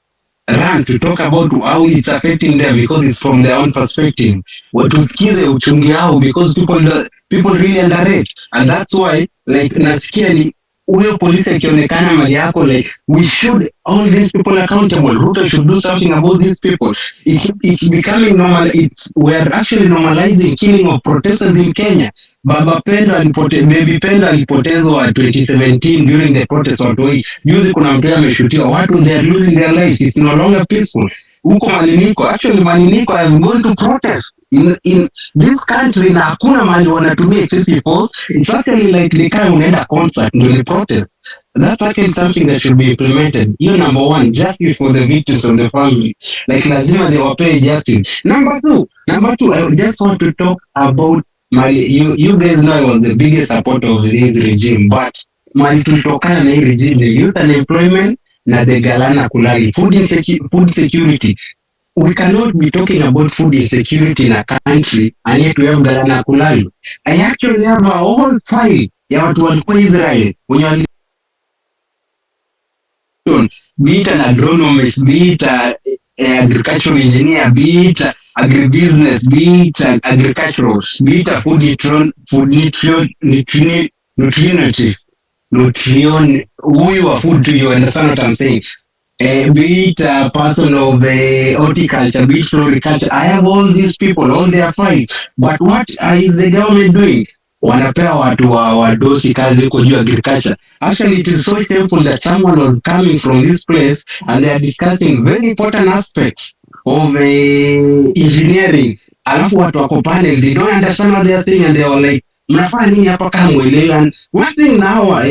to talk about how it's affecting them because it's from their own perspective. Tusikize uchungi hao because people really underrate, and that's why like nasikia ni huyo polisi akionekana mali yako, like we should hold these people accountable. Ruto should do something about these people. It's becoming normal. We're actually normalizing killing of protesters in Kenya. Baby Pendo alipotezwa 2017 during the protest watu hii. Juzi kuna mtu ameshutiwa, watu they are losing their lives. It's no longer peaceful. Huko Maliniko, actually Maliniko have gone to protest in this country na hakuna mali wanatumia excessive force. It's actually like the kind unaenda concert ndio ni protest. That's actually something that should be implemented. You number one, justice for the victims of the family. Like lazima they were paid justice. Number two, I just want to talk about you guys know I was the biggest supporter of this regime, but mali tulitokana na hii regime, the youth unemployment na the galana kulali, food security. We cannot be talking about food insecurity in a country and yet we have galana kulali. I actually have a whole file ya watu walikuwa Israel wenye wali be it an agronomist, be it agricultural engineer, be it agribusiness, be it agricultural, be it a food nutrition, who are food to you, understand what I'm saying? Be it a person of horticulture, be it floriculture. I have all these people, all their fights. But what is the government doing? Wanapea watu wadosi kazi huko juu agriculture. Actually, it is so shameful that someone was coming from this place and they are discussing very important aspects of engineering. Alafu watu wako panel, they don't understand what they are saying and they were like, mnafanya nini hapa kama mwelewi? And one thing now,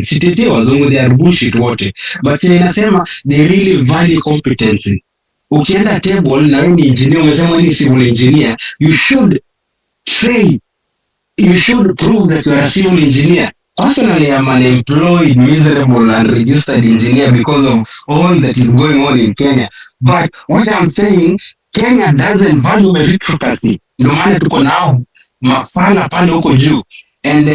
sitete wazungu, they are bullshit wote. But inasema, they really value competency. Ukienda table na wewe ni engineer, umesema ni civil engineer, you should prove that you are a civil engineer. Personally, I'm an employed, miserable, and registered engineer because of all that is going on in Kenya. But what I'm saying, Kenya doesn't value meritocracy. Ndio maana tuko nao mafala pale huko juu. And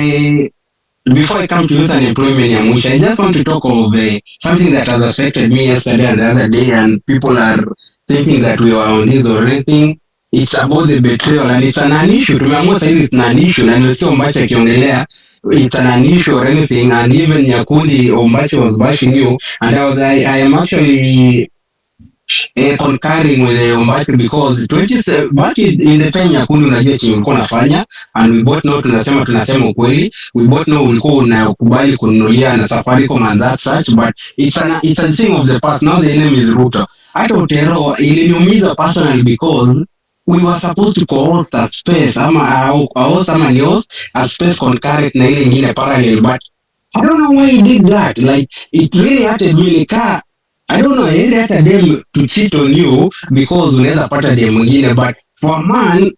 before I come to youth unemployment ya mwisho, I just want to talk of something that has affected me yesterday and the other day, and people are thinking that we were on this or anything. It's about the betrayal and it's an issue. Tumeamua saizi it's an issue na nimesikia Ombachi akiongelea it's an issue or anything, and even Nyakundi Ombachi was bashing you, and I am actually concurring with Ombachi because back in the time Nyakundi unajua chenye ulikuwa unafanya, and we both know tunasema ukweli, we both know ulikuwa unakubali kununulia na Safaricom and that such, but it's a thing of the past. Now the enemy is Ruto. Hata utero iliniumiza personally because we were supposed to co-host a space ama ni host a space concurrent na ile ingine parallel, but I don't know why he did that. Like it really hurted me. I don't know, hata dem to cheat on you because unaweza pata dem mwingine, but For a man,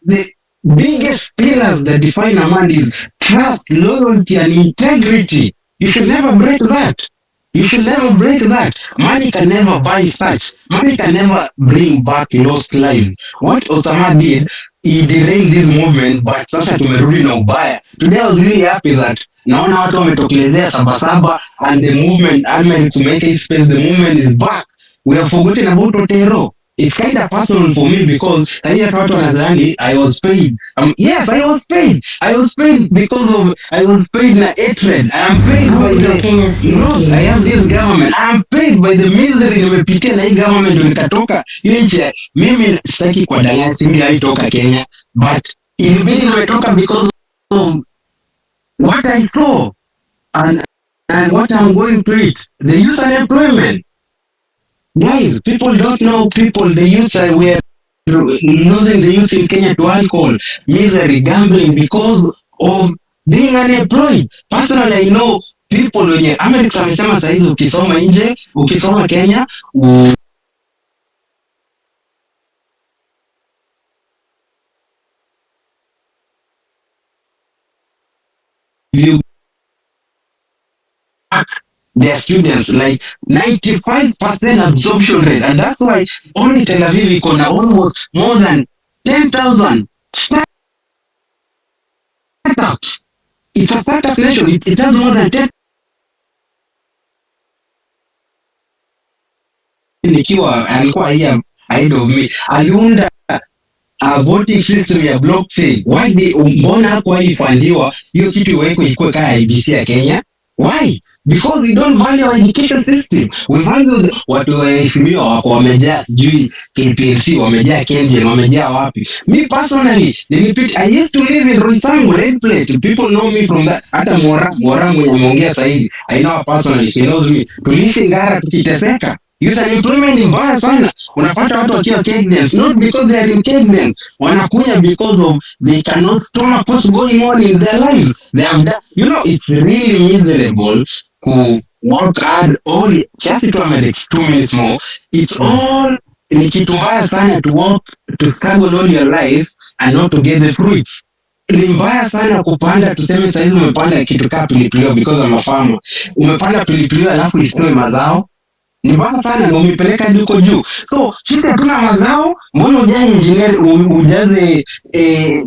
the biggest pillars that define a man is trust, loyalty, and integrity. You should never break that. You should never break that. Money can never buy such. Money can never bring back lost lives. What Osama did, he derailed this movement, but sasa tumerudi na ubaya. Today I was really happy that naona watu wametokelezea Sabasaba and the movement, Amerix to make a space, the movement is back. We have forgotten about Otero. It's kind of personal for me because I was paid. Yes, I was paid. I was paid because of I was paid na hatred. I am paid by the I have this government. I am paid by the misery nimepitia na hii government ndio nikatoka hiyo nchi. Mimi sitaki kwa danganya simi alitoka Kenya, but ilibidi nimetoka because of what I saw and what I'm going through it. The youth unemployment. Guys, people don't know people. The youth were losing the youth in Kenya to alcohol, misery, gambling because of being unemployed. Personally, I know people wenye Amerix amesema saizi ukisoma nje, ukisoma Kenya, you their students like 95% absorption rate, and that's why only Tel Aviv iko na almost more than 10,000 startups. It's a startup nation. It has more than 10. Nikiwa alikuwa here ahead of me, aliunda a voting system ya blockchain. Why mbona hakuwa ifandiwa hiyo kitu iwekwe ikuwe kama IBC ya Kenya? Why? Because we don't value our education system. We value watu waheshimiwa wako wamejaa sijui KPLC, wamejaa Kenyan, wamejaa wapi. Me personally, I used to live in Roysambu, Red Plate. People know me from that. Hata Mora mwenye ameongea sahihi. I know her personally, she knows me. Tuliishi Ngara tukiteseka. Youth unemployment ni mbaya sana. Unapata watu wakiwa Kenyans, not because they are in Kenyans. Wanakunya because of they cannot stomach what's going on in their life. They have done, it's really miserable to work hard all just to Amerix 2 minutes more. It's all ni kitu mbaya sana to work, to struggle all your life and not to get the fruits. Ni mbaya sana kupanda, tuseme saizi umepanda kitu kaa pilipili because I'm a farmer. Umepanda pilipili alafu isitoe mazao. Ni mbaya sana na umepeleka hadi huko juu. So, sisi hatuna mazao, mbona ujaze engineer, ujaze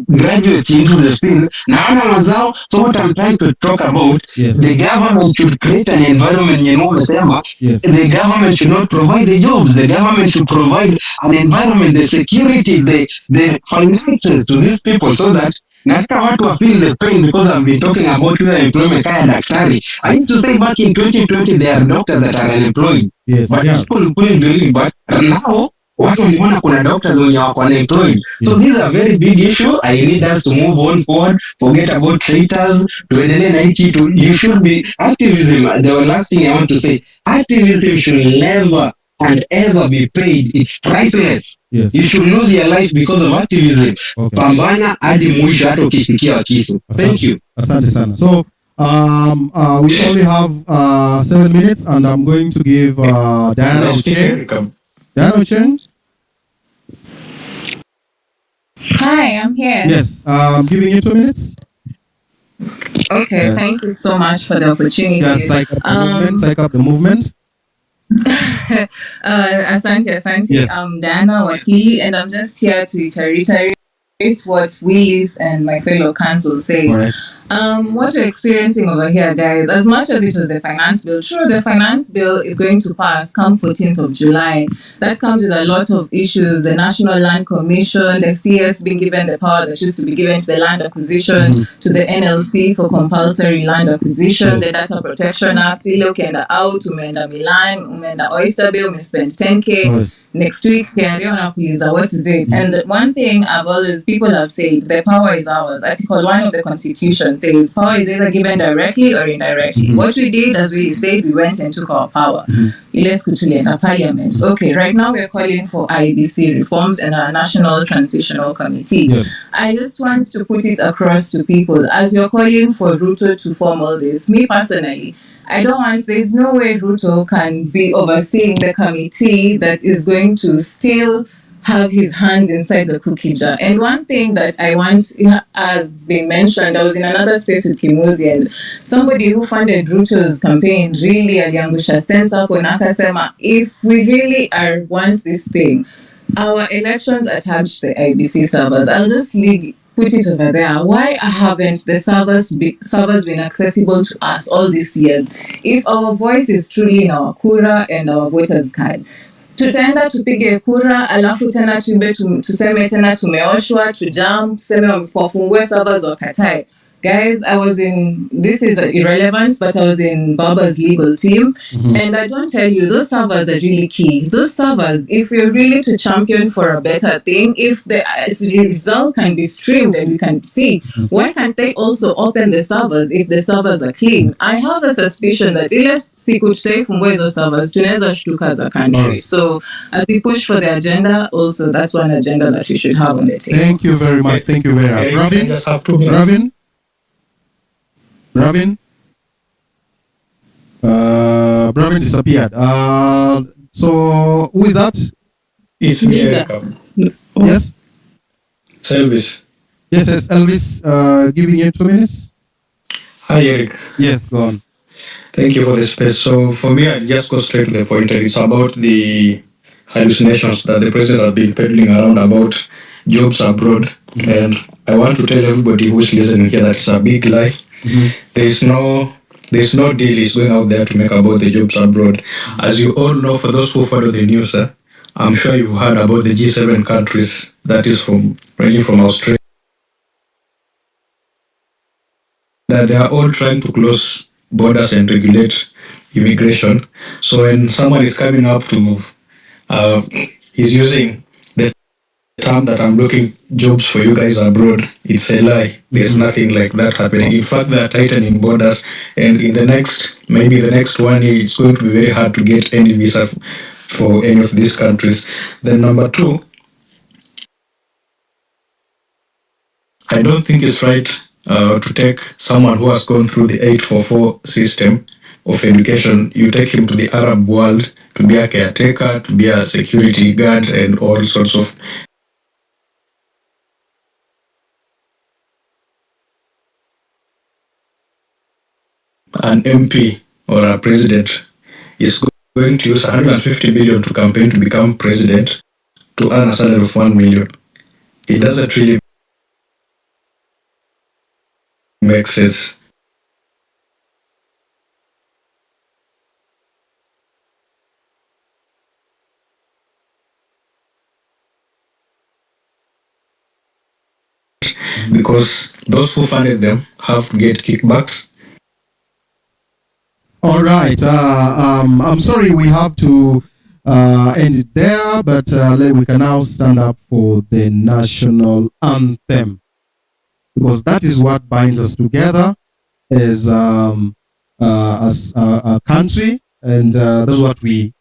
graduates into the field, na hana mazao. So what I'm trying to talk about, the government should create an environment, the government should not provide the jobs, the government should provide an environment, the security, the finances to these people so that nataka watu wa feel the pain because I've been talking about employment kaya daktari. I need to say back in 2020 there are doctors that are unemployed. But people couldn't believe, but now watu waliona kuna doctors wenye wako unemployed. So these are very big issue. I need us to move on forward, forget about traitors, tuendelee na hiki tu. You should be activism. The last thing I want to say, activism should never and ever be paid. It's priceless. You should lose your life because of activism. Pambana hadi mwisho hata ukifikia kisu. Thank you. Asante sana. So we only have 7 minutes and I'm going to give Diana Ocheng. Diana Ocheng? Hi, I'm here. Yes, I'm giving you 2 minutes. Okay, thank you so much for the opportunity. Yes, psych up the movement. Asante. Yes. I'm Diana Wakili, and I'm just here to reiterate what Willis and my fellow council say. Right. What we're experiencing over here, guys, as much as it was the finance bill, sure, the finance bill is going to pass come 14th of July. That comes with a lot of issues. The National Land Commission, the CS being given the power that used to be given to the Land Acquisition, to the NLC for compulsory land acquisition, the Data Protection Act, ile ukienda out, umeenda Milan, umeenda Oyster Bay, umespend 10K. Next week, what is it? And one thing people have said, the power is ours. Article 1 of the Constitution says power is either given directly or indirectly. What we did, as we said, we went and took our power. Parliament. Okay, right now we're calling for IBC reforms and our National Transitional Committee. I just want to put it across to people, as you're calling for Ruto to form all this, me personally, there's no way Ruto can be overseeing the committee that is going to still have his hands inside the cookie jar. And one thing that I want has been mentioned, I was in another space with Kimuzi, and somebody who funded Ruto's campaign really aliangusha sense up on akasema, if we really want this thing, our elections attached the IBC servers. I'll just put it over there. Why haven't the servers been accessible to us all these years? If our voice is truly in our kura and our voters card, tutaenda tupige kura alafu tena tuseme tena tumeoshwa tujam tuseme wafungue servers wakatae. Guys, this is irrelevant, but I was in Baba's legal team. And I don't tell you, those servers are really key. Those servers, if we're really to champion for a better thing, if the result can be streamed and we can see, why can't they also open the servers if the servers are clean? I have a suspicion that ile siku tutaifungue hizo servers, tunaweza shtuka as a country. So as we push for the agenda, also that's one agenda that we should have on the table. Thank you very much. Thank you very much. Robin? I just have 2 minutes. Bravin disappeared. So who is that? It's me, Eric. Yes? It's Elvis. Yes, Elvis, giving you 2 minutes. Hi, Eric. Yes, go on. Thank you for the space. So for me, I just go straight to the point. It's about the hallucinations that the president has been peddling around about jobs abroad. And I want to tell everybody who's listening here that it's a big lie. There's no deal is going out there to make about the jobs abroad. As you all know, for those who follow the news, I'm sure you've heard about the G7 countries, that is ranging from Australia, that they are all trying to close borders and regulate immigration. So when someone is coming up to, he's using the term that I'm looking jobs for you guys abroad, it's a lie. There's nothing like that happening. In fact, they are tightening borders, and in the next 1 year, it's going to be very hard to get any visa for any of these countries. Then number 2, I don't think it's right to take someone who has gone through the 844 system of education, you take him to the Arab world to be a caretaker, to be a security guard, and all sorts of an MP or a president is going to use 150 billion to campaign to become president to earn a salary of 1 million. It doesn't really make sense. Because those who funded them have to get kickbacks. All right. I'm sorry we have to end it there, but we can now stand up for the national anthem, because that is what binds us together as a country, and that's what we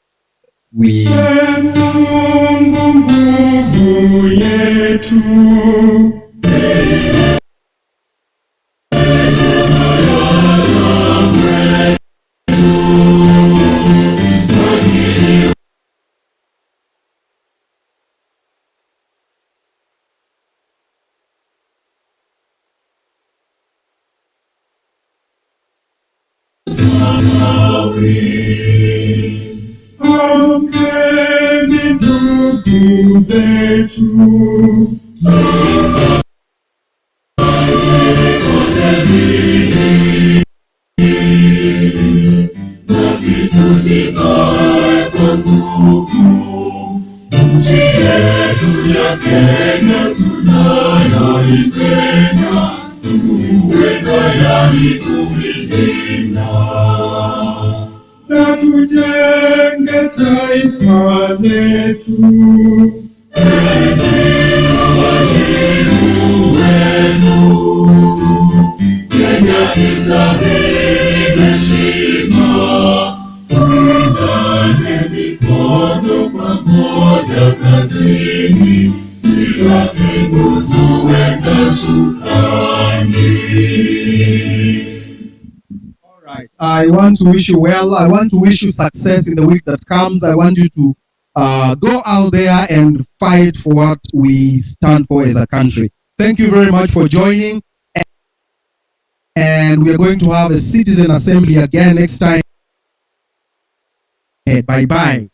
I want to wish you well. I want to wish you success in the week that comes. I want you to go out there and fight for what we stand for as a country. Thank you very much for joining. And we are going to have a citizen assembly again next time. Bye-bye.